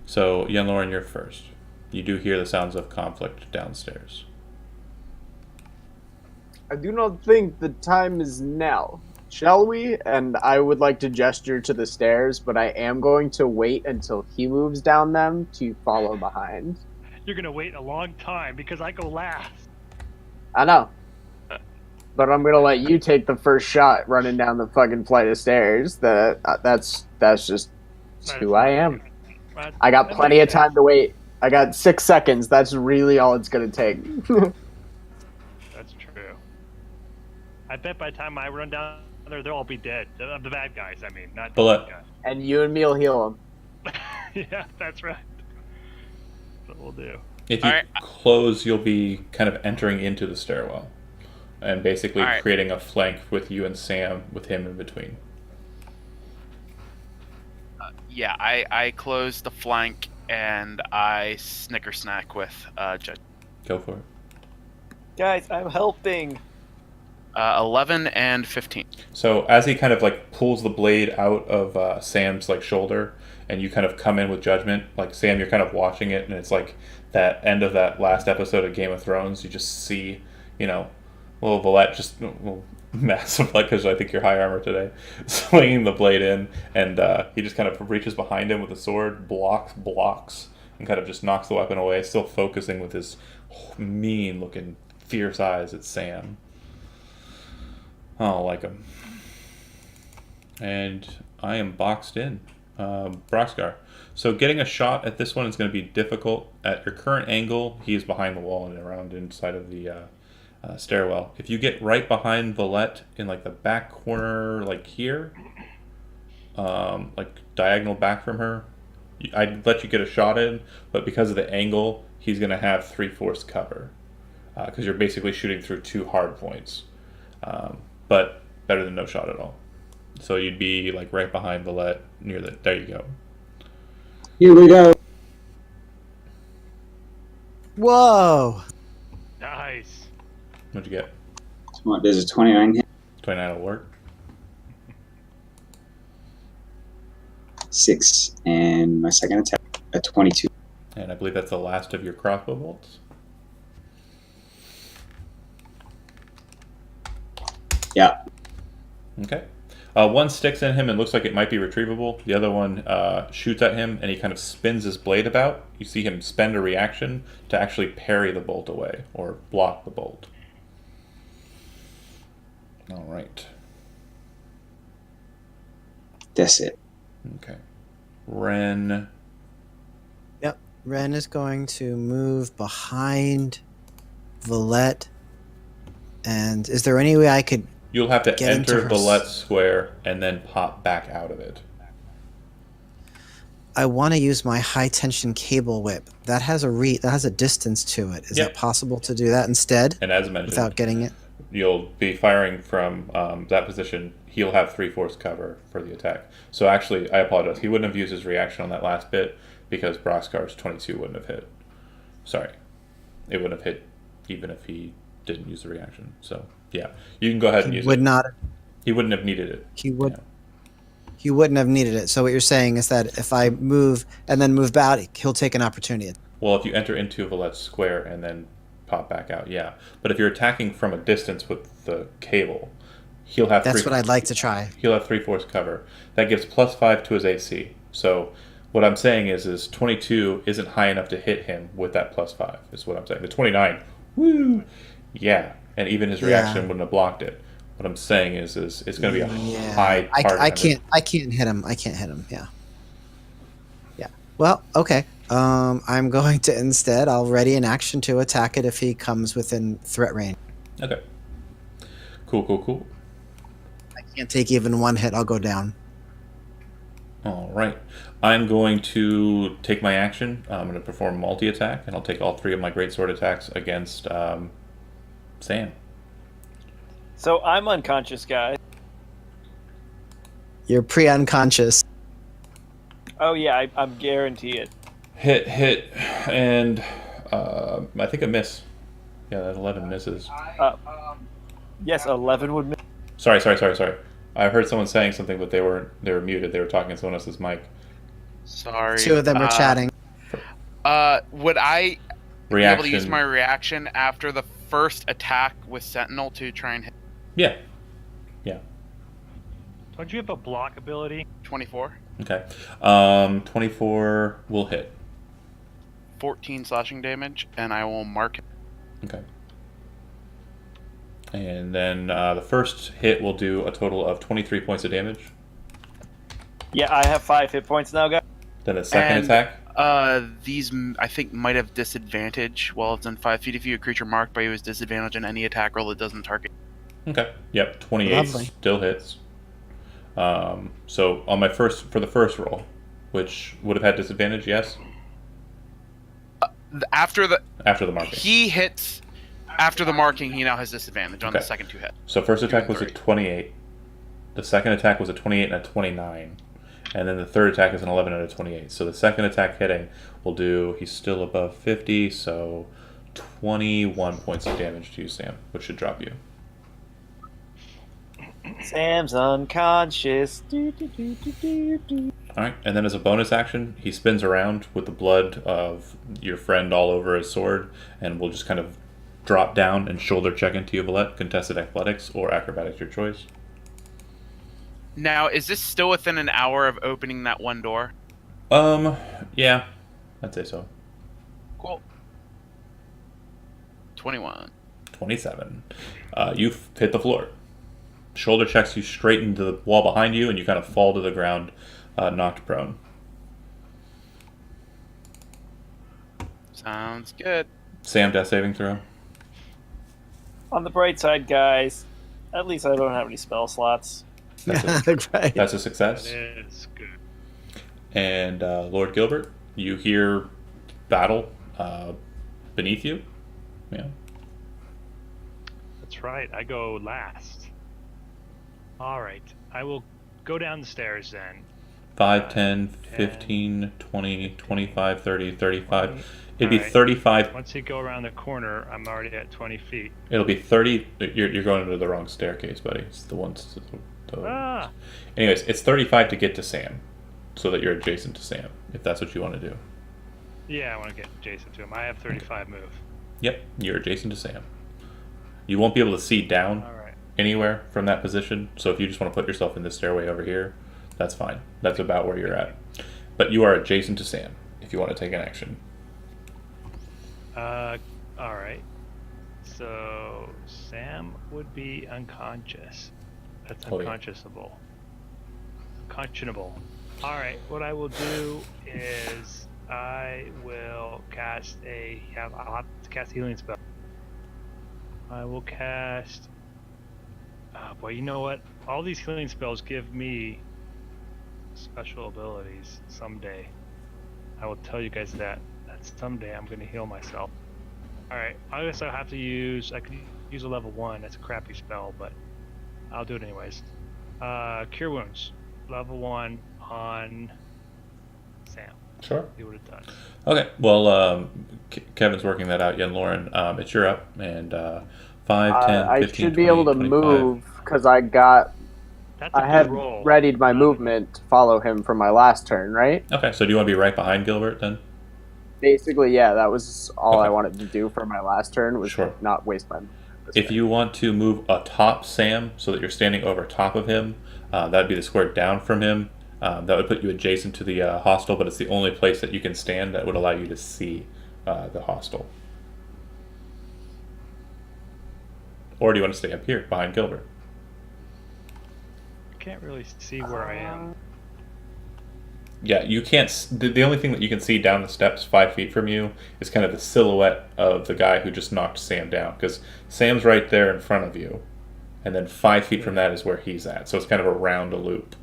So, Yen Lauren, you're first. You do hear the sounds of conflict downstairs. I do not think the time is now. Shall we? And I would like to gesture to the stairs, but I am going to wait until he moves down them to follow behind. You're gonna wait a long time because I go last. I know. But I'm gonna let you take the first shot running down the fucking flight of stairs. That's just who I am. I got plenty of time to wait. I got 6 seconds. That's really all it's gonna take. That's true. I bet by the time I run down there, they'll all be dead. The bad guys, I mean, not the Bullet. bad And you and me'll heal him. guys. Yeah, that's right. That's what we'll do. If you Alright. close, you'll be kind of entering into the stairwell. And basically Alright. creating a flank with you and Sam, with him in between. Yeah, I close the flank and I snicker snack with Judge. Go for it. Guys, I'm helping. 11 and 15. So as he kind of like pulls the blade out of Sam's like shoulder, and you kind of come in with judgment, like Sam, you're kind of watching it, and it's like that end of that last episode of Game of Thrones. You just see, little Valette just massive, like because I think you're high armor today, swinging the blade in, and he just kind of reaches behind him with the sword, blocks, and kind of just knocks the weapon away, still focusing with his mean-looking, fierce eyes at Sam. I don't like him. And I am boxed in. Broxgar. So getting a shot at this one is going to be difficult. At your current angle, he is behind the wall and around inside of the stairwell. If you get right behind Valette in like the back corner, like here, like diagonal back from her, I'd let you get a shot in, but because of the angle, he's going to have 3/4 cover. Because you're basically shooting through 2 hard points. But better than no shot at all. So you'd be like right behind Valette, near the. There you go. Here we go. Whoa! Nice. What'd you get? What does a 29 hit? 29 will work. 6, and my second attack, a 22. And I believe that's the last of your crossbow bolts. Yeah. Okay. One sticks in him and looks like it might be retrievable. The other one shoots at him, and he kind of spins his blade about. You see him spend a reaction to actually parry the bolt away, or block the bolt. All right. That's it. Okay. Ren. Yep. Ren is going to move behind Valette. And is there any way I could... You'll have to Get into enter her Valette Square and then pop back out of it. I want to use my high tension cable whip. That has a distance to it. Is Yep. it possible to do that instead And as mentioned, without getting it? you'll be firing from that position. He'll have 3/4 cover for the attack. So actually, I apologize. He wouldn't have used his reaction on that last bit because Broskar's 22 wouldn't have hit. Sorry. It wouldn't have hit even if he didn't use the reaction. So, yeah. You can go ahead and use Would it. not. He wouldn't have needed it. He would. Yeah. He wouldn't have needed it. So what you're saying is that if I move and then move out, he'll take an opportunity. Well, if you enter into Valette Square and then pop back out, yeah. But if you're attacking from a distance with the cable, he'll have That's what I'd like to try. He'll have 3/4 cover. That gives +5 to his AC. So what I'm saying is 22 isn't high enough to hit him with that +5. Is what I'm saying. The 29, woo, yeah, and even his reaction wouldn't have blocked it. What I'm saying is it's going to be a high target. I can't hit him. I can't hit him. Yeah. Yeah. Well, okay. I'm going to instead. I'll ready an action to attack it if he comes within threat range. Okay. Cool. I can't take even one hit. I'll go down. All right. I'm going to take my action. I'm going to perform multi-attack, and I'll take all 3 of my greatsword attacks against Sam. So I'm unconscious, guys. You're pre-unconscious. Oh yeah, I'm guaranteed. Hit, and I think a miss. Yeah, that 11 misses. Yes, 11 would miss. Sorry. I heard someone saying something, but they were muted. They were talking to someone else's mic. Sorry. 2 of them are chatting. Would I be Reaction. able to use my reaction after the first attack with Sentinel to try and hit Yeah. Don't you have a block ability? 24? Okay. 24 will hit. 14 slashing damage, and I will mark him. Okay. And then the first hit will do a total of 23 points of damage. Yeah, I have 5 hit points now, guys. Then the second attack. These I think might have disadvantage while it's in 5 feet. If you a creature marked by you has disadvantage on any attack roll that doesn't target. Okay. Yep. 28 Lovely. still hits. So on my for the first roll, which would have had disadvantage, yes. After the marking. he hits after the marking, he now has disadvantage on the Okay. second 2 hits. So first attack was a 3. 28. The second attack was a 28 and a 29. And then the third attack is an 11 and a 28. So the second attack hitting will do, he's still above 50, so 21 points of damage to you, Sam, which should drop you. Sam's unconscious. Alright, and then as a bonus action, he spins around with the blood of your friend all over his sword, and will just kind of drop down and shoulder check into you, Valette. Contested athletics or acrobatics, your choice. Now, is this still within an hour of opening that one door? Yeah, I'd say so. Cool. 21. 27. You've hit the floor. Shoulder checks you straight into the wall behind you, and you kind of fall to the ground, knocked prone. Sounds good. Sam, death saving throw. On the bright side, guys, at least I don't have any spell slots. Right. That's a success. It's good. And Lord Gilbert, you hear battle beneath you. Yeah. That's right. I go last. All right. I will go down the stairs then. 5, 10, 15, 20, 25, 30, 35. It'd be Alright. 35. Once you go around the corner, I'm already at 20 feet. It'll be 30. You're going into the wrong staircase, buddy. It's the ones. Ah! Anyways, it's 35 to get to Sam, so that you're adjacent to Sam, if that's what you want to do. Yeah, I want to get adjacent to him. I have 35 move. Yep, you're adjacent to Sam. You won't be able to see down Alright. anywhere from that position, so if you just want to put yourself in this stairway over here, that's fine. That's about where you're at. But you are adjacent to Sam, if you want to take an action. Alright. So, Sam would be unconscious. That's Oh, yeah. unconscionable. Unconscionable. Alright, what I will do is I will cast I'll have to cast a healing spell. I will cast... Oh boy, you know what? All these healing spells give me special abilities someday. I will tell you guys that someday I'm going to heal myself. Alright, I guess I'll have to I could use a level 1. That's a crappy spell, but I'll do it anyways. Cure Wounds. Level 1 on Sam. Sure. See what it does. Okay, well, Kevin's working that out. Yen Lauren, it's your up, and 5, 10, 15, I should 20, be able to 25. move because I That's a good had roll. readied my movement to follow him from my last turn, right? Okay, so do you want to be right behind Gilbert then? Basically, yeah, that was all I Okay. wanted to do for my last turn was Sure. not waste my movement. this If turn. you want to move atop Sam so that you're standing over top of him, that'd be the square down from him. That would put you adjacent to the hostel, but it's the only place that you can stand that would allow you to see the hostel. Or do you want to stay up here behind Gilbert? I can't really see where I am. Yeah, you can't. The only thing that you can see down the steps 5 feet from you is kind of the silhouette of the guy who just knocked Sam down. Because Sam's right there in front of you, and then 5 feet from that is where he's at. So it's kind of around a loop.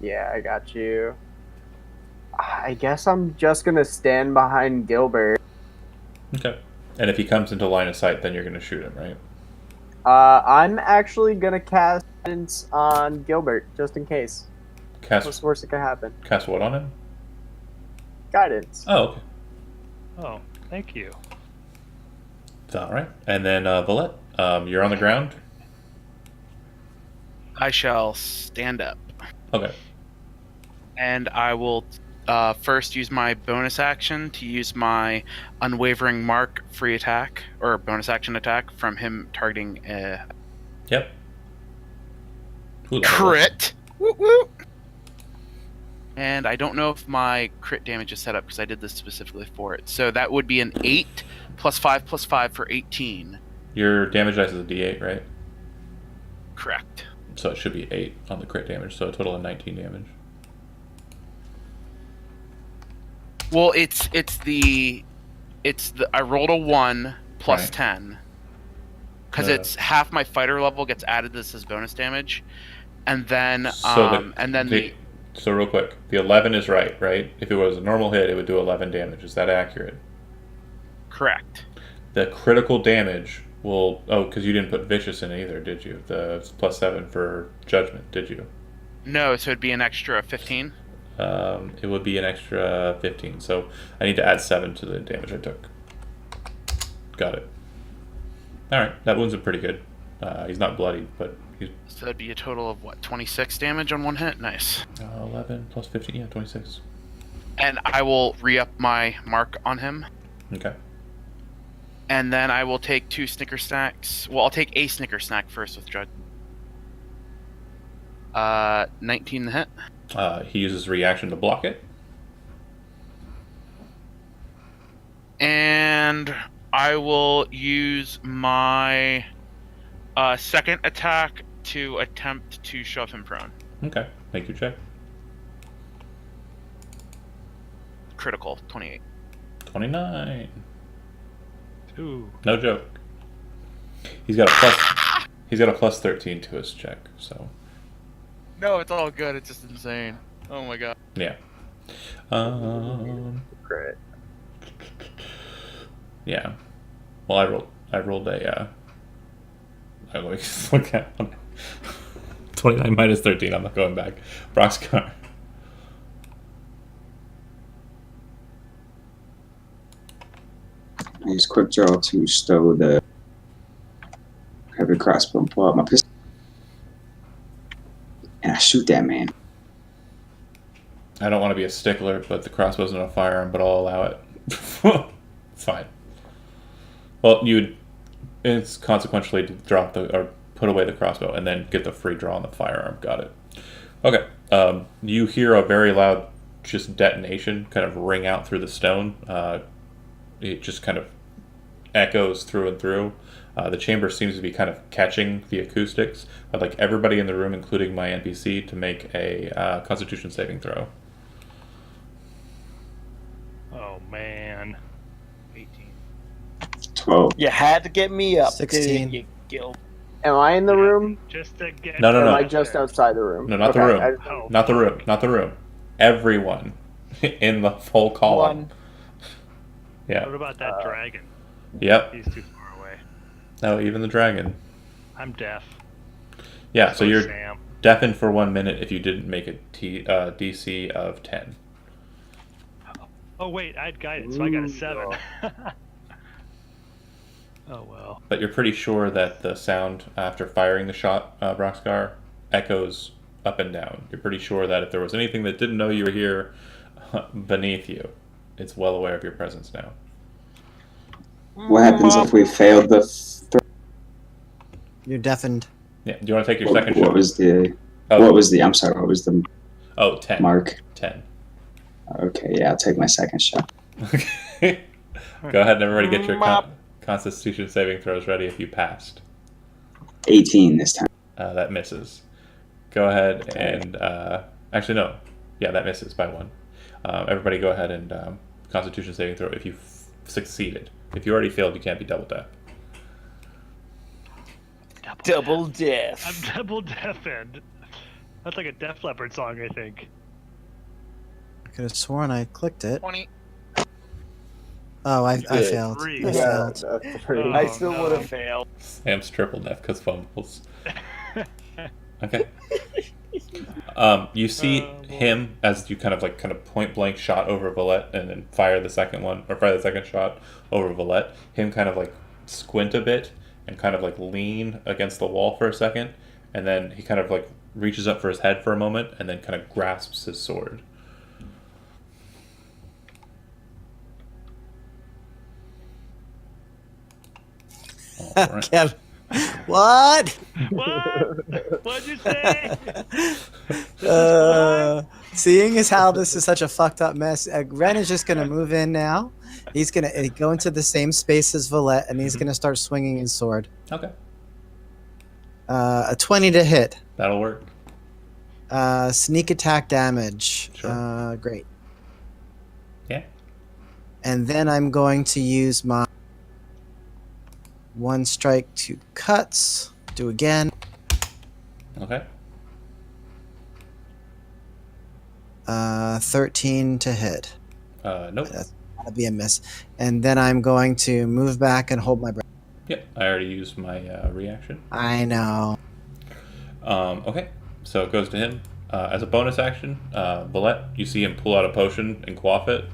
Yeah, I got you. I guess I'm just gonna stand behind Gilbert. Okay. And if he comes into line of sight, then you're going to shoot him, right? I'm actually gonna cast guidance on Gilbert just in case. What's Cast the worst that could happen? cast what on him? Guidance. Oh, okay. Oh, thank you. It's all right. And then Valette, you're on the ground. I shall stand up, Okay. and I will first use my bonus action to use my unwavering mark free attack or bonus action attack from him targeting Yep. Ooh, that was- crit. Woo woo. And I don't know if my crit damage is set up because I did this specifically for it. So that would be an 8 plus 5 for 18. Your damage dice is a D8, right? Correct. So it should be 8 on the crit damage, so a total of 19 damage. Well, it's the I rolled a 1 plus Right. 10 because Uh, it's half my fighter level gets added to this as bonus damage, and then So real quick, the 11 is right? If it was a normal hit, it would do 11 damage. Is that accurate? correct. The critical damage will... Oh, because you didn't put vicious in either, did you? The plus 7 for judgment, did you? No, so it'd be an extra 15. It would be an extra 15, so I need to add 7 to the damage I took. Got it. Alright, that wounds him pretty good. He's not bloody, but he's... So that'd be a total of what, 26 damage on one hit? Nice. 11 plus 15, yeah, 26. And I will re-up my mark on him. Okay. And then I will take 2 Snicker snacks. Well, I'll take a Snicker snack first with Judge. 19 to hit. He uses reaction to block it. And I will use my second attack to attempt to shove him prone. Okay, make your check. Critical, 28. 29. Ooh. No joke. He's got a plus 13 to his check, so No, it's all good. It's just insane. Oh my god. yeah. Crit. Yeah. Well, I rolled a I always look at 29 minus 13. I'm not going back. Brock's car. use quick draw to stow the heavy crossbow and pull out my pistol. And I shoot that man. I don't want to be a stickler, but the crossbow's not a firearm, but I'll allow it. Fine. Well, it's consequentially drop or put away the crossbow and then get the free draw on the firearm. Got it. Okay. You hear a very loud just detonation kind of ring out through the stone. It just kind of echoes through and through. The chamber seems to be kind of catching the acoustics. I'd like everybody in the room, including my NPC, to make a Constitution saving throw. Oh man. 18. 12. You had to get me up, 16. didn't you, Gil? Am I in the room? Just to get. No, no, Or no. am I just outside the room? No, not the Okay, room. Oh. Not the room. Not the room. Everyone in the whole column. One. Yeah. What about that dragon? Yep. He's too far away. Oh, even the dragon. I'm deaf. Yeah, so is you're Sam. deafened for 1 minute if you didn't make a DC of 10. Oh wait, I had guidance, so I got a 7. Oh well. But you're pretty sure that the sound after firing the shot, Broxgar, echoes up and down. You're pretty sure that if there was anything that didn't know you were here beneath you, it's well aware of your presence now. What happens if we failed the You're deafened. Yeah. Do you want to take your second what shot? was the Oh, what was the I'm sorry, what was the 10. mark? 10. Okay, yeah, I'll take my second shot. Okay. Go ahead and everybody get your Constitution saving throws ready if you passed. 18 this time. That misses. Go ahead and actually no, yeah, that misses by 1. Everybody, go ahead and Constitution saving throw if you succeeded. If you already failed, you can't be double deaf. Double deaf. I'm double deafened. That's like a Def Leppard song, I think. I could have sworn I clicked it. 20. Oh, I Good. failed. Three. I Yeah, failed. that's pretty. Oh, I still no. would have failed. Sam's triple deaf because fumbles. Okay. You see him as you kind of point blank shot over Valette and then fire the second shot over Valette. Him kind of like squint a bit and kind of like lean against the wall for a second, and then he kind of like reaches up for his head for a moment and then kind of grasps his sword. All right. Kev, what? What? What'd you say? Seeing as how this is such a fucked up mess, Ren is just gonna move in now. He's gonna go into the same space as Valette, and he's gonna start swinging his sword. Okay. A 20 to hit. That'll work. Sneak attack damage. Sure. Great. Yeah. And then I'm going to use my 1 strike 2 cuts. Do again. Okay. 13 to hit. Nope. That's gotta be a miss. And then I'm going to move back and hold my breath. Yep. I already used my reaction. I know. Okay. So it goes to him. As a bonus action, Valette, you see him pull out a potion and quaff it.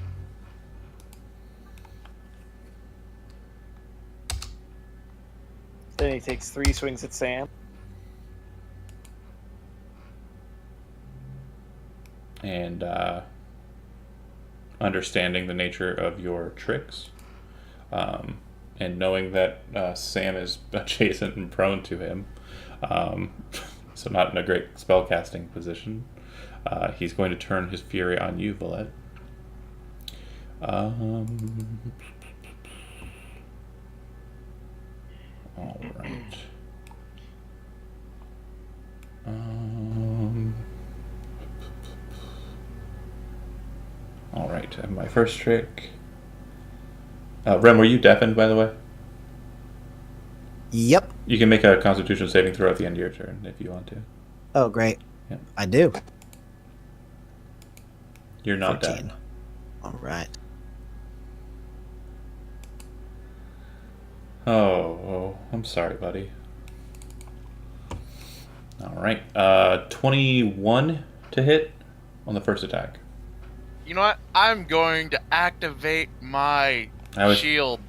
Then he takes 3 swings at Sam. And understanding the nature of your tricks, and knowing that Sam is adjacent and prone to him, so not in a great spellcasting position, he's going to turn his fury on you, Valette. All right. All right. I have my first trick. Rem, were you deafened, by the way? Yep. You can make a Constitution saving throw at the end of your turn if you want to. Oh, great. Yeah. I do. You're not 14. deaf. All right. Oh, I'm sorry, buddy. All right. 21 to hit on the first attack. You know what? I'm going to activate my I was- shield.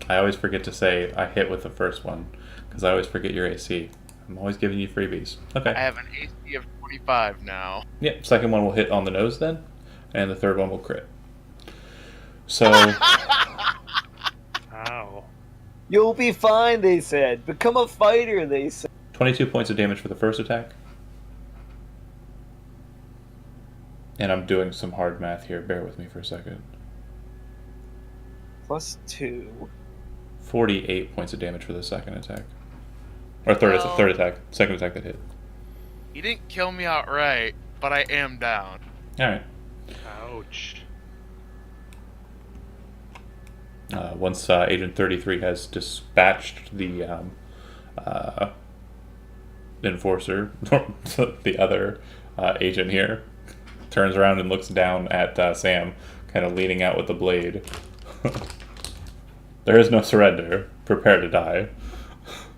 I always forget to say I hit with the first one because I always forget your AC. I'm always giving you freebies. Okay. I have an AC of 25 now. Yep. Second one will hit on the nose then, and the third one will crit. So. Ow. You'll be fine, they said. Become a fighter, they said. 22 points of damage for the first attack. And I'm doing some hard math here. Bear with me for a second. +2. 48 points of damage for the second attack. Or third attack. Second attack that hit. He didn't kill me outright, but I am down. Alright. Ouch. Once Agent 33 has dispatched the enforcer, the other agent here turns around and looks down at Sam, kind of leaning out with the blade. There is no surrender. Prepare to die.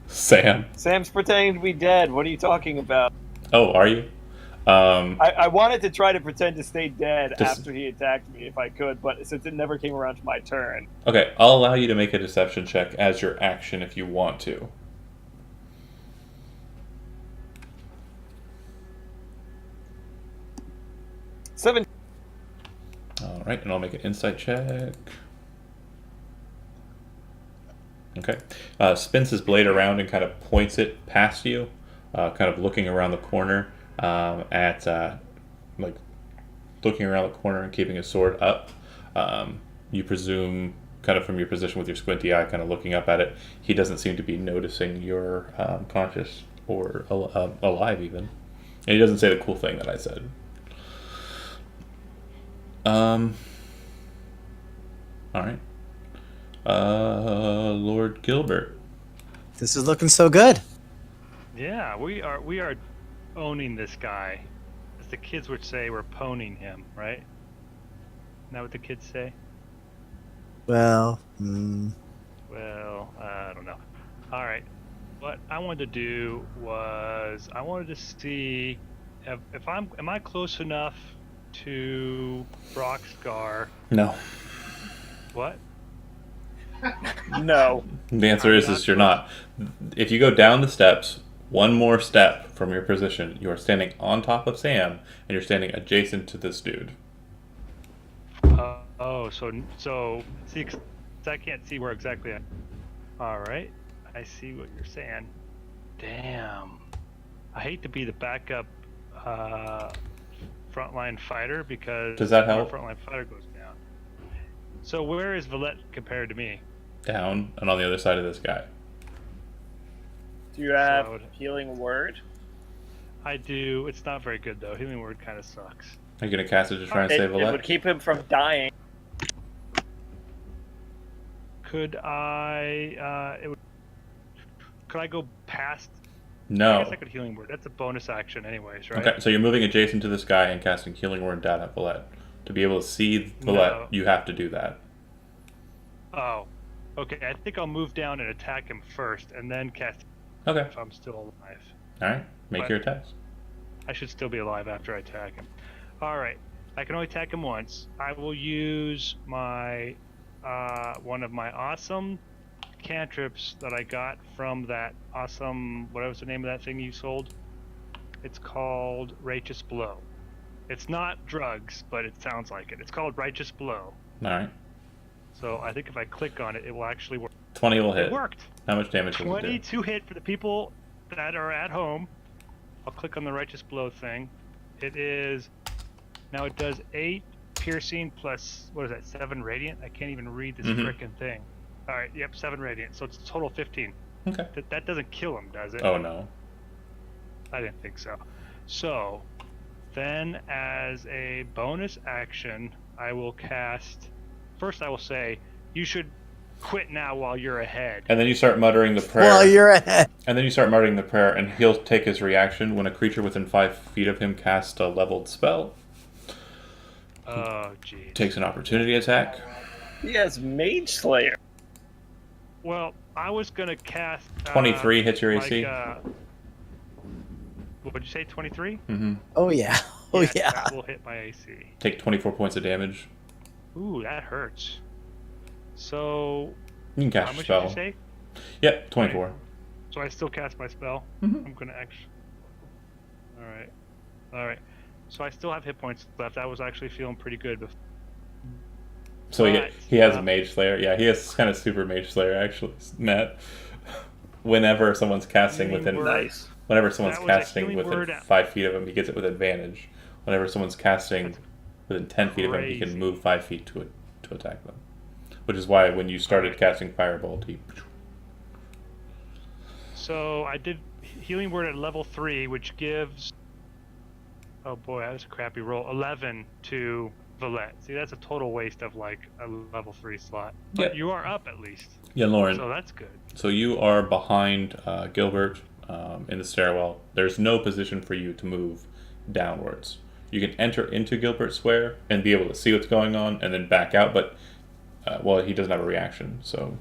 Sam. Sam's pretending to be dead. What are you talking about? Oh, are you? I wanted to try to pretend to stay dead Just- after he attacked me if I could, but since it never came around to my turn. Okay, I'll allow you to make a deception check as your action if you want to. Seven. Alright, and I'll make an insight check. Okay. Spins his blade around and kind of points it past you, kind of looking around the corner looking around the corner and keeping his sword up. You presume, kind of from your position with your squinty eye, kind of looking up at it, he doesn't seem to be noticing you're conscious or alive even. And he doesn't say the cool thing that I said. Alright. Lord Gilbert. This is looking so good. Yeah, we are owning this guy. As the kids would say, we're poning him, right? Isn't that what the kids say? Well, Well, I don't know. All right. What I wanted to do was I wanted to see if am I close enough to Brockscar? No. What? No. The answer is you're not. If you go down the steps, one more step from your position, you are standing on top of Sam, and you're standing adjacent to this dude. So see, 'cause I can't see where exactly. All right, I see what you're saying. Damn, I hate to be the backup frontline fighter because Does that help? our frontline fighter goes down. So where is Valette compared to me? Down and on the other side of this guy. Do you have So- healing word? I do. It's not very good though. Healing word kind of sucks. Are you gonna cast it to try and It save would Valette? keep him from dying. Could I? Could I go past? I No. guess I could healing word. That's a bonus action, anyways, right? Okay, so you're moving adjacent to this guy and casting Healing Word down at Valette. To be able to see Valette, No. you have to do that. Oh, okay. I think I'll move down and attack him first, and then cast Okay. if I'm still alive. Alright, make But- your attacks. I should still be alive after I attack him. All right. I can only attack him once. I will use my one of my awesome cantrips that I got from that awesome, what was the name of that thing you sold? It's called Righteous Blow. It's not drugs, but it sounds like it. It's called Righteous Blow. Alright. So I think if I click on it, it will actually work. 20 will hit. It worked. How much damage will it do? 22 hit for the people that are at home. I'll click on the Righteous Blow thing. It is, now it does 8 piercing plus, what is that, 7 radiant? I can't even read this Mhm. frickin' thing. Alright, yep, 7 radiant. So it's a total 15. Okay. That doesn't kill him, does it? Oh no. I didn't think so. So, then as a bonus action, I will cast, first I will say, you should quit now while you're ahead. And then you start muttering the prayer. well, you're ahead. And then you start muttering the prayer, and he'll take his reaction when a creature within 5 feet of him casts a leveled spell. Oh, geez. Takes an opportunity attack. He has Mage Slayer. Well, I was gonna cast 23 hits your AC. What would you say, 23? Mm-hmm. Oh yeah. Oh yeah. That will hit my AC. Take 24 points of damage. Ooh, that hurts. So, You can cast How your much spell. did you say? Yep, 24. So I still cast my spell. Mhm. I'm gonna actually. All right. So I still have hit points left. I was actually feeling pretty good. So But, he has a Mage Slayer. Yeah, he has kind of super Mage Slayer actually, Matt. Whenever someone's casting Healing within, word. Nice. whenever someone's That was a casting healing within word. 5 feet of him, he gets it with advantage. Whenever someone's casting That's within 10 feet of him, he can crazy. move 5 feet to attack them. Which is why when you started Alright. casting Firebolt, he. So I did healing word at level 3, which gives. Oh boy, that was a crappy roll. 11 to Valette. See, that's a total waste of like a level 3 slot. But Yep. you are up at least. Yeah, Lauren. So that's good. So you are behind Gilbert in the stairwell. There's no position for you to move downwards. You can enter into Gilbert's square and be able to see what's going on and then back out, but well, he doesn't have a reaction, so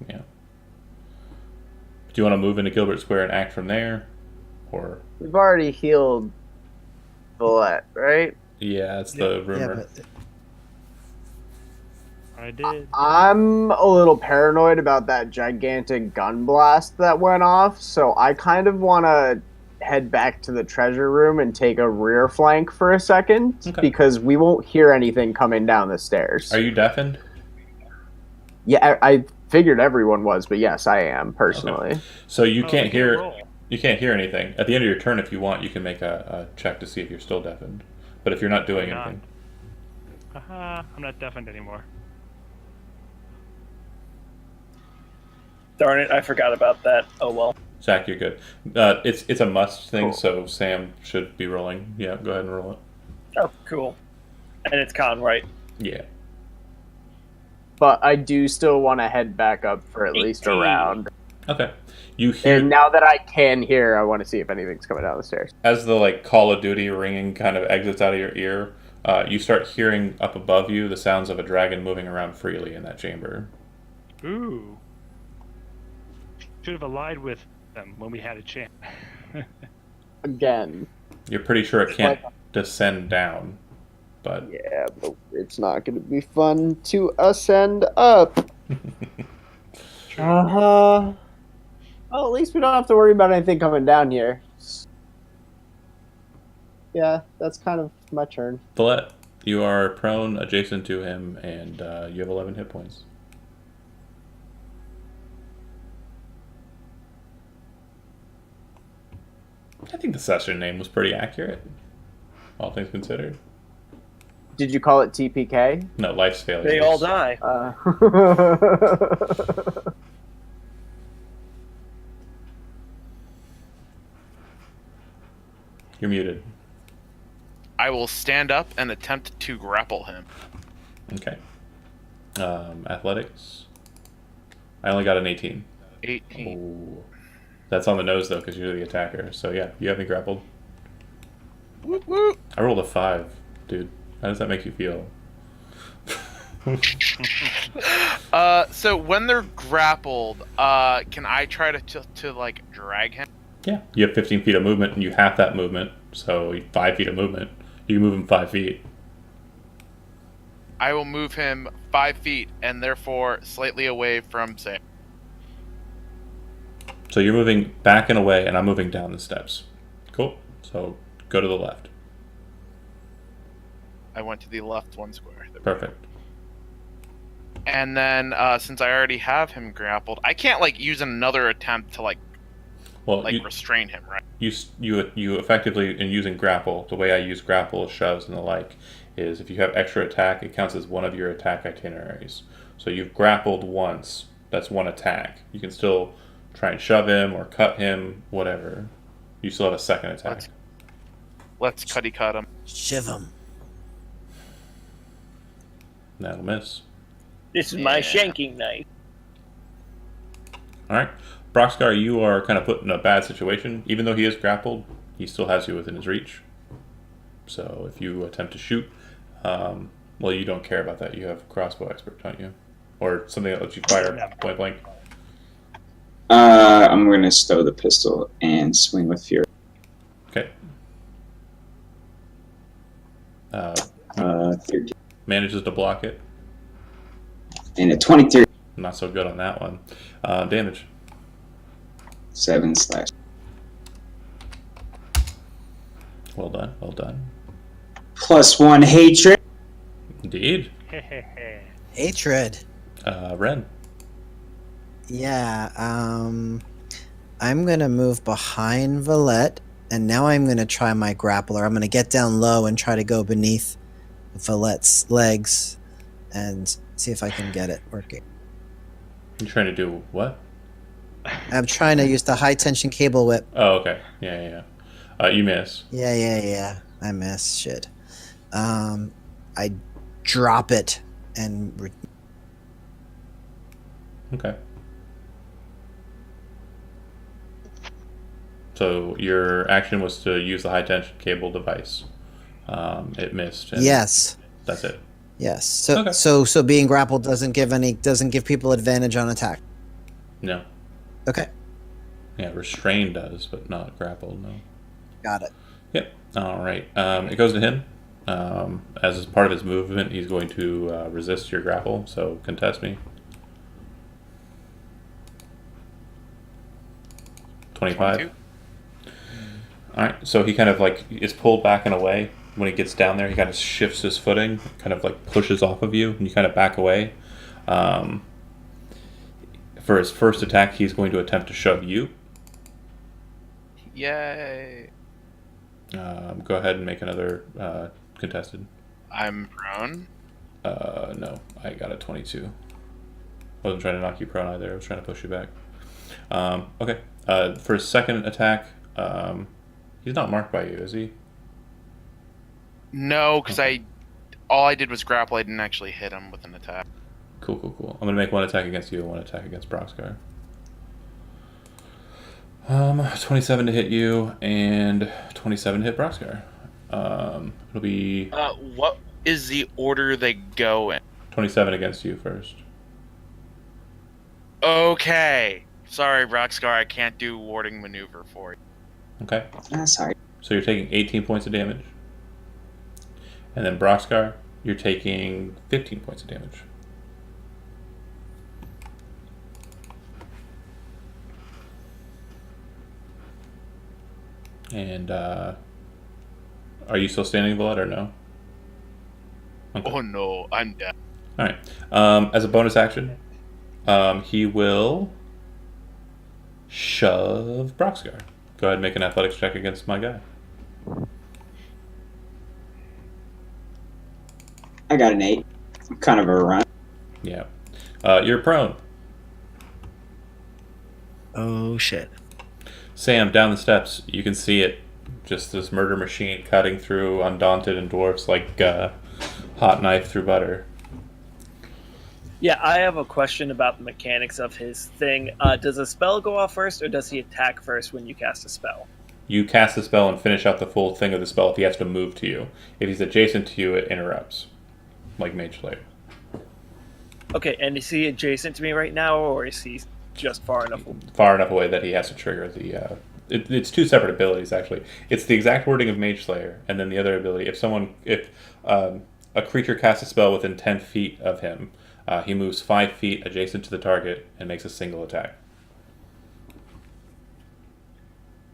yeah. Do you want to move into Gilbert Square and act from there, or? We've already healed Valette, right? Yeah, that's the Yeah, rumor. but I did. I'm a little paranoid about that gigantic gun blast that went off, so I kind of want to head back to the treasure room and take a rear flank for a second, Okay. because we won't hear anything coming down the stairs. Are you deafened? Yeah, I figured everyone was, but yes, I am personally. So you Oh, can't we get a hear. roll. You can't hear anything. At the end of your turn, if you want, you can make a check to see if you're still deafened. But if you're not doing I'm not. anything, Haha, I'm not deafened anymore. Darn it, I forgot about that. Oh well. Zach, you're good. It's a must thing, Cool. so Sam should be rolling. Yeah, go ahead and roll it. Oh, cool. And it's con, right? Yeah. But I do still want to head back up for at least a 18. round. Okay. You hear And now that I can hear, I want to see if anything's coming down the stairs. as the like Call of Duty ringing kind of exits out of your ear. You start hearing up above you the sounds of a dragon moving around freely in that chamber. Ooh. Should have allied with them when we had a chance. Again. You're pretty sure it can't descend down, but Yeah, but it's not going to be fun to ascend up. Uh-huh. Well, at least we don't have to worry about anything coming down here. Yeah, that's kind of my turn. Valette, you are prone adjacent to him, and you have 11 hit points. I think the session name was pretty accurate, all things considered. Did you call it TPK? No, life's failures. They all die. You're muted. I will stand up and attempt to grapple him. Okay. Athletics. I only got an 18. 18. Oh. That's on the nose though, because you're the attacker. So yeah, you have me grappled. Whoop, whoop. I rolled a 5, dude. How does that make you feel? So when they're grappled, can I try to like drag him? Yeah, you have 15 feet of movement, and you half that movement, so 5 feet of movement. You can move him 5 feet. I will move him 5 feet and therefore slightly away from Sam. So you're moving back and away, and I'm moving down the steps. Cool. So go to the left. I went to the left 1 square. Perfect. And then since I already have him grappled, I can't like use another attempt to like Well, restrain him, right? you effectively, in using grapple, the way I use grapple, shoves, and the like, is if you have extra attack, it counts as one of your attack itineraries. So you've grappled once, that's one attack. You can still try and shove him or cut him, whatever. You still have a second attack. Let's cut him. shiv him. That'll miss. This is my Yeah. shanking knife. Alright. Broxgar, you are kind of put in a bad situation. Even though he is grappled, he still has you within his reach. So if you attempt to shoot, well, you don't care about that. You have crossbow expert, don't you? Or something that lets you fire point blank. I'm going to stow the pistol and swing with fury. Okay. 13. Manages to block it. And a 23. not so good on that one. Damage. 7 slash. Well done. Well done. +1 hatred. Indeed. Hatred. Ren. Yeah, I'm gonna move behind Valette, and now I'm gonna try my grappler. I'm gonna get down low and try to go beneath Valette's legs and see if I can get it working. You're trying to do what? I'm trying to use the high tension cable whip. Oh, okay. Yeah. You miss. Yeah. I miss. Shit. I drop it and... Okay. So your action was to use the high tension cable device. It missed. And yes. That's it. Yes. So Okay. so being grappled doesn't give people advantage on attack. No. Okay. Yeah, restrained does, but not grappled. No. Got it. Yep. All right. It goes to him. As part of his movement, he's going to resist your grapple. So contest me. 25. 22. All right. So he kind of like is pulled back and away. When he gets down there, he kind of shifts his footing, kind of like pushes off of you, and you kind of back away. For his first attack, he's going to attempt to shove you. Yay. Go ahead and make another contested. I'm prone. No, I got a 22. Wasn't trying to knock you prone either. I was trying to push you back. Okay. For his second attack, he's not marked by you, is he? No, because all I did was grapple. I didn't actually hit him with an attack. Cool. I'm going to make one attack against you and one attack against Broxgar. 27 to hit you and 27 to hit Broxgar. It'll be What is the order they go in? 27 against you first. Okay. Sorry, Rockscar, I can't do warding maneuver for you. Okay. Sorry. So you're taking 18 points of damage. And then Broxgar, you're taking 15 points of damage. And are you still standing, Vlad, or no? Okay. Oh no, I'm dead. All right. As a bonus action, he will shove Broxgar. Go ahead and make an athletics check against my guy. I got an 8. Kind of a run. Yeah. You're prone. Oh shit. Sam, down the steps, you can see it. Just this murder machine cutting through Undaunted and dwarfs like hot knife through butter. Yeah, I have a question about the mechanics of his thing. Does a spell go off first, or does he attack first when you cast a spell? You cast the spell and finish out the full thing of the spell if he has to move to you. If he's adjacent to you, it interrupts. Like Mage Slayer. Okay, and is he adjacent to me right now, or is he just far enough? Far enough away that he has to trigger the... it's two separate abilities, actually. It's the exact wording of Mage Slayer, and then the other ability, if a creature casts a spell within 10 feet of him, he moves 5 feet adjacent to the target and makes a single attack.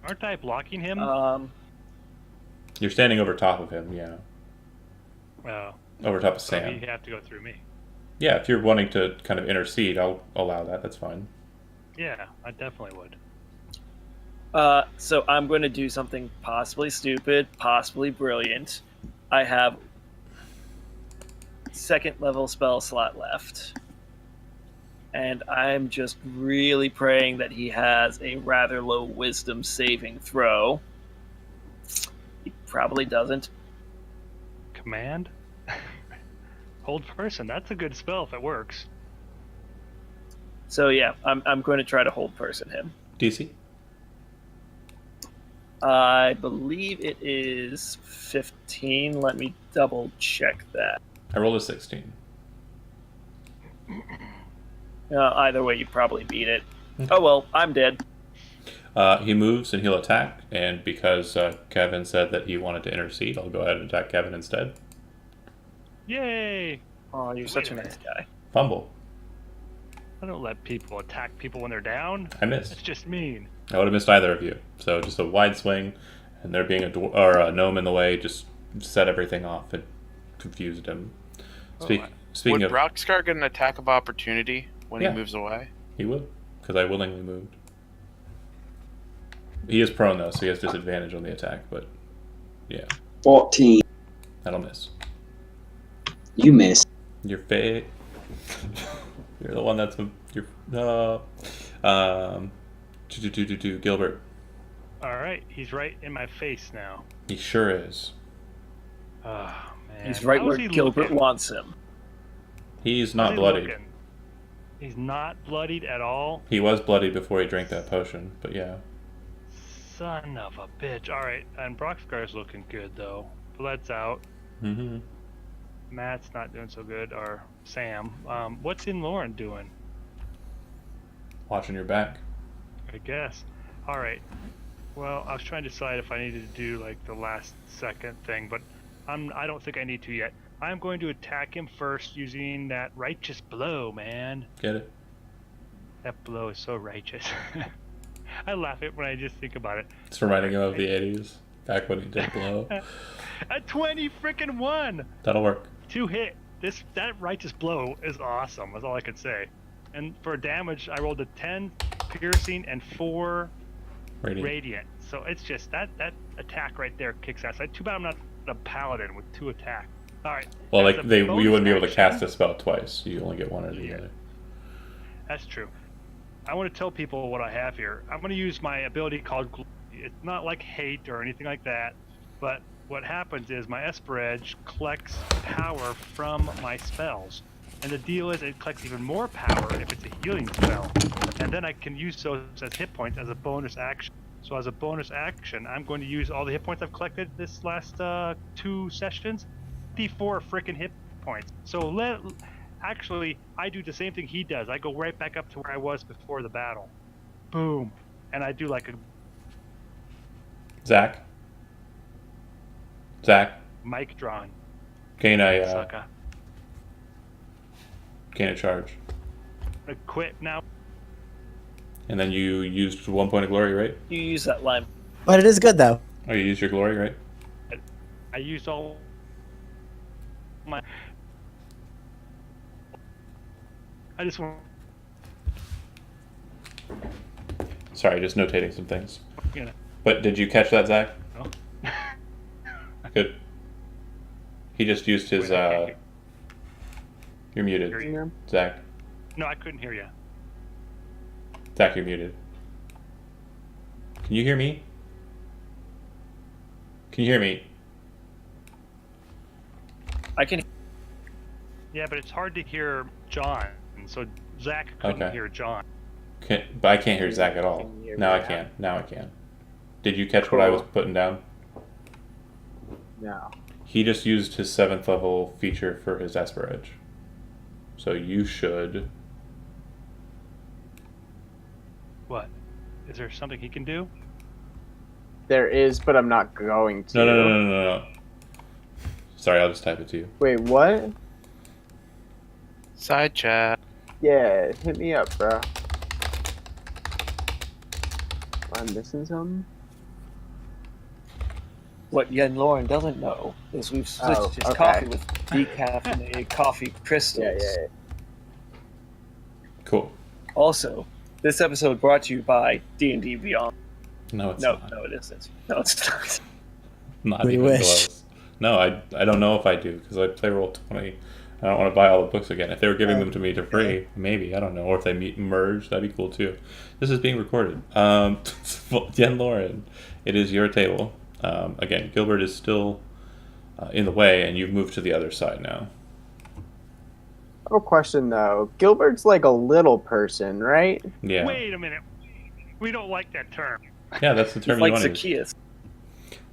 Aren't I blocking him? You're standing over top of him, yeah. Oh. Over top of So Sam. he'd have to go through me. Yeah, if you're wanting to kind of intercede, I'll allow that. That's fine. Yeah, I definitely would. So I'm going to do something possibly stupid, possibly brilliant. I have second level spell slot left. And I'm just really praying that he has a rather low wisdom saving throw. He probably doesn't. Command? Hold person. That's a good spell if it works. So yeah, I'm going to try to hold person him. DC? I believe it is 15. Let me double check that. I rolled a 16. Either way, you probably beat it. Oh well, I'm dead. He moves and he'll attack, and because Kevin said that he wanted to intercede, I'll go ahead and attack Kevin instead. Yay! Oh, you're such a nice guy. Fumble. I don't let people attack people when they're down. I missed. It's just mean. I would have missed either of you. So just a wide swing, and there being a gnome in the way just set everything off. It confused him. Speaking Would of, Broxcar get an attack of opportunity when Yeah. he moves away? he would, because I willingly moved. He is prone though, so he has disadvantage on the attack. But yeah, 14. that'll miss. You miss. You're fake. You're the one that's Gilbert. All right, he's right in my face now. He sure is. Oh man, He's right How's where he Gilbert looking? wants him. He's How's not he bloodied. looking? He's not bloodied at all. He was bloodied before he drank that potion, but yeah. Son of a bitch. All right, and Broxcar's looking good though. Blood's out. Mm-hmm. Matt's not doing so good, or Sam. What's in Lauren doing? Watching your back. I guess. All right. Well, I was trying to decide if I needed to do like the last second thing, but I don't think I need to yet. I'm going to attack him first using that righteous blow, man. Get it? That blow is so righteous. I laugh at when I just think about it. It's reminding him of the 80s, back when he did blow. A 20 freaking 1. That'll work. 2 hit. That righteous blow is awesome. That's all I could say. And for damage, I rolled a 10 piercing and 4 radiant. So it's just that attack right there kicks ass. Too bad I'm not a paladin with 2 attacks. All right. Well, As like a you wouldn't be able to bonus cast action- a spell twice. You only get one or the Yeah. other. That's true. I want to tell people what I have here. I'm going to use my ability called Glory. It's not like hate or anything like that, but what happens is my Esper Edge collects power from my spells. And the deal is it collects even more power if it's a healing spell. And then I can use those as hit points as a bonus action. So as a bonus action, I'm going to use all the hit points I've collected this last 2 sessions. 54 freaking hit points. So actually, I do the same thing he does. I go right back up to where I was before the battle. Boom. And I do like a Zach, mic drawn. gain a Sucker. charge, I quit now. and then you used 1 point of glory, right? You use that line. But it is good though. Oh, you used your glory, right? I used all my. I just want. Sorry, just notating some things. You know. But did you catch that, Zach? No. Good. He just used his. Wait, I can't hear- You're muted, hear you. Zach. No, I couldn't hear you. Zach, you're muted. Can you hear me? Can you hear me? I can. Yeah, but it's hard to hear John, so Zach couldn't Okay. hear John. But I can't hear Zach at all. Can you hear Now me I now? can. Now I can. Did you catch what I was Cool. putting down? No. He just used his 7th level feature for his Esper Edge. So you should. What? Is there something he can do? There is, but I'm not going to. No. Sorry, I'll just type it to you. Wait, what? Side chat. Yeah, hit me up, bro. Am I missing something? What Yen Lauren doesn't know is we've switched Oh, his okay. coffee with decaffeinated coffee crystals. Yeah. Cool. Also, this episode brought to you by D&D Beyond. No, it's No, not. no, it isn't. No, it's not. Not We even wish. close. No, I don't know if I do because I play Roll20. I don't want to buy all the books again. If they were giving them to me for free, maybe, I don't know. Or if they merge, that'd be cool too. This is being recorded. Jen Lauren, it is your table. Again, Gilbert is still in the way, and you've moved to the other side now. I have a question though. Gilbert's like a little person, right? Yeah. Wait a minute. We don't like that term. Yeah, that's the He's term like you want to use. Zacchaeus.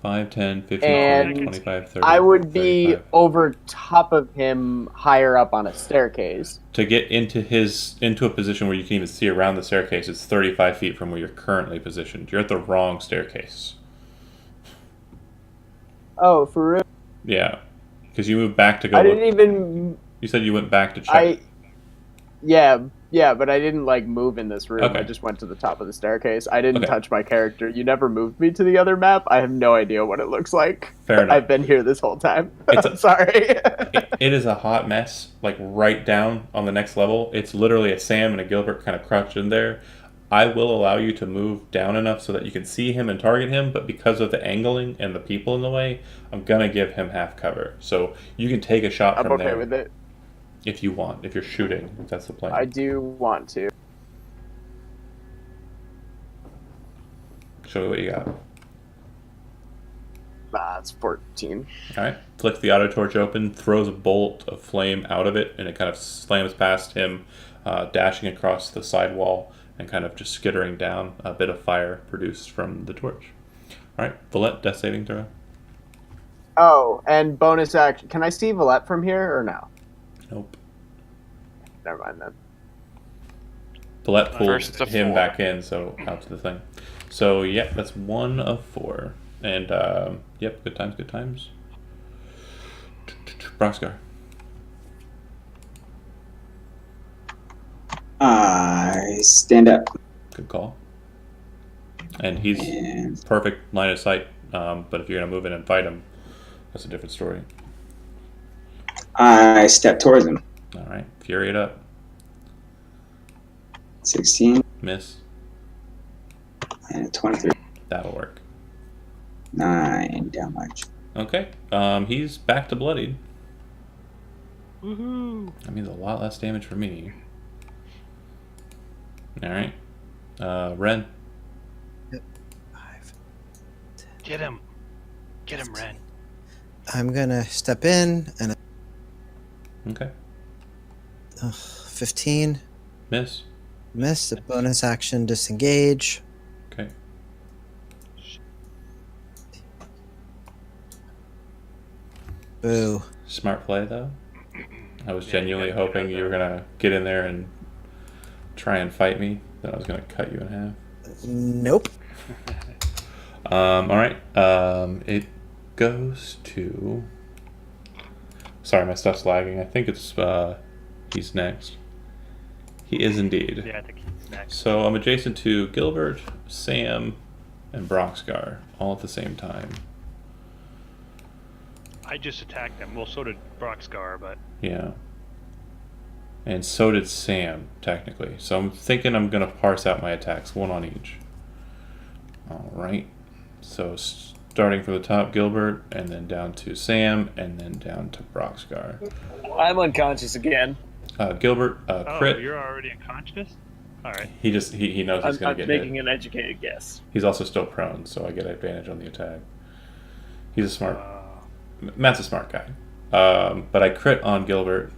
5, 10, 15, And 20, 25, 30. I would be 35. over top of him, higher up on a staircase. To get into a position where you can even see around the staircase, it's 35 feet from where you're currently positioned. You're at the wrong staircase. Oh, for real? Yeah, because you moved back to go. I didn't even. You said you went back to check. Yeah, but I didn't like move in this room. Okay. I just went to the top of the staircase. I didn't Okay. touch my character. You never moved me to the other map. I have no idea what it looks like. Fair enough. I've been here this whole time. It's I'm sorry. It is a hot mess, like right down on the next level. It's literally a Sam and a Gilbert kind of crouched in there. I will allow you to move down enough so that you can see him and target him, but because of the angling and the people in the way, I'm gonna give him half cover. So you can take a shot I'm from okay there with it. if you want, if you're shooting, if that's the plan. I do want to. Show me what you got. It's 14. All right, flicks the auto torch open, throws a bolt of flame out of it, and it kind of slams past him, dashing across the sidewall and kind of just skittering down. A bit of fire produced from the torch. All right, Valette, death saving throw. Oh, and bonus action. Can I see Valette from here or no? Nope. Never mind then. Valette pulled First of him 4. back in, so out to the thing. So yeah, that's 1 of 4, and yep, good times, good times. Broxgar. I stand up. Good call. And he's And perfect line of sight, but if you're going to move in and fight him, that's a different story. I step towards him. All right, fury it up. 16 Miss. and 23. That'll work. 9 damage. Okay, he's back to bloodied. Woohoo! That means a lot less damage for me. All right, Ren. 5. Get him! Get him, Ren. I'm gonna step in and Okay, 15. miss. Miss. A bonus action disengage. Okay, Boo. smart play though. I was Yeah, genuinely you gotta hoping get you were gonna get in there and try and fight me. Then I was gonna cut you in half. Nope. All right. It goes to. Sorry, my stuff's lagging. I think it's he's next. He is indeed. Yeah, I think he's next. So I'm adjacent to Gilbert, Sam, and Broxgar all at the same time. I just attacked him. Well, so did Broxgar, but Yeah. And so did Sam, technically. So I'm thinking I'm gonna parse out my attacks, 1 on each. All right. So starting from the top, Gilbert, and then down to Sam, and then down to Broxgar. I'm unconscious again. Gilbert, oh, crit. you're already unconscious. All right. He just he knows he's I'm gonna get making hit. an educated guess. He's also still prone, so I get advantage on the attack. He's a smart. Uh, Matt's a smart guy. But I crit on Gilbert.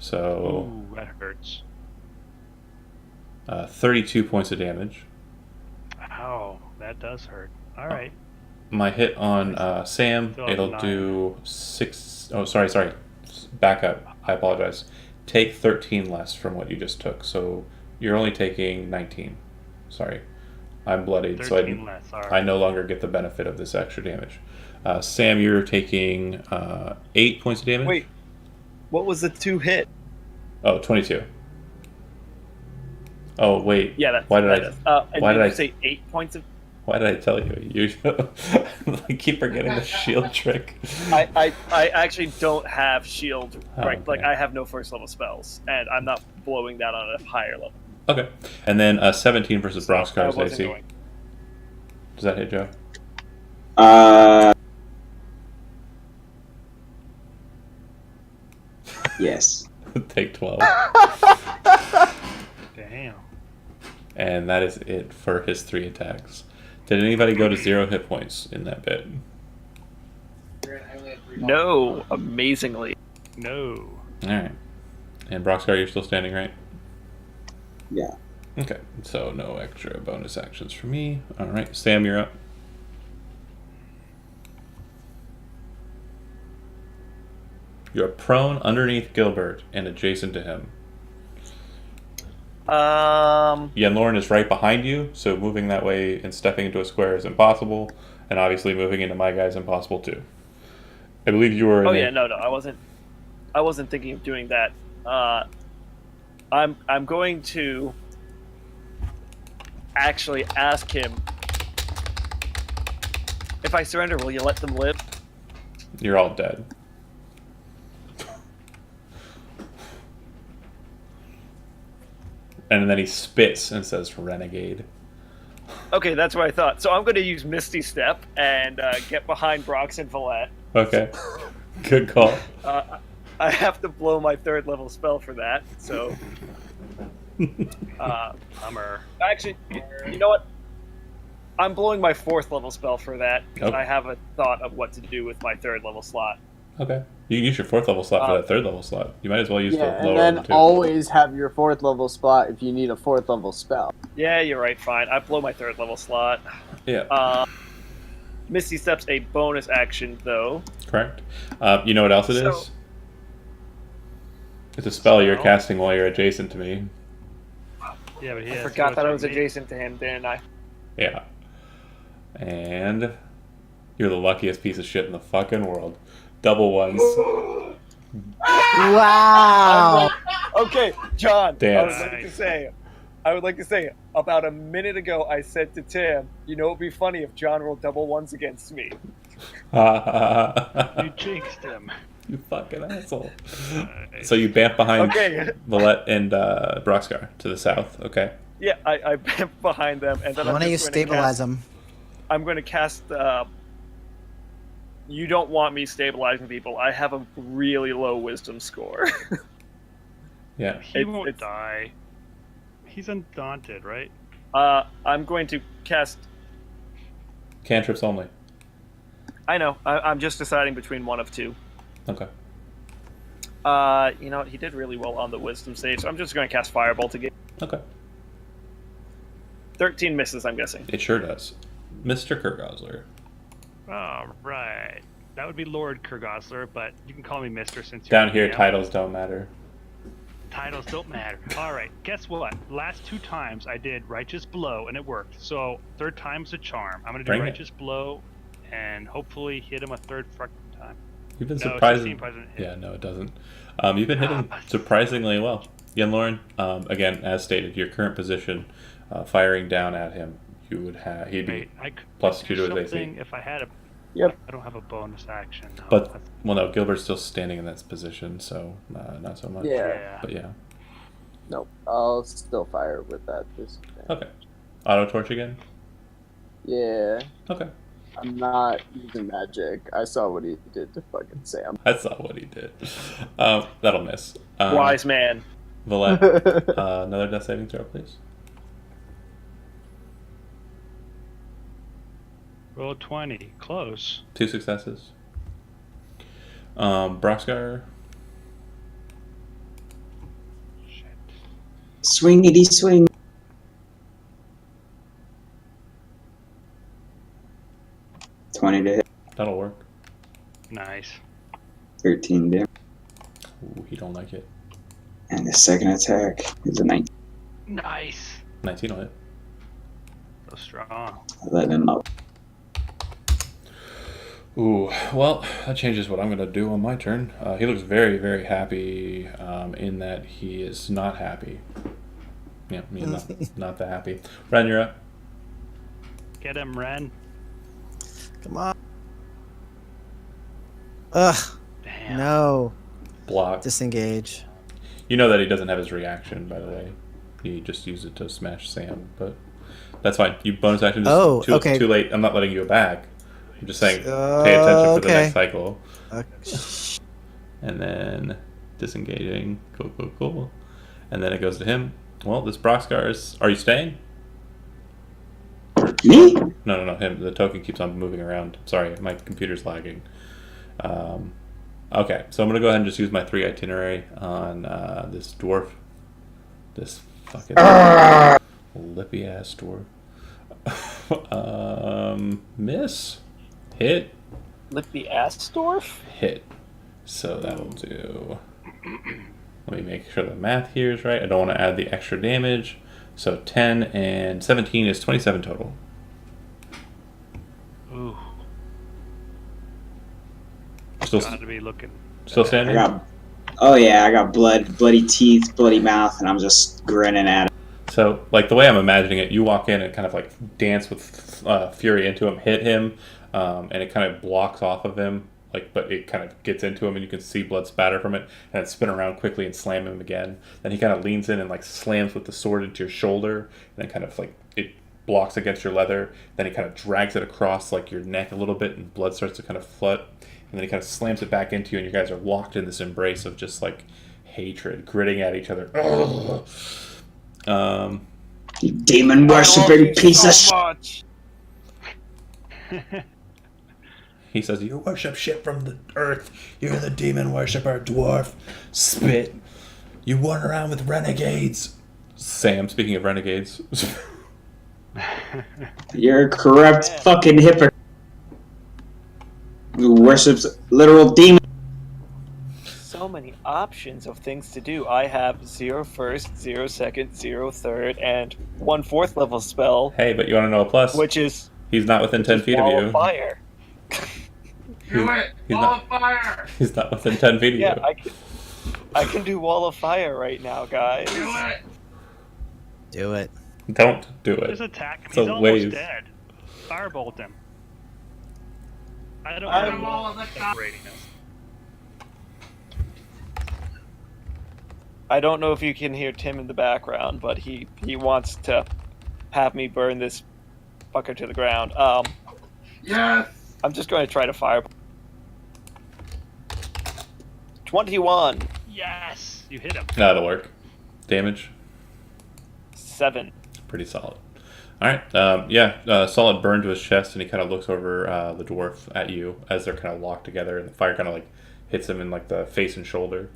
So ooh, that hurts. 32 points of damage. Ow, that does hurt. All right. My hit on Sam, Still have it'll 9. do 6. Oh, sorry. Back up. I apologize. Take 13 less from what you just took. So you're only taking 19. Sorry. I'm bloodied, so 13 less. All right. I no longer get the benefit of this extra damage. Sam, you're taking 8 points of damage. Wait, what was the 2 hit? Oh, 22. Oh, wait. Yeah, that's Why did that I- is. And why did did you I- say 8 points of? Why did I tell you? You I keep forgetting the shield trick. I actually don't have shield. Oh, Right, like okay. I have no first level spells, and I'm not blowing that on a higher level. Okay. And then 17 versus So I Broxgar's wasn't AC. going. Does that hit, Joe? Yes. Take 12. Damn. And that is it for his 3 attacks. Did anybody go to 0 hit points in that bit? No, amazingly. No. Alright. And Broxgar, you're still standing, right? Yeah. Okay. So no extra bonus actions for me. Alright. Sam, you're up. You're prone underneath Gilbert and adjacent to him. Yenlorn is right behind you, so moving that way and stepping into a square is impossible, and obviously moving into my guy is impossible too. I believe you were. Oh yeah, no, I wasn't thinking of doing that. I'm going to actually ask him, if I surrender, will you let them live? You're all dead. And then he spits and says renegade. Okay, that's what I thought. So I'm going to use Misty Step and get behind Brox and Valette. Okay. Good call. I have to blow my 3rd level spell for that, so... Bummer. Actually, you know what? I'm blowing my 4th level spell for that, because I have a thought of what to do with my 3rd level slot. Okay. You can use your 4th level slot for that 3rd level slot. You might as well use the and lower then one too. always have your 4th level spot if you need a 4th level spell. Yeah, you're right, fine. I blow my 3rd level slot. Yeah. Misty Step's a bonus action, though. Correct. You know what else it is? It's a spell you're casting while you're adjacent to me. Yeah, but I forgot that I was adjacent to him, didn't I? Yeah. And you're the luckiest piece of shit in the fucking world. Double ones. Wow. Okay, John. Dance. I would like to say, about a minute ago, I said to Tim, you know, it'd be funny if John rolled double ones against me. You jinxed him. You fucking asshole. So you bamp behind Valette and Broxgar to the south, okay? Yeah, I bamp behind them, and then Why don't you stabilize them? I'm going to cast. You don't want me stabilizing people. I have a really low wisdom score. Yeah. He won't die. He's undaunted, right? I'm going to cast. Cantrips only. I know. I'm just deciding between one of two. Okay. You know what? He did really well on the wisdom save, so I'm just going to cast Firebolt again. Okay. 13 misses, I'm guessing. It sure does. Mr. Kurgosler. Oh, right. That would be Lord Kurgosler, but you can call me Mister since you're Down here, titles don't matter. Titles don't matter. All right, guess what? Last 2 times I did Righteous Blow, and it worked. So 3rd time's a charm. I'm going to do Righteous Blow, and hopefully hit him a 3rd fucking time. You've been surprising. Yeah, no, it doesn't. You've been hitting surprisingly well. Again, Lauren, again, as stated, your current position, firing down at him, you would have, he'd be +2 to his AC. If I had a... Yep. I don't have a bonus action. No, but, well, no, Gilbert's still standing in that position, so not so much. Yeah. But yeah. Nope. I'll still fire with that. Okay. Auto torch again? Yeah. Okay. I'm not using magic. I saw what he did to fucking Sam. I saw what he did. That'll miss. Wise man. Valette, another death saving throw, please. Roll 20. Close. 2 successes. Broxgar. Shit. Swingity swing. $20 to hit. That'll work. Nice. 13 damage. Ooh, he don't like it. And the second attack is a 19. Nice. 19 will hit. So strong. 11 up. Ooh, well, that changes what I'm going to do on my turn. He looks very, very happy in that he is not happy. Yeah, he's not that happy. Ren, you're up. Get him, Ren. Come on. Ugh. Damn. No. Block. Disengage. You know that he doesn't have his reaction, by the way. He just used it to smash Sam, but that's fine. You bonus action is too late. I'm not letting you go back. I'm just saying, pay attention for the next cycle. And then disengaging. Cool. And then it goes to him. Well, this Broxgar is... Are you staying? Me? No, him. The token keeps on moving around. Sorry, my computer's lagging. Okay, so I'm going to go ahead and just use my 3 itinerary on this dwarf. This fucking lippy-ass dwarf. Miss. Hit. Lippy Astorf? Hit. So that'll do... Let me make sure the math here is right. I don't want to add the extra damage. So 10 and 17 is 27 total. Ooh. Still, Gotta be looking. still standing? I got Oh yeah, I got blood, bloody teeth, bloody mouth, and I'm just grinning at him. So, like, the way I'm imagining it, you walk in and kind of, like, dance with fury into him, hit him, and it kind of blocks off of him, like, but it kind of gets into him, and you can see blood spatter from it, and then spin around quickly and slam him again. Then he kind of leans in and, like, slams with the sword into your shoulder, and then kind of, like, it blocks against your leather. Then he kind of drags it across, like, your neck a little bit, and blood starts to kind of flood. And then he kind of slams it back into you, and you guys are locked in this embrace of just, like, hatred, gritting at each other. Ugh. You demon worshipping piece of shit. He says, "You worship shit from the earth. You're the demon worshiper, dwarf. Spit. You run around with renegades." Sam, speaking of renegades. You're a corrupt fucking hypocrite who worships literal demons. So many options of things to do. I have 0 first, 0 second, 0 third, and 1 4th level spell. Hey, but you want to know a plus? Which is he's not within 10 feet of you. Fire. Do it! Wall of fire! He's not within 10 feet of you. Yeah, I can do wall of fire right now, guys. Do it. Don't do it. Just attack him. It's He's a almost wave. dead. Firebolt him. I don't I'm know what's separating us. I don't know if you can hear Tim in the background, but he wants to have me burn this fucker to the ground. Yes! I'm just going to try to fire. 21. Yes! You hit him. That'll work. Damage? 7. Pretty solid. Alright, solid burn to his chest, and he kind of looks over the dwarf at you as they're kind of locked together, and the fire kind of like hits him in like the face and shoulder.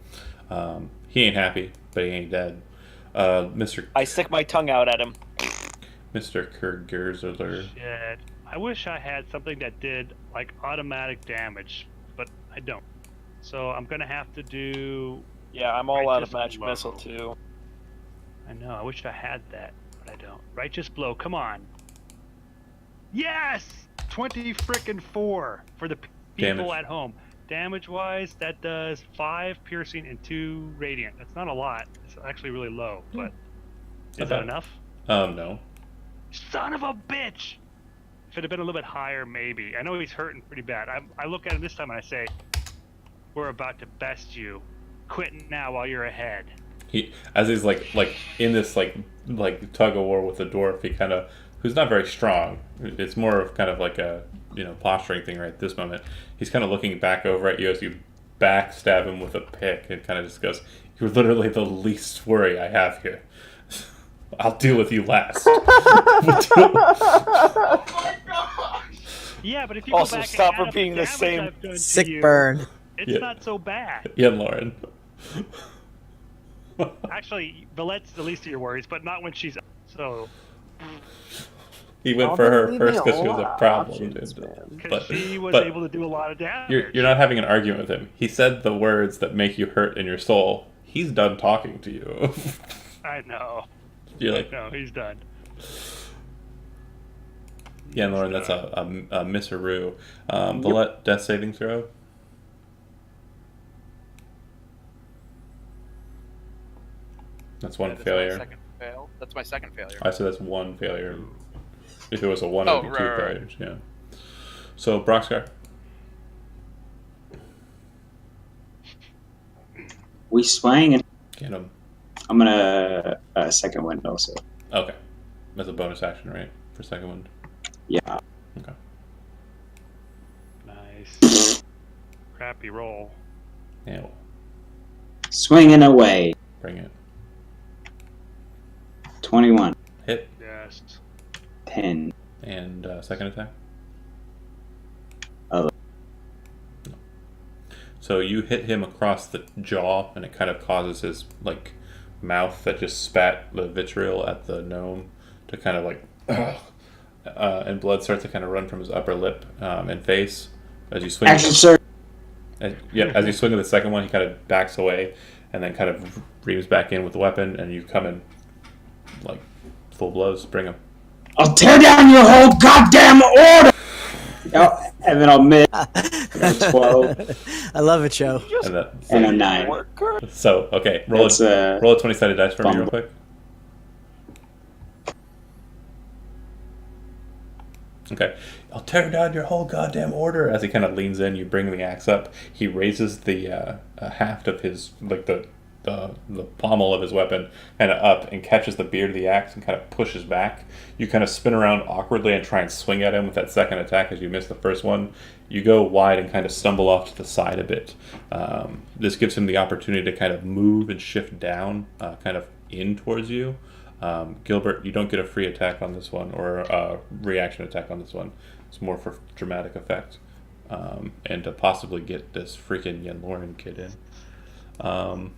He ain't happy, but he ain't dead. I stick my tongue out at him. Mr. Kurgerzler. Shit. I wish I had something that did like automatic damage, but I don't. So I'm gonna have to do. Yeah, I'm all out of Righteous magic Blow. missile too. I know. I wish I had that, but I don't. Righteous blow. Come on. Yes. 20 frickin' 4 for the people Damage. at home. Damage-wise, that does 5 piercing and 2 radiant. That's not a lot. It's actually really low, but is that enough? No. Son of a bitch! If it had been a little bit higher, maybe. I know he's hurting pretty bad. I look at him this time and I say, "We're about to best you. Quit now while you're ahead." He, as he's like in this like tug of war with the dwarf, he kind of, who's not very strong. It's more of kind of like a posturing thing right at this moment. He's kind of looking back over at you as you backstab him with a pick, and kind of just goes, "You're literally the least worry I have here. I'll deal with you last." Oh my gosh! Yeah, but if you Also, go back stop and add up repeating the damage same I've done to Sick you, burn. It's Yeah. not so bad. Yeah, Lauren. Actually, Valette's the least of your worries, but not when she's so. He went I'll for her leave first me because a she was a lot problem, options, dude. man. Because she was but able to do a lot of damage. you're not having an argument with him. He said the words that make you hurt in your soul. He's done talking to you. I know. You're like, No, he's done. yeah, Lauren, that's a misseroo. Valette, death saving throw. That's one That's my failure. second fail. That's my second failure. I said that's one failure. If it was a one, it Oh, would be two right. failures. Yeah. So Broxcar. We swang, and Get him. I'm gonna second wind also. Okay. That's a bonus action, right? For second one. Yeah. Okay. Nice. Crappy roll. Yeah. Swinging away. Bring it. 21. Hit. Yes. 10. And second attack. Oh. So you hit him across the jaw, and it kind of causes his like mouth that just spat the vitriol at the gnome to kind of like, and blood starts to kind of run from his upper lip and face as you swing. Action, sir. As you swing at the second one, he kind of backs away and then kind of reams back in with the weapon, and you come in like full blows. Bring him. I'll tear down your whole goddamn order. Oh, and then I'll miss. 12. I love it, Joe. You just And that, And a so, 9. worker. so okay, roll That's a 20-sided dice for me real fumble. quick. Okay. I'll tear down your whole goddamn order. As he kind of leans in, you bring the axe up. He raises the haft of his, like the pommel of his weapon, kind of up and catches the beard of the axe and kind of pushes back. You kind of spin around awkwardly and try and swing at him with that second attack as you miss the first one. You go wide and kind of stumble off to the side a bit. This gives him the opportunity to kind of move and shift down, kind of in towards you. Gilbert, you don't get a free attack on this one, or a reaction attack on this one. It's more for dramatic effect. And to possibly get this freaking Yenloran kid in. I'm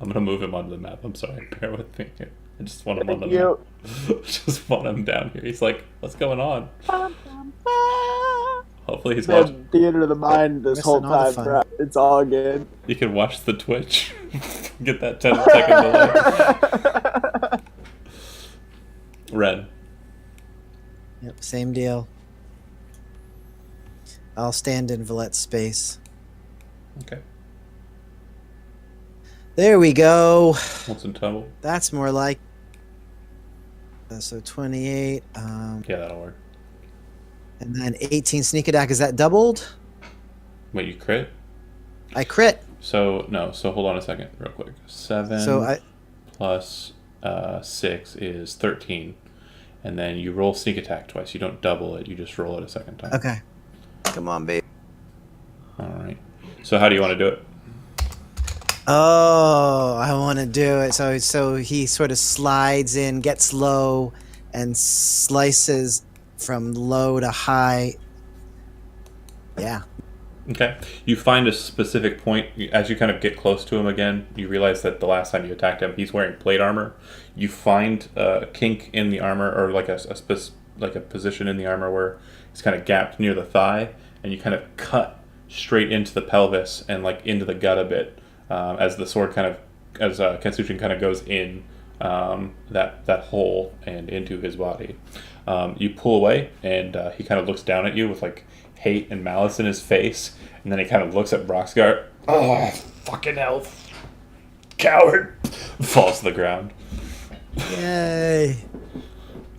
going to move him onto the map. I'm sorry. Bear with me. I just want him on the map. Just want him down here. He's like, what's going on? Hopefully he's watching. Theater of the mind this whole Missing all the time, fun. bro. It's all good. You can watch the Twitch. Get that 10-second delay. Red. Yep, same deal. I'll stand in Valette's space. Okay. There we go. What's in total? That's more like. So 28. Yeah, that'll work. And then 18 sneak attack. Is that doubled? Wait, you crit? I crit. So, no. So, hold on a second, real quick. 7 So plus 6 is 13. And then you roll sneak attack twice. You don't double it. You just roll it a second time. Okay. Come on, babe. All right. So, how do you want to do it? Oh, I want to do it. So he sort of slides in, gets low, and slices from low to high. Yeah. Okay. You find a specific point. As you kind of get close to him again, you realize that the last time you attacked him, he's wearing plate armor. You find a kink in the armor, or like a position in the armor where it's kind of gapped near the thigh, and you kind of cut straight into the pelvis and like into the gut a bit, as the sword kind of, as Kensuchin kind of goes in that hole and into his body. You pull away, and he kind of looks down at you with like hate and malice in his face, and then he kind of looks at Broxgar. Oh, fucking hell, coward! Falls to the ground. Yay.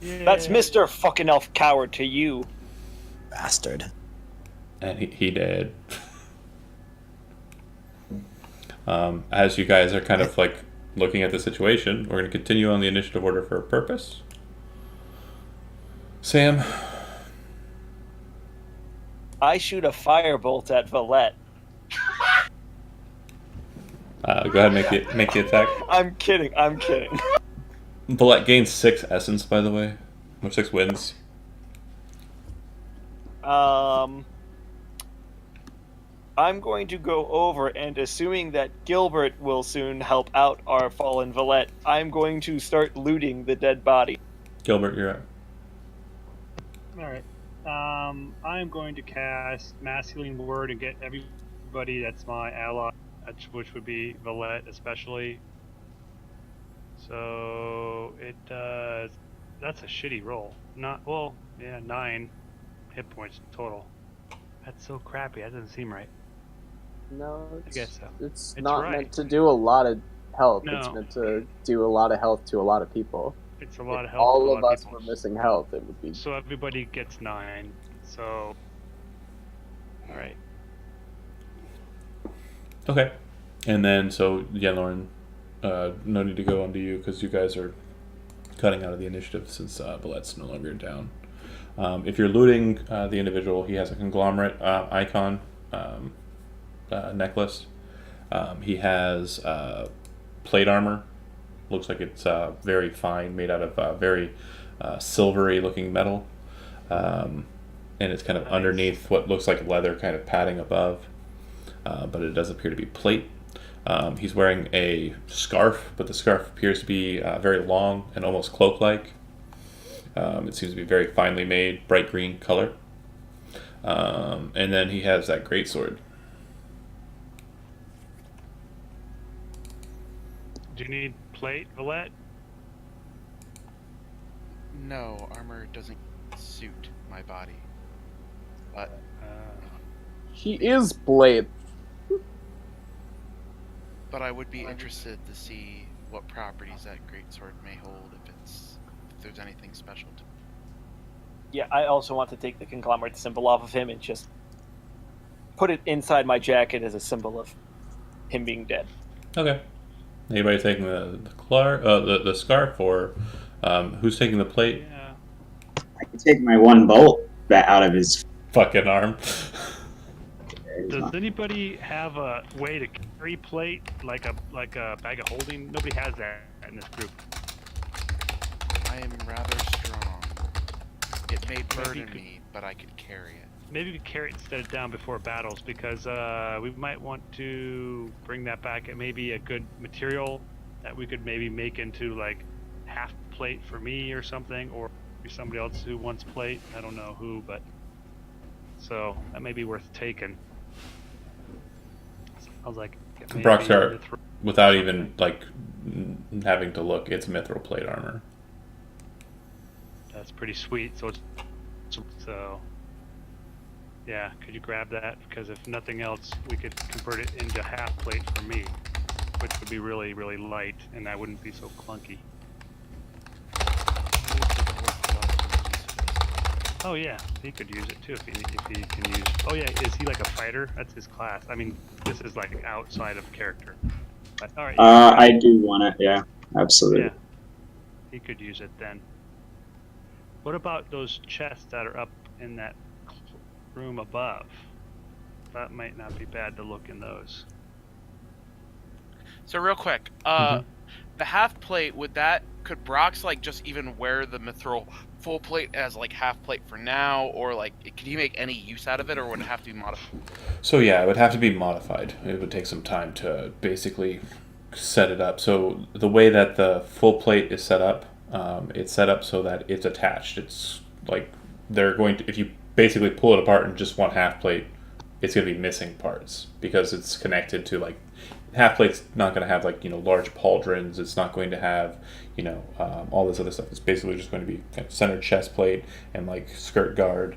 That's Mr. Fucking Elf Coward to you. Bastard. And he did. As you guys are kind of like looking at the situation, we're going to continue on the initiative order for a purpose. Sam? I shoot a firebolt at Valette. Go ahead and make the attack. I'm kidding. Bullet gains 6 essence, by the way. Or 6 wins. I'm going to go over, and assuming that Gilbert will soon help out our fallen Valette, I'm going to start looting the dead body. Gilbert, you're up. Alright. I'm going to cast Mass Healing Word and get everybody that's my ally, which would be Valette especially. So it does. That's a shitty roll. 9 hit points total. That's so crappy. That doesn't seem right. No, I guess so. It's It's not right. meant to do a lot of health. No. It's meant to do a lot of health to a lot of people. It's a lot of If health. all for a of lot us people. were missing health, it would be. So everybody gets 9. So. Alright. Okay. And then, so, Yenlorin, no need to go onto you because you guys are cutting out of the initiative since Ballette's no longer down. If you're looting the individual, he has a conglomerate icon necklace. He has plate armor. Looks like it's very fine, made out of very silvery looking metal. And it's kind of underneath what looks like leather kind of padding above. But it does appear to be plate. He's wearing a scarf, but the scarf appears to be very long and almost cloak-like. It seems to be very finely made, bright green color. And then he has that greatsword. Do you need plate, Valette? No, armor doesn't suit my body. But He is Blade. but I would be interested to see what properties that greatsword may hold if there's anything special to it. Yeah, I also want to take the conglomerate symbol off of him and just put it inside my jacket as a symbol of him being dead. Okay. Anybody taking the scarf, or who's taking the plate? Yeah. I can take my one bolt back out of his Fucking arm. Does anybody have a way to carry plate like a bag of holding? Nobody has that in this group. I am rather strong. It may burden could- me, but I could carry it. Maybe we could carry it instead of down before battles, because we might want to bring that back. It may be a good material that we could maybe make into like half plate for me or something, or somebody else who wants plate. I don't know who, but so that may be worth taking. I was like, maybe Broxar, mithril- without even like having to look, it's mithril plate armor. That's pretty sweet. So yeah, could you grab that? Because if nothing else, we could convert it into half plate for me, which would be really, really light, and that wouldn't be so clunky. Oh yeah, he could use it too if he can use. Oh yeah, is he like a fighter? That's his class. I mean, this is like outside of character. But, all right. I do want it. Yeah, absolutely. Yeah, he could use it then. What about those chests that are up in that room above? That might not be bad to look in those. So real quick, the half plate, could Brox like just even wear the mithril full plate as like half plate for now, or like can he make any use out of it, or would it have to be modified? So yeah, it would have to be modified. It would take some time to basically set it up. So the way that the full plate is set up, it's set up so that it's attached. It's like they're going to, if you basically pull it apart and just want half plate, it's going to be missing parts because it's connected to like half plate's not going to have like large pauldrons. It's not going to have all this other stuff. It's basically just going to be kind of center chest plate and like skirt guard,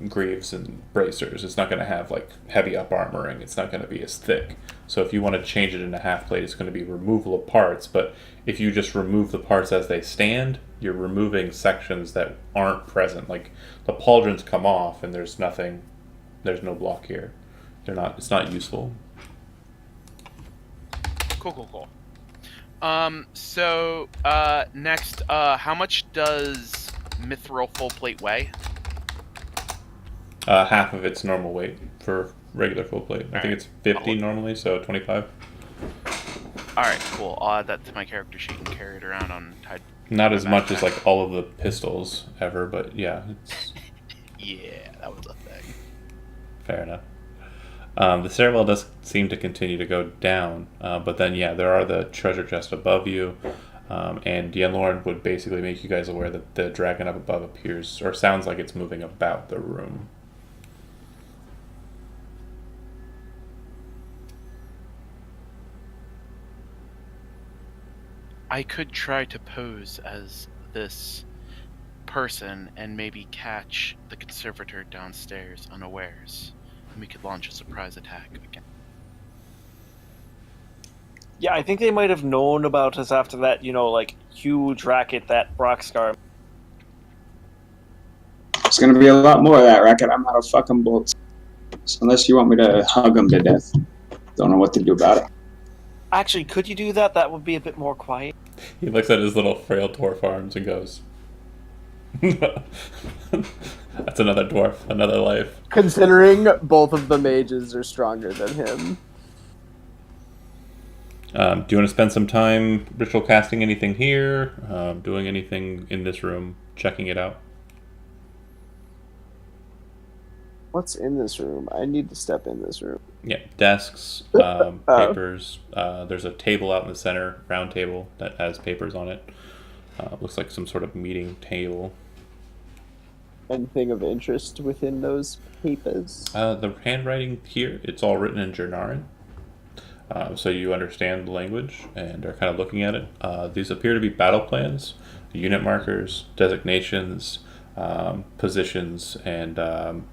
greaves and bracers. It's not going to have like heavy up armoring. It's not going to be as thick. So if you want to change it into half plate, it's going to be removal of parts. But if you just remove the parts as they stand, you're removing sections that aren't present. Like the pauldrons come off and there's nothing. There's no block here. It's not useful. Cool. So next, how much does mithril full plate weigh? Half of its normal weight for regular full plate. I think it's 50 normally, so 25. All right, cool. I'll add that to my character sheet and carry it around on. Not as much as like all of the pistols ever, but yeah, it's Yeah, that was a thing. fair enough. The stairwell does seem to continue to go down, but then yeah, there are the treasure chests above you, and Yenlorn would basically make you guys aware that the dragon up above appears or sounds like it's moving about the room. I could try to pose as this person and maybe catch the conservator downstairs unawares, and we could launch a surprise attack again. Yeah, I think they might have known about us after that, like huge racket that Broxcar. It's gonna be a lot more of that racket. I'm out of fucking bullets. So unless you want me to hug him to death, don't know what to do about it. Actually, could you do that? That would be a bit more quiet. He looks at his little frail dwarf arms and goes, "That's another dwarf, another life." Considering both of the mages are stronger than him. Do you want to spend some time ritual casting anything here? Doing anything in this room? Checking it out? What's in this room? I need to step in this room. Yeah, desks, papers. There's a table out in the center, round table that has papers on it. Looks like some sort of meeting table. Anything of interest within those papers? The handwriting here, it's all written in Jernarin. So you understand the language and are kind of looking at it. These appear to be battle plans, unit markers, designations, positions and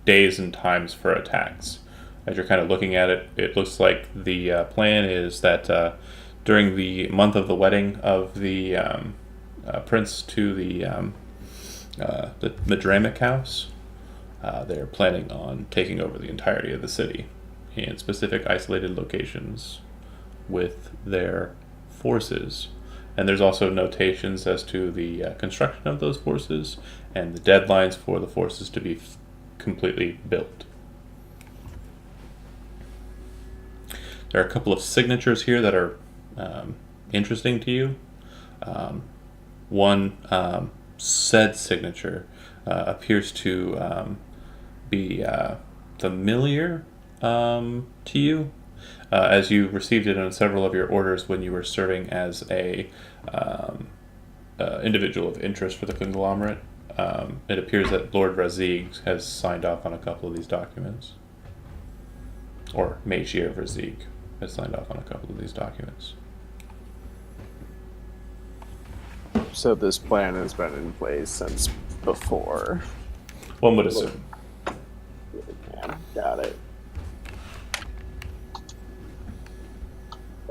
days and times for attacks. As you're kind of looking at it, it looks like the plan is that during the month of the wedding of the prince to the Madramic house, they're planning on taking over the entirety of the city in specific isolated locations with their forces. And there's also notations as to the construction of those forces and the deadlines for the forces to be completely built. There are a couple of signatures here that are interesting to you. One said signature appears to be familiar to you, as you received it on several of your orders when you were serving as a individual of interest for the conglomerate. It appears that Lord Razig has signed off on a couple of these documents, or Magier Razig has signed off on a couple of these documents. So this plan has been in place since before. One would assume. Yeah, got it.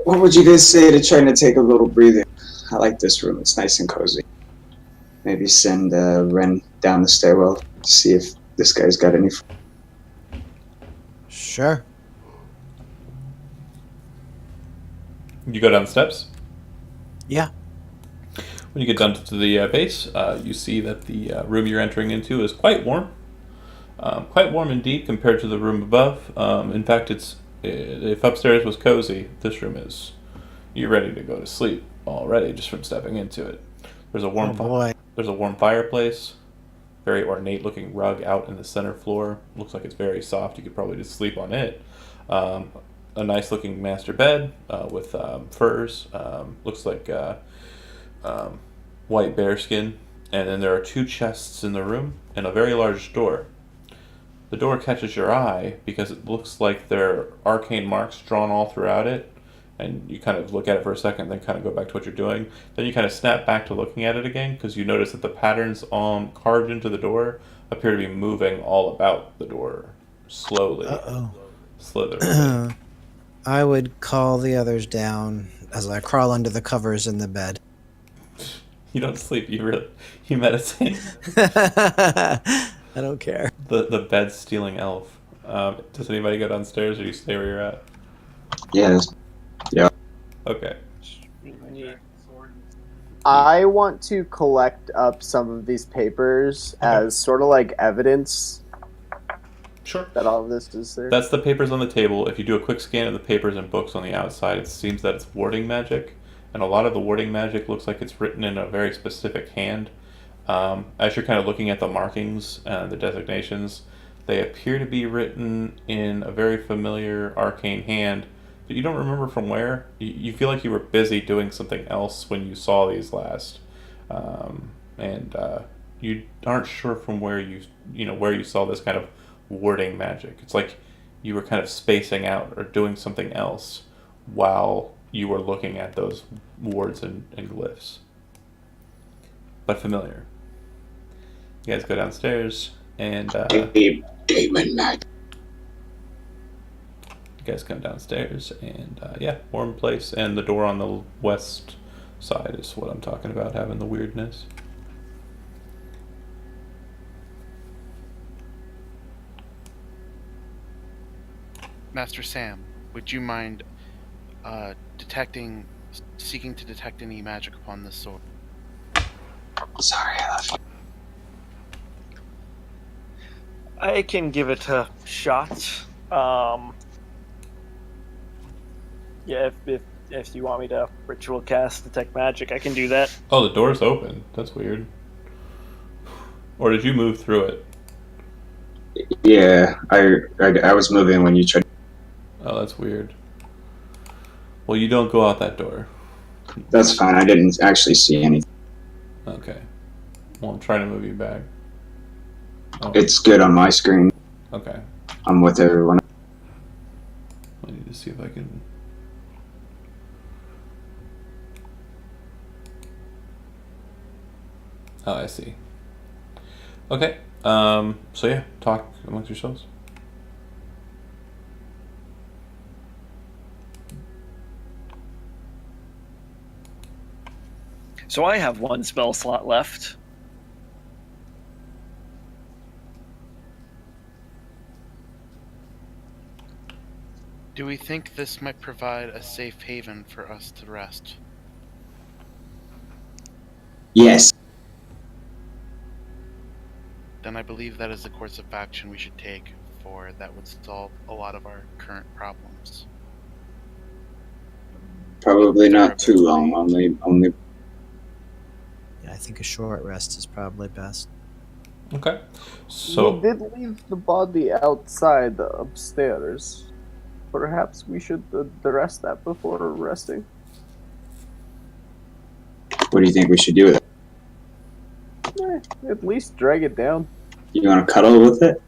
What would you guys say to trying to take a little breather? I like this room. It's nice and cozy. Maybe send Ren down the stairwell to see if this guy's got any. Sure. You go down the steps. Yeah. When you get down to the base, you see that the room you're entering into is quite warm. Quite warm indeed compared to the room above. In fact, if upstairs was cozy, this room is. You're ready to go to sleep already just from stepping into it. There's a warm There's a warm fireplace, very ornate-looking rug out in the center floor. Looks like it's very soft. You could probably just sleep on it. A nice-looking master bed with furs. Looks like white bearskin. And then there are 2 chests in the room and a very large door. The door catches your eye because it looks like there are arcane marks drawn all throughout it. And you kind of look at it for a second, then kind of go back to what you're doing. Then you kind of snap back to looking at it again because you notice that the patterns carved into the door appear to be moving all about the door slowly. Slithering. I would call the others down as I crawl under the covers in the bed. You don't sleep. You meditate. I don't care. The bed stealing elf. Does anybody go downstairs, or do you stay where you're at? Yes. Yeah. Okay. I want to collect up some of these papers as sort of like evidence. Sure. That all of this is there. That's the papers on the table. If you do a quick scan of the papers and books on the outside, it seems that it's warding magic, and a lot of the warding magic looks like it's written in a very specific hand. As you're kind of looking at the markings and the designations, they appear to be written in a very familiar arcane hand, but you don't remember from where. You feel like you were busy doing something else when you saw these last, and you aren't sure from where where you saw this kind of warding magic. It's like you were kind of spacing out or doing something else while you were looking at those wards and glyphs. But familiar. You guys go downstairs and Demon magic. you guys come downstairs and warm place, and the door on the west side is what I'm talking about, having the weirdness. Master Sam, would you mind seeking to detect any magic upon this sword? Sorry, I love you. I can give it a shot. If you want me to ritual cast detect magic, I can do that. Oh, the door's open. That's weird. Or did you move through it? Yeah, I was moving when you tried. Oh, that's weird. Well, you don't go out that door. That's fine. I didn't actually see anything. Okay. Well, I'm trying to move you back. Oh. It's good on my screen. Okay. I'm with everyone. I need to see if I can... Oh, I see. Okay. So yeah, talk amongst yourselves. So I have one spell slot left. Do we think this might provide a safe haven for us to rest? Yes. Then I believe that is the course of action we should take, for that would solve a lot of our current problems. Probably not too long. Only. Yeah, I think a short rest is probably best. Okay. We So did leave the body outside upstairs. Perhaps we should address that before resting. What do you think we should do with it? At least drag it down. You want to cuddle with it?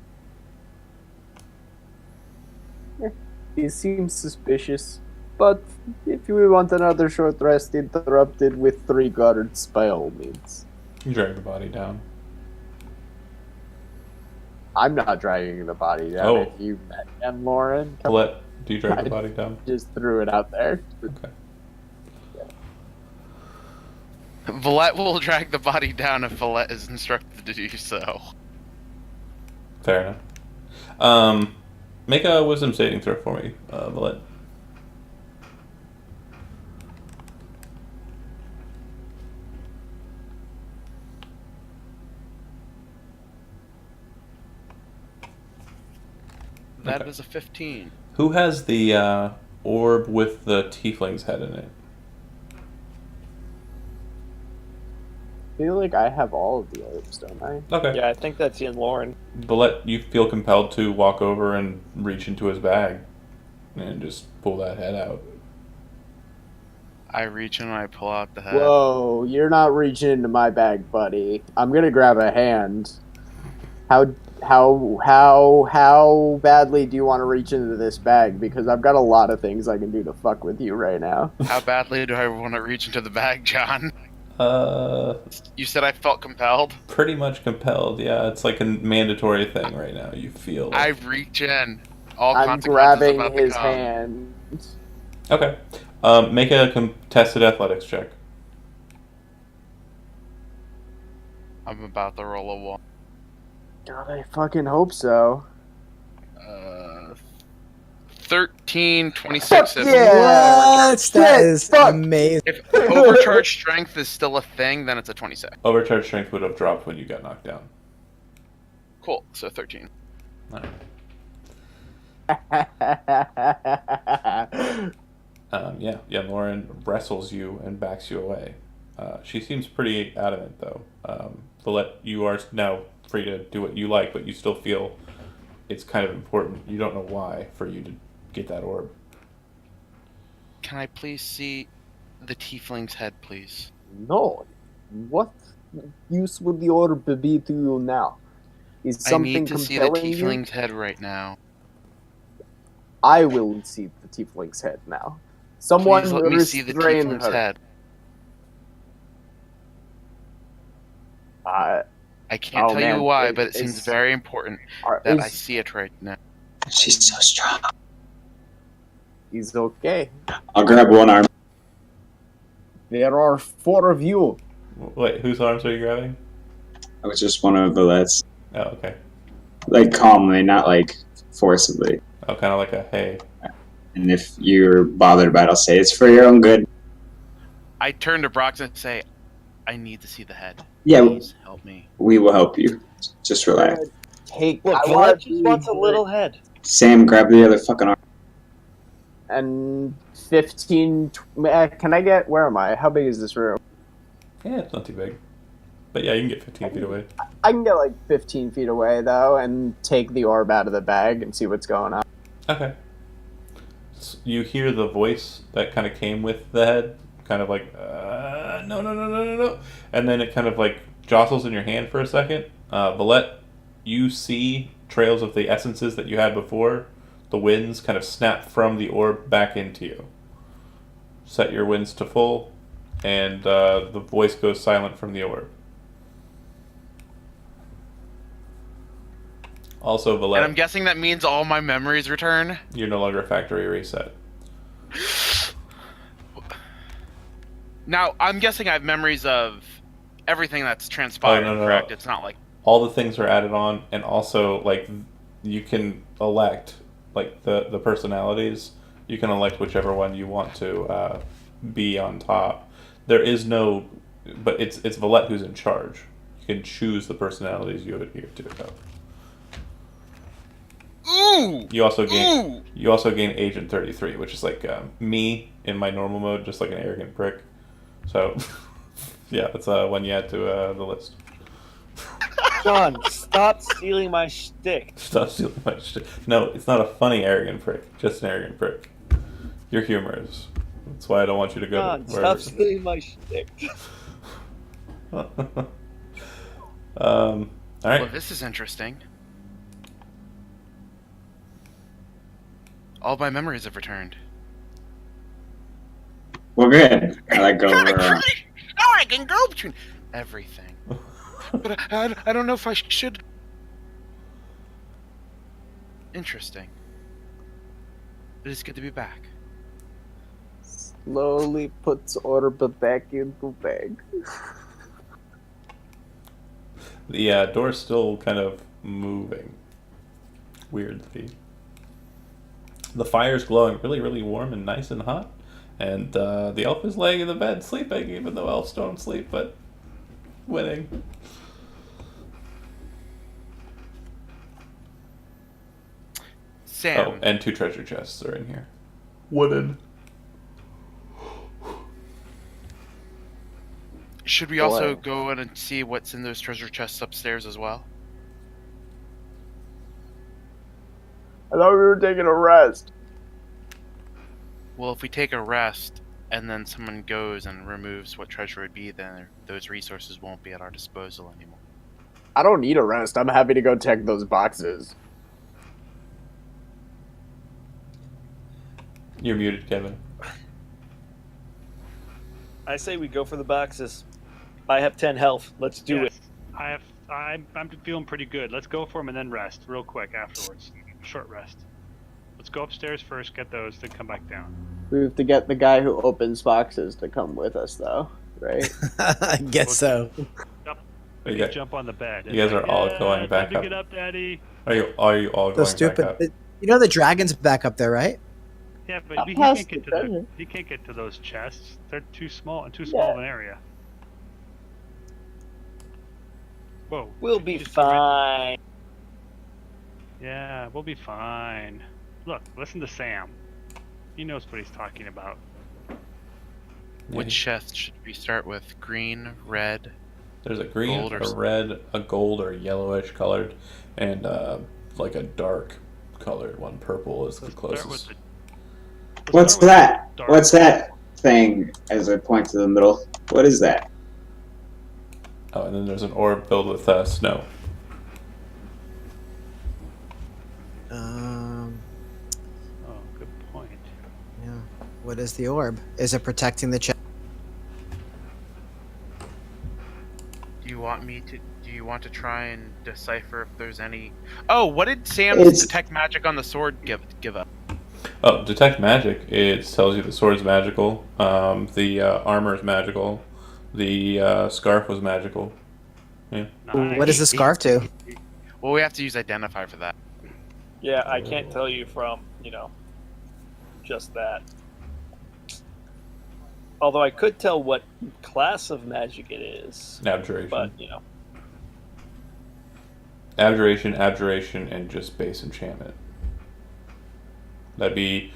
He seems suspicious. But if we want another short rest interrupted with 3 guards, by all means. you drag the body down. I'm not dragging the body down. Oh. If you met him, Lauren, Do you drag the body down? just threw it out there. Okay. Villette will drag the body down if Villette is instructed to do so. Fair enough. Make a wisdom saving throw for me, Valet. That Okay. is a 15. Who has the orb with the tiefling's head in it? I feel like I have all of the orbs, don't I? Okay. Yeah, I think that's in Lauren. Valet, you feel compelled to walk over and reach into his bag and just pull that head out. I reach in and I pull out the head. Whoa, you're not reaching into my bag, buddy. I'm gonna grab a hand. How badly do you want to reach into this bag? Because I've got a lot of things I can do to fuck with you right now. How badly do I want to reach into the bag, John? Uh, You said I felt compelled? pretty much compelled. Yeah, it's like a mandatory thing right now. You feel. I Like... reach in. All I'm consequences grabbing about to his come. hand. Okay. Make a contested athletics check. I'm about to roll a 1. God, I fucking hope so. 13, 26. Fuck If, yeah! What? That is Fuck. amazing. if overcharged strength is still a thing, then it's a 26. Overcharge strength would have dropped when you got knocked down. Cool, so 13. Alright. Yeah. Lauren wrestles you and backs you away. She seems pretty adamant, though. Valet, you are now free to do what you like, but you still feel it's kind of important. You don't know why for you to get that orb. Can I please see the tiefling's head, please? No. What use would the orb be to you now? Is I something need to see the compelling you? tiefling's head right now. I will see the tiefling's head now. Someone Please let me see the restrain tiefling's her. head. I can't Oh, tell man, you why, but it seems it's- very important that I see it right now. She's so strong. He's okay. I'll grab one arm. There are 4 of you. Wait, whose arms are you grabbing? I was just one of the let's Oh, okay. like calmly, not like forcibly. Oh, kind of like a hey. And if you're bothered by it, I'll say it's for your own good. I turn to Brox and say, I need to see the head. Yeah, Please help me. we will help you. Just relax. Take. Look, I Vlad want just wants a little head. Sam, grab the other fucking arm. And 15. Can I get? Where am I? How big is this room? Yeah, it's not too big. But yeah, you can get 15 feet away. I can get like 15 feet away though, and take the orb out of the bag and see what's going on. Okay. You hear the voice that kind of came with the head, kind of like, no. And then it kind of like jostles in your hand for a second. Valette, you see trails of the essences that you had before. The winds kind of snap from the orb back into you. Set your winds to full, and the voice goes silent from the orb. Also, And I'm Valette, guessing that means all my memories return. you're no longer factory reset. Now, I'm guessing I have memories of everything that's transpired, Oh, no, correct? no. It's not like... All the things are added on, and also like you can elect like the personalities. You can elect whichever one you want to be on top. There is no, but it's Valette who's in charge. You can choose the personalities you adhere to. Ooh! You also gain Ooh! Agent 33, which is like me in my normal mode, just like an arrogant prick. So yeah, that's one you add to the list. John, stop stealing my shtick. Stop stealing my shit. No, it's not a funny arrogant prick. Just an arrogant prick. Your humor is. That's why I don't want you to go John, to stop stealing my shtick. All right. Well, this is interesting. All my memories have returned. We're good. I like go around. Now I can go between everything. But I don't know if I should. Interesting. It is good to be back. Slowly puts Orba back into bag. The door's still kind of moving. Weirdly. The fire's glowing really, really warm and nice and hot. And the elf is laying in the bed sleeping, even though elves don't sleep, but winning. Sam. Oh, and 2 treasure chests are in here. Wooden. Should we also go in and see what's in those treasure chests upstairs as well? I thought we were taking a rest. Well, if we take a rest and then someone goes and removes what treasure would be, then those resources won't be at our disposal anymore. I don't need a rest. I'm happy to go check those boxes. You're muted, Kevin. I say we go for the boxes. I have 10 health. Let's do it. I'm feeling pretty good. Let's go for them and then rest real quick afterwards. Short rest. Let's go upstairs first, get those, then come back down. We have to get the guy who opens boxes to come with us, though, right? I guess so. You guys- jump on the bed. you guys are all going back time to up. Get up, Daddy. Are you all So going stupid. back up? You know the dragon's back up there, right? Yeah, but I'll he pass can't get the to treasure. he can't get to those chests. They're too small and too small of an area. Whoa. We'll be fine. Yeah, we'll be fine. Look, listen to Sam. He knows what he's talking about. Which chest should we start with? Green, red? There's a green, Gold or a red, a gold or yellowish colored, and like a dark colored one. Purple is the Let's start with closest. What's start with that? dark. What's that thing? As I point to the middle. What is that? Oh, and then there's an orb filled with snow. Oh, good point. Yeah. What is the orb? Is it protecting the chest? Do you want to try and decipher if there's any... Oh, what did Sam's It's- detect magic on the sword give up? Oh, detect magic. It tells you the sword's magical. The armor's magical. The scarf was magical. Yeah. Nice. What does the scarf do? Well, we have to use identify for that. Yeah, I can't tell you from, just that. Although I could tell what class of magic it is. Abjuration. But, Abjuration, and just base enchantment. That'd be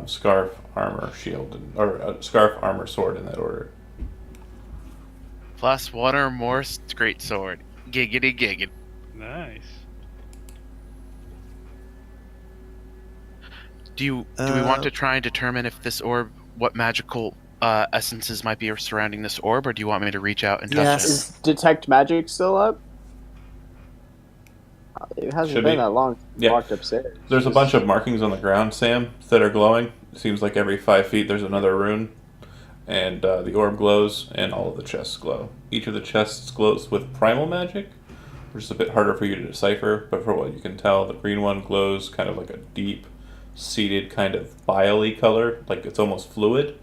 scarf, armor, shield, or scarf, armor, sword in that order. Plus one or more great sword. Giggity giggity. Nice. Do we want to try and determine if this orb, what magical essences might be surrounding this orb, or do you want me to reach out and touch Yes. it? Is detect magic still up? It hasn't Should been be. that long since we Yeah. walked upstairs. There's a bunch of markings on the ground, Sam, that are glowing. It seems like every 5 feet there's another rune. And the orb glows, and all of the chests glow. Each of the chests glows with primal magic, which is a bit harder for you to decipher, but for what you can tell, the green one glows kind of like a deep, seated kind of bile-y color, like it's almost fluid.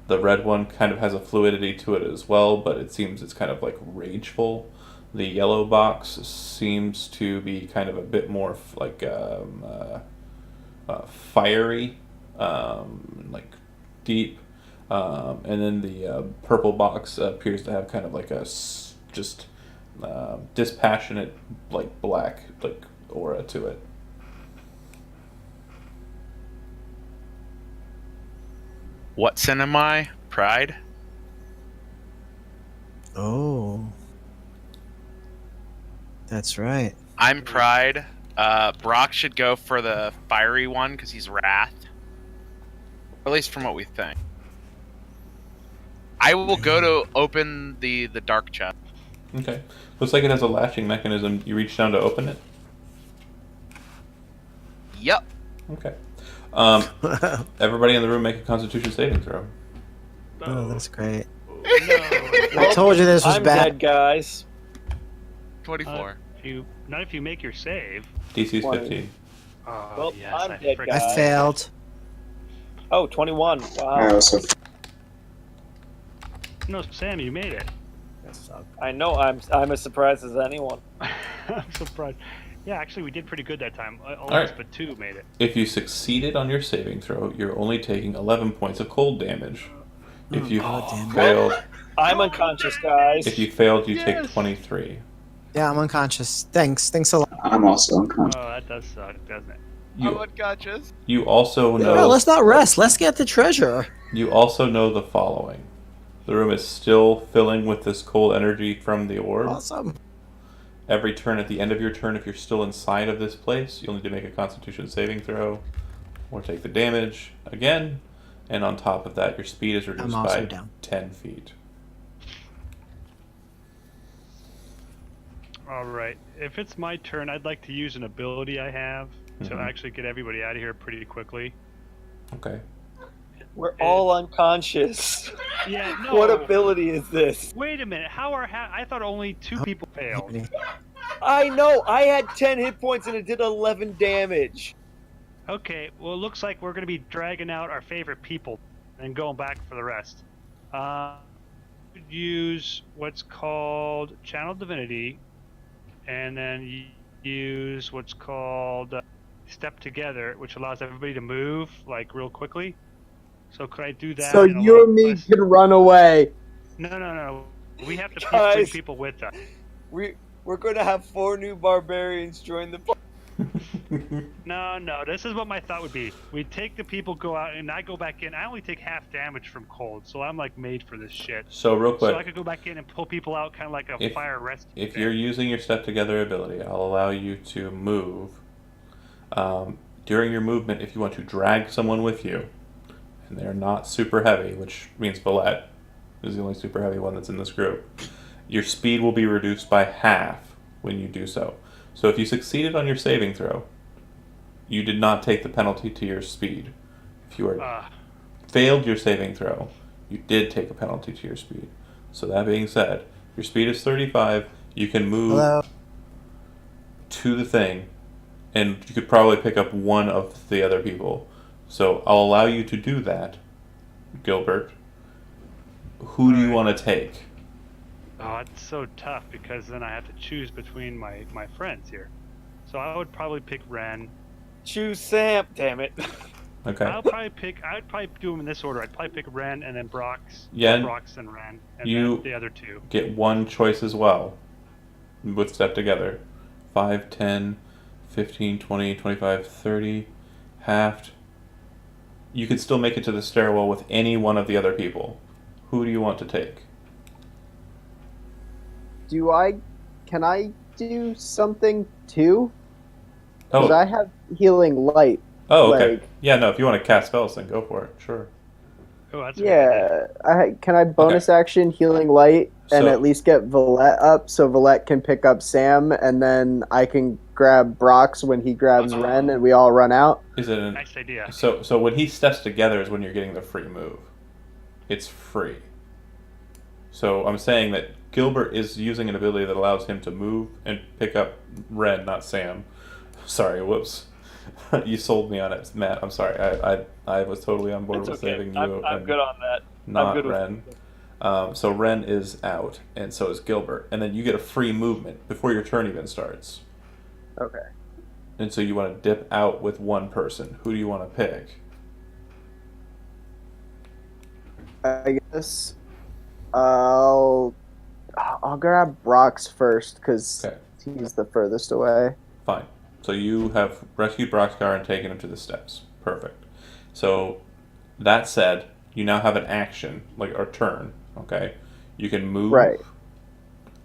The red one kind of has a fluidity to it as well, but it seems it's kind of like rageful. The yellow box seems to be kind of a bit more like fiery, like deep. And then the purple box appears to have kind of like a just dispassionate, like black, like aura to it. What sin am I? Pride? Oh. That's right. I'm Pride. Brock should go for the fiery one because he's Wrath. At least from what we think. I will go to open the dark chest. Okay. Looks like it has a latching mechanism. You reach down to open it? Yep. Okay. Everybody in the room make a Constitution saving throw. Oh, that's great. No. I told you this was I'm bad. dead, guys. 24. Not if you make your save. DC's 20. 15. Oh, Well, yes, I'm I dead, forgot. I failed. Oh, 21. I Wow. also No, Sam, you made it. I know. I'm as surprised as anyone. I'm surprised. Yeah, actually, we did pretty good that time. All right. but 2 made it. If you succeeded on your saving throw, you're only taking 11 points of cold damage. If you God damn it. failed, I'm unconscious, guys. if you failed, you take Yes. 23. Yeah, I'm unconscious. Thanks a lot. I'm also unconscious. Oh, that does suck, doesn't it? I'm You unconscious. you also No, know let's not rest. Let's get the treasure. you also know the following. The room is still filling with this cold energy from the orb. Awesome. Every turn at the end of your turn, if you're still inside of this place, you'll need to make a Constitution saving throw or take the damage again. And on top of that, your speed is reduced I'm also by down. 10 feet. All right. If it's my turn, I'd like to use an ability I have to Mhm. actually get everybody out of here pretty quickly. Okay. We're all unconscious. Yeah, no. What ability is this? Wait a minute. I thought only 2 people failed. I know. I had 10 hit points and it did 11 damage. Okay, well, it looks like we're going to be dragging out our favorite people and going back for the rest. Use what's called Channel Divinity, and then use what's called Step Together, which allows everybody to move, like, real quickly. So could I do that? So in a you little and me less- can run away. No. We have to bring Guys. people with us. We're going to have 4 new barbarians join the party. No. This is what my thought would be. We take the people, go out, and I go back in. I only take half damage from cold, so I'm like made for this shit. So real So I quick, could go back in and pull people out, kind of like a If- fire rescue. if thing. you're using your step together ability, I'll allow you to move. During your movement, if you want to drag someone with you, and they're not super heavy, which means Villette is the only super heavy one that's in this group, your speed will be reduced by half when you do so. So if you succeeded on your saving throw, you did not take the penalty to your speed. If you failed your saving throw, you did take a penalty to your speed. So that being said, your speed is 35. You can move Hello. to the thing, and you could probably pick up one of the other people. So I'll allow you to do that, Gilbert. Who do you want to take? Oh, it's so tough because then I have to choose between my friends here. So I would probably pick Ren. Choose Sam. Damn it. Okay. I'd probably do them in this order. I'd probably pick Ren and then Brox. Yeah, Brox and Ren, and you- then the other 2. Get one choice as well with step together. 5, 10, 15, 20, 25, 30, halved. You could still make it to the stairwell with any one of the other people. Who do you want to take? Can I do something too? Oh, Because I have healing light. okay. like- Yeah, no, if you want to cast spells, then go for it. Sure. Oh, that's a good idea. Yeah, can I bonus action healing light and So- at least get Valette up so Valette can pick up Sam and then I can grab Brox when he grabs Ren and we all run out? Is it an Nice idea. So when he steps together is when you're getting the free move. It's free. So I'm saying that Gilbert is using an ability that allows him to move and pick up Ren, not Sam. Sorry, whoops. You sold me on it, Matt. I'm sorry. I was totally on board It's with okay. saving you. I'm and good on that. Not I'm good Ren. with So Ren is out, and so is Gilbert. And then you get a free movement before your turn even starts. Okay. And so you want to dip out with one person. Who do you want to pick? I guess I'll grab Brock's first because Okay, he's the furthest away. fine. So you have rescued Broxgar and taken him to the steps. Perfect. So that said, you now have an action, like or turn. Okay, you can move. Right.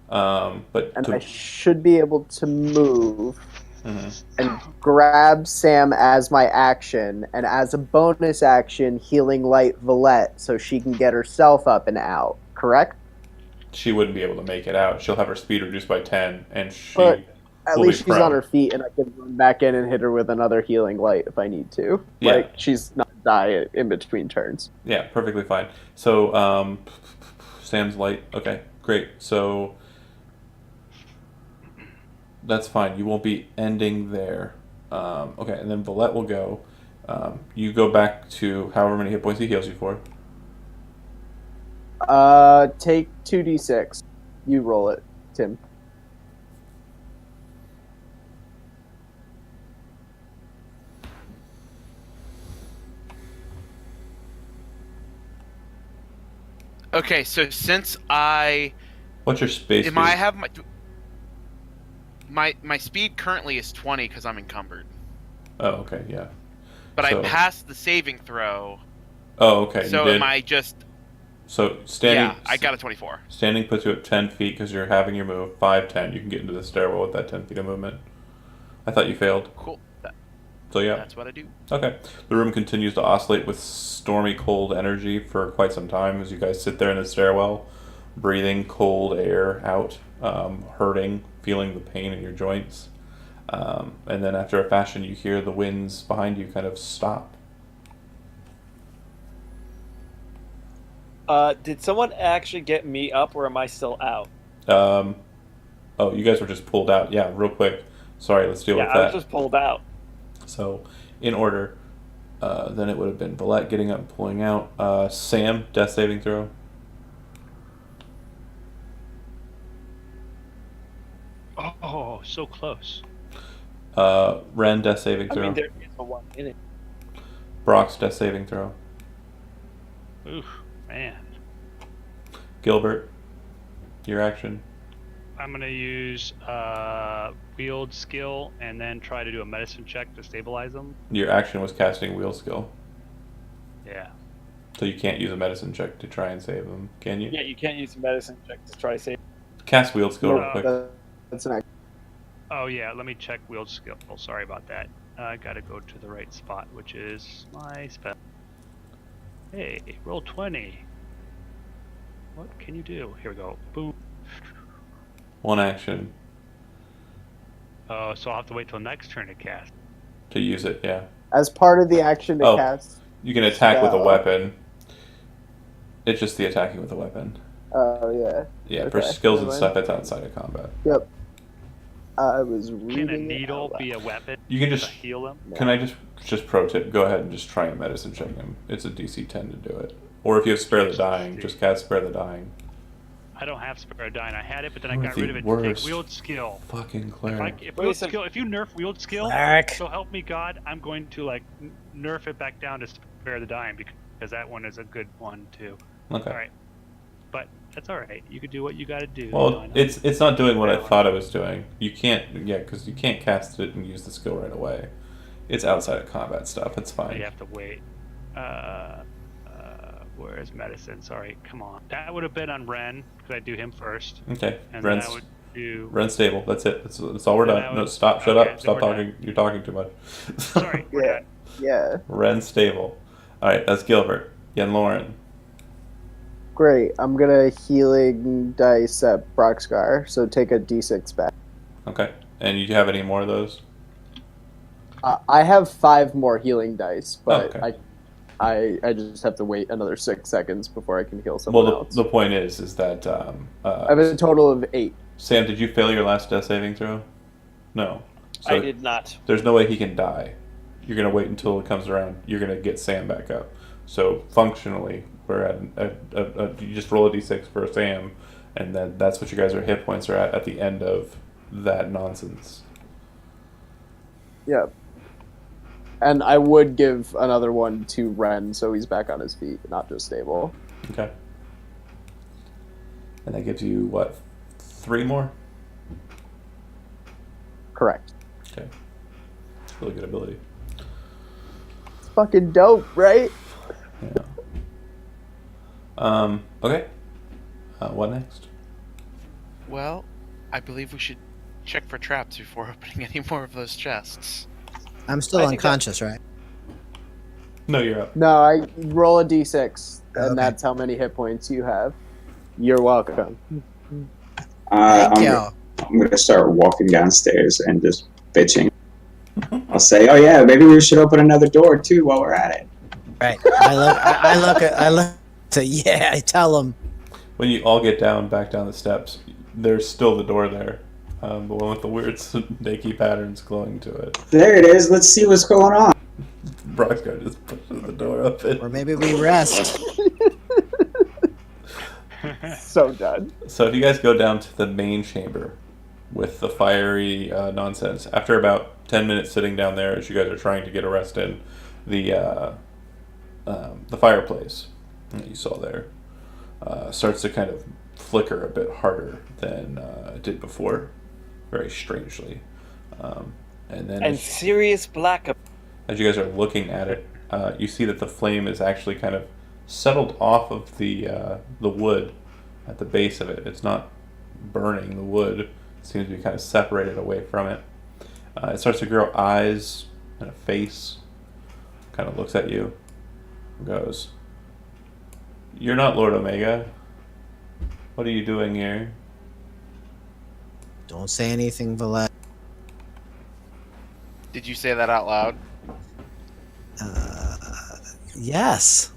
But And to, I should be able to move Mhm. and grab Sam as my action, and as a bonus action, healing light Valette so she can get herself up and out. Correct? She wouldn't be able to make it out. She'll have her speed reduced by 10, and she But at will least be she's on prone. her feet, and I can run back in and hit her with another healing light if I need to. Yeah. Like, she's not die in between turns. Yeah, perfectly fine. So, Sam's light. Okay, great. So, that's fine. You won't be ending there. Okay, and then Valette will go. You go back to however many hit points he heals you for. Take 2d6. You roll it, Tim. Okay, so since I What's your space? am I have my speed currently is 20 because I'm encumbered, Oh, okay, yeah. but So- I passed the saving throw. Oh, okay. So you did. am I just? So standing. Yeah, I got a 24. Standing puts you at 10 feet because you're having your move. 5, 10. You can get into the stairwell with that 10 feet of movement. I thought you failed. Cool. So yeah. That's what I do. Okay. The room continues to oscillate with stormy cold energy for quite some time as you guys sit there in the stairwell, breathing cold air out, hurting, feeling the pain in your joints. And then after a fashion, you hear the winds behind you kind of stop. Did someone actually get me up, or am I still out? Oh, you guys were just pulled out. Yeah, real quick. Sorry, let's deal Yeah, with I that. was just pulled out. So, in order, then it would have been Valette getting up and pulling out. Sam, death saving throw. Oh, so close. Ren, death saving I throw. mean, there is a 1 minute. Brock's death saving throw. Oof, man. Gilbert, your action. I'm gonna use wield skill and then try to do a medicine check to stabilize them. Your action was casting wheel skill. Yeah. So you can't use a medicine check to try and save them, can you? Yeah, you can't use a medicine check to try to save. Cast wheel skill real No. quick. That's an action. Oh yeah, let me check wield skill. Sorry about that. I gotta go to the right spot, which is my spell. Hey, roll 20. What can you do? Here we go. Boom. One action Oh, so I'll have to wait till next turn to cast. to use it, yeah. As part of the action to Oh. cast. You can attack with a Spell. weapon. It's just the attacking with a weapon. Oh, yeah. Yeah, for Okay, skills and never stuff, mind. it's outside of combat. Yep. I was reading Can a it needle out loud. be a weapon You can to just heal them? Can I just pro tip? Go ahead and just try and medicine check him. It's a DC 10 to do it. Or if you have spare the dying, just cast spare the dying. I don't have spare dying. I had it, but then I You're got the rid of it to worst. take wield skill. Fucking If, cleric. if Wait a wield sec- skill, if you nerf wield skill, Cleric. so help me God, I'm going to like nerf it back down to spare the dying because that one is a good one too. Okay. All right, but that's all right. You could do what you got to do. Well, I know. it's not doing what I thought it was doing. You can't, yeah, because you can't cast it and use the skill right away. It's outside of combat stuff. It's You fine. have to wait. Where is medicine? Sorry, come on. That would have been on Ren because I do him first, Okay. and Ren's, then I would do. Ren's stable. That's it. That's all we're Then done. I No, would- stop. Shut okay, up. then Stop we're talking. You're talking too much. Sorry, we're Yeah. done. Yeah. Ren's stable. All right. That's Gilbert. Yen Lauren. Great. I'm gonna healing dice at Broxgar, so take a d6 back. Okay. And you have any more of those? I have 5 more healing dice, but okay. I just have to wait another 6 seconds before I can heal someone Well, else. the point is that I have a total of 8. Sam, did you fail your last death saving throw? No. So I did not. There's no way he can die. You're gonna wait until it comes around. You're gonna get Sam back up. So functionally, we're at you just roll a d6 for Sam, and then that's what you guys' hit points are at the end of that nonsense. Yeah. And I would give another one to Ren so he's back on his feet, not just stable. Okay. And that gives you what, 3 more? Correct. Okay. Really good ability. It's fucking dope, right? Yeah. Okay. What next? Well, I believe we should check for traps before opening any more of those chests. I'm still I think unconscious, right? No, you're up. No, I roll a d6, and Okay. that's how many hit points you have. You're welcome. Thank I'm, you. I'm gonna start walking downstairs and just bitching. I'll say, "Oh yeah, maybe we should open another door too while we're at it." Right. I look. So yeah, I tell him. When you all get back down the steps, there's still the door there. The one with the weird snaky patterns glowing to it. There it is. Let's see what's going on. Broxgar just pushes the door open. Or maybe we rest. So done. So if you guys go down to the main chamber with the fiery nonsense, after about 10 minutes sitting down there as you guys are trying to get a rest in, the fireplace that you saw there starts to kind of flicker a bit harder than it did before, very strangely. And then And serious black. as you guys are looking at it, you see that the flame is actually kind of settled off of the wood at the base of it. It's not burning the wood. It seems to be kind of separated away from it. It starts to grow eyes and a face. Kind of looks at you and goes, "You're not Lord Omega. What are you doing here?" Don't say anything, Valette. Did you say that out loud? Yes.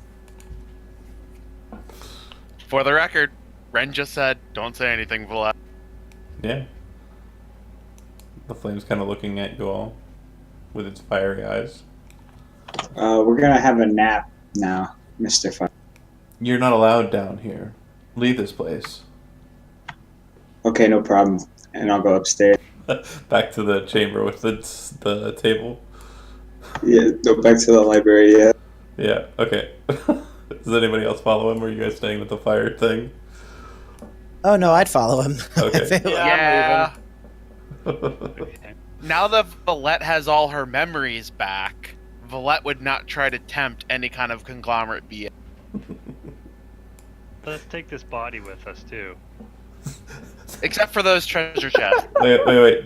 For the record, Ren just said, "Don't say anything, Vlad." Yeah. The flame's kind of looking at you all with its fiery eyes. We're gonna have a nap now, Mr. Fire. You're not allowed down here. Leave this place. Okay, no problem. And I'll go upstairs. Back to the chamber with the table. Yeah, go back to the library. Yeah. Yeah, okay. Does anybody else follow him, or are you guys staying with the fire thing? Oh no, I'd follow him. Okay. I think- Yeah. Now that Valette has all her memories back, Valette would not try to tempt any kind of conglomerate BS. Let's take this body with us too. Except for those treasure chests. Wait.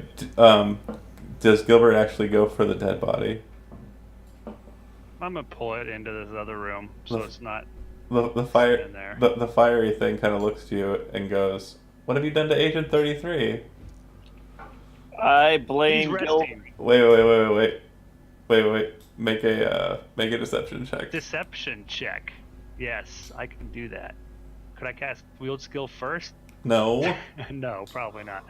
Does Gilbert actually go for the dead body? I'm gonna pull it into this other room so it's not The fire in there. the fiery thing kind of looks to you and goes, "What have you done to Agent 33?" I He's blame Gil. resting. Wait. Make a deception check. Deception check. Yes, I can do that. Could I cast wield skill first? No. No, probably not.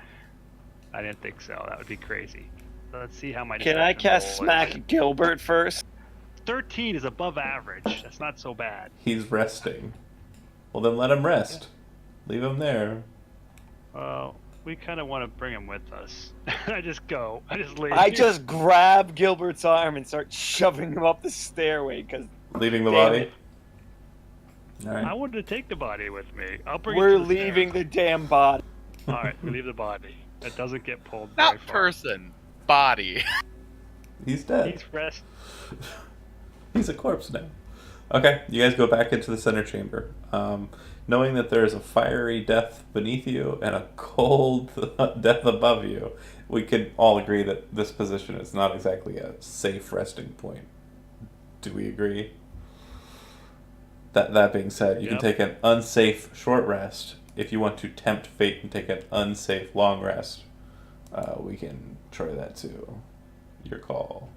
I didn't think so. That would be crazy. So let's see how my Can I deception cast roll is. Smack Gilbert first? 13 is above average. That's not so bad. He's resting. Well, then let him rest. Leave him there. Well, we kind of want to bring him with us. I just go. I just leave. I just grab Gilbert's arm and start shoving him up the stairway because Leaving the Damn body. it. All I right. wanted to take the body with me. I'll bring it we're to the leaving stairs. the damn body. All right, we leave the body. It doesn't get pulled very Not far. person, body. He's dead. He's rest. He's a corpse now. Okay, you guys go back into the center chamber, knowing that there is a fiery death beneath you and a cold death above you. We can all agree that this position is not exactly a safe resting point. Do we agree? That being said, you can Yep. take an unsafe short rest. If you want to tempt fate and take an unsafe long rest, we can try that too. Your call.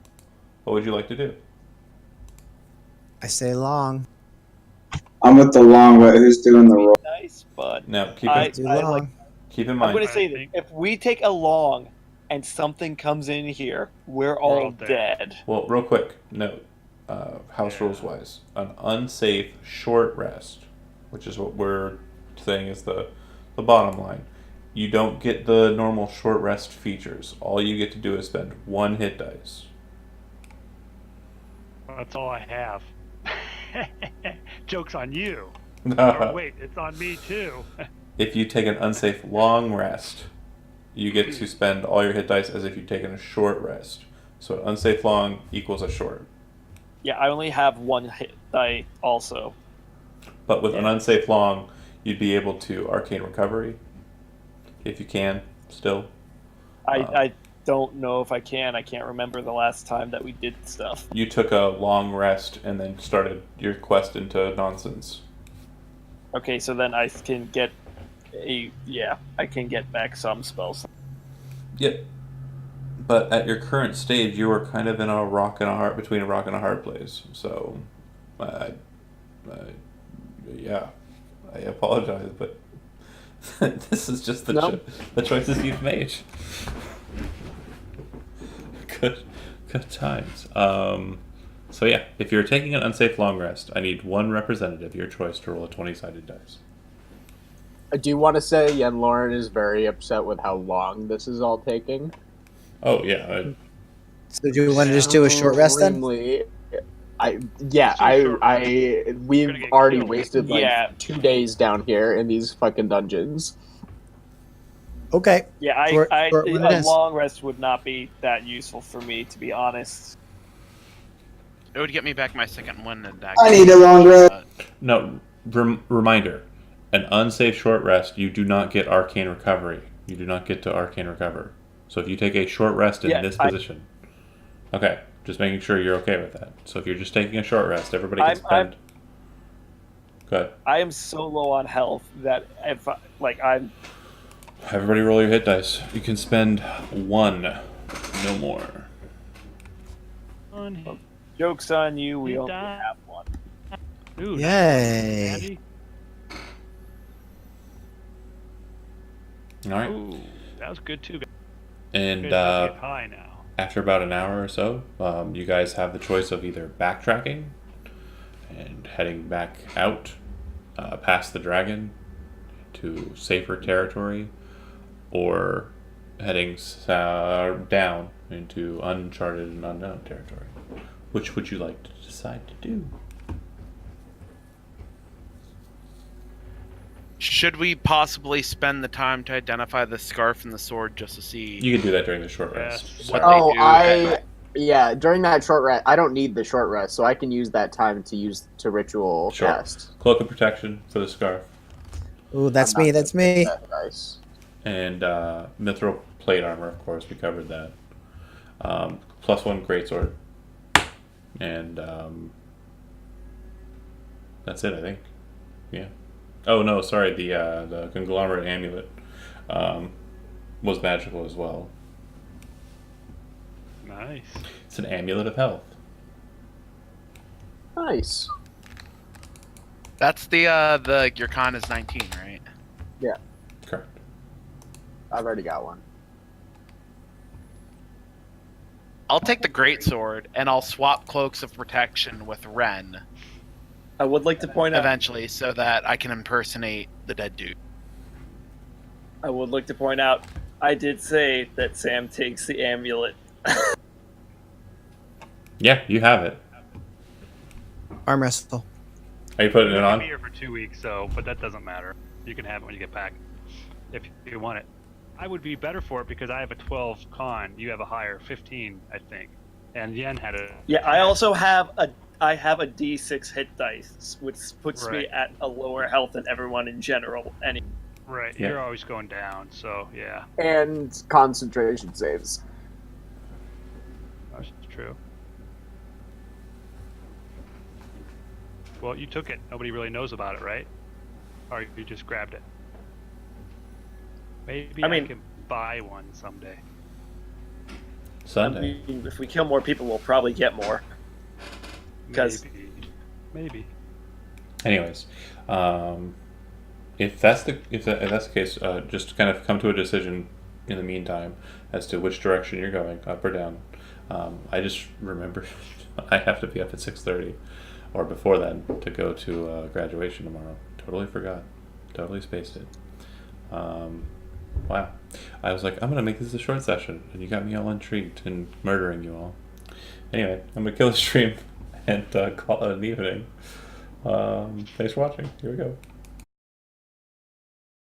What would you like to do? I say long. I'm with the long way. Who's doing the roll? Nice, but Now Do I long. like. keep in I'm mind. going to say I that think- if we take a long and something comes in here, we're all all dead. dead. Well, real quick note, house Yeah. rules wise, an unsafe short rest, which is what we're saying is the bottom line. You don't get the normal short rest features. All you get to do is spend 1 hit dice. That's all I have. Joke's on you. Or wait, it's on me too. If you take an unsafe long rest, you get to spend all your hit dice as if you'd taken a short rest. So an unsafe long equals a short. Yeah, I only have 1 hit die also. But with an unsafe long, you'd be able to arcane recovery, if you can, still. I don't know if I can. I can't remember the last time that we did stuff. You took a long rest and then started your quest into nonsense. Okay, so then I can get I can get back some spells. Yep. But at your current stage, you are kind of in a rock and a hard between a rock and a hard place. So, yeah, I apologize, but this is just the the choices you've made. Good times. So yeah, if you're taking an unsafe long rest, I need 1 representative, your choice, to roll a 20-sided dice. I do want to say Yen Lauren is very upset with how long this is all taking. Oh yeah. So do you want to just do a short rest then? Extremely- Let's do a short rest. We've gonna get already killed. wasted Yeah. 2 days down here in these fucking dungeons. Okay. Yeah, Short one it a is. long rest would not be that useful for me, to be honest. It would get me back my second one and I need a long rest. No, reminder. An unsafe short rest, you do not get arcane recovery. You do not get to arcane recover. So if you take a short rest in this position... Okay, just making sure you're okay with that. So if you're just taking a short rest, everybody can spend... Go ahead. I am so low on health that if I'm Everybody roll your hit dice. You can spend 1. No more. joke's on you. We You only die. have 1. Ooh, Yay. Andy? Alright. Ooh, that was good too. And Good, up high now. after about an hour or so, you guys have the choice of either backtracking and heading back out past the dragon to safer territory, or heading down into uncharted and unknown territory. Which would you like to decide to do? Should we possibly spend the time to identify the scarf and the sword just to see? You can do that during the short rest. Yes. What Oh, they do. yeah. During that short rest, I don't need the short rest, so I can use that time to ritual Sure. cast. Cloak of protection for the scarf, Ooh, that's I'm me. not That's gonna me. do that, guys. and mithril plate armor. Of course, we covered that. +1 greatsword, and that's it. I think. Yeah. Oh no, sorry. The conglomerate amulet was magical as well. Nice. It's an amulet of health. Nice. That's the your con is 19, right? Correct. I've already got one. I'll take the greatsword and I'll swap cloaks of protection with Ren I would like to point out. eventually, so that I can impersonate the dead dude. I would like to point out. I did say that Sam takes the amulet. Yeah, you have it. Arm wrestle. Are you putting it You're gonna on? be here for 2 weeks, so but that doesn't matter. You can have it when you get back, if you want it. I would be better for it because I have a 12 con. You have a higher 15, I think, and Yen had a. Yeah, I also have a D6 hit dice, which puts me Right. at a lower health than everyone in general. Right, Yeah. you're always going down, so yeah, And concentration saves. that's true. Well, you took it. Nobody really knows about it, right? Or you just grabbed it. Maybe I I mean- can buy one someday. Sunday. If we kill more people, we'll probably get more. 'Cause- Maybe. Maybe. Anyways, if that's the case, just kind of come to a decision in the meantime as to which direction you're going, up or down. I just remember I have to be up at 6:30 or before then to go to graduation tomorrow. Totally forgot. Totally spaced it. Wow. I was like, I'm gonna make this a short session, and you got me all intrigued and murdering you all. Anyway, I'm gonna kill the stream and call it an evening. Thanks for watching. Here we go.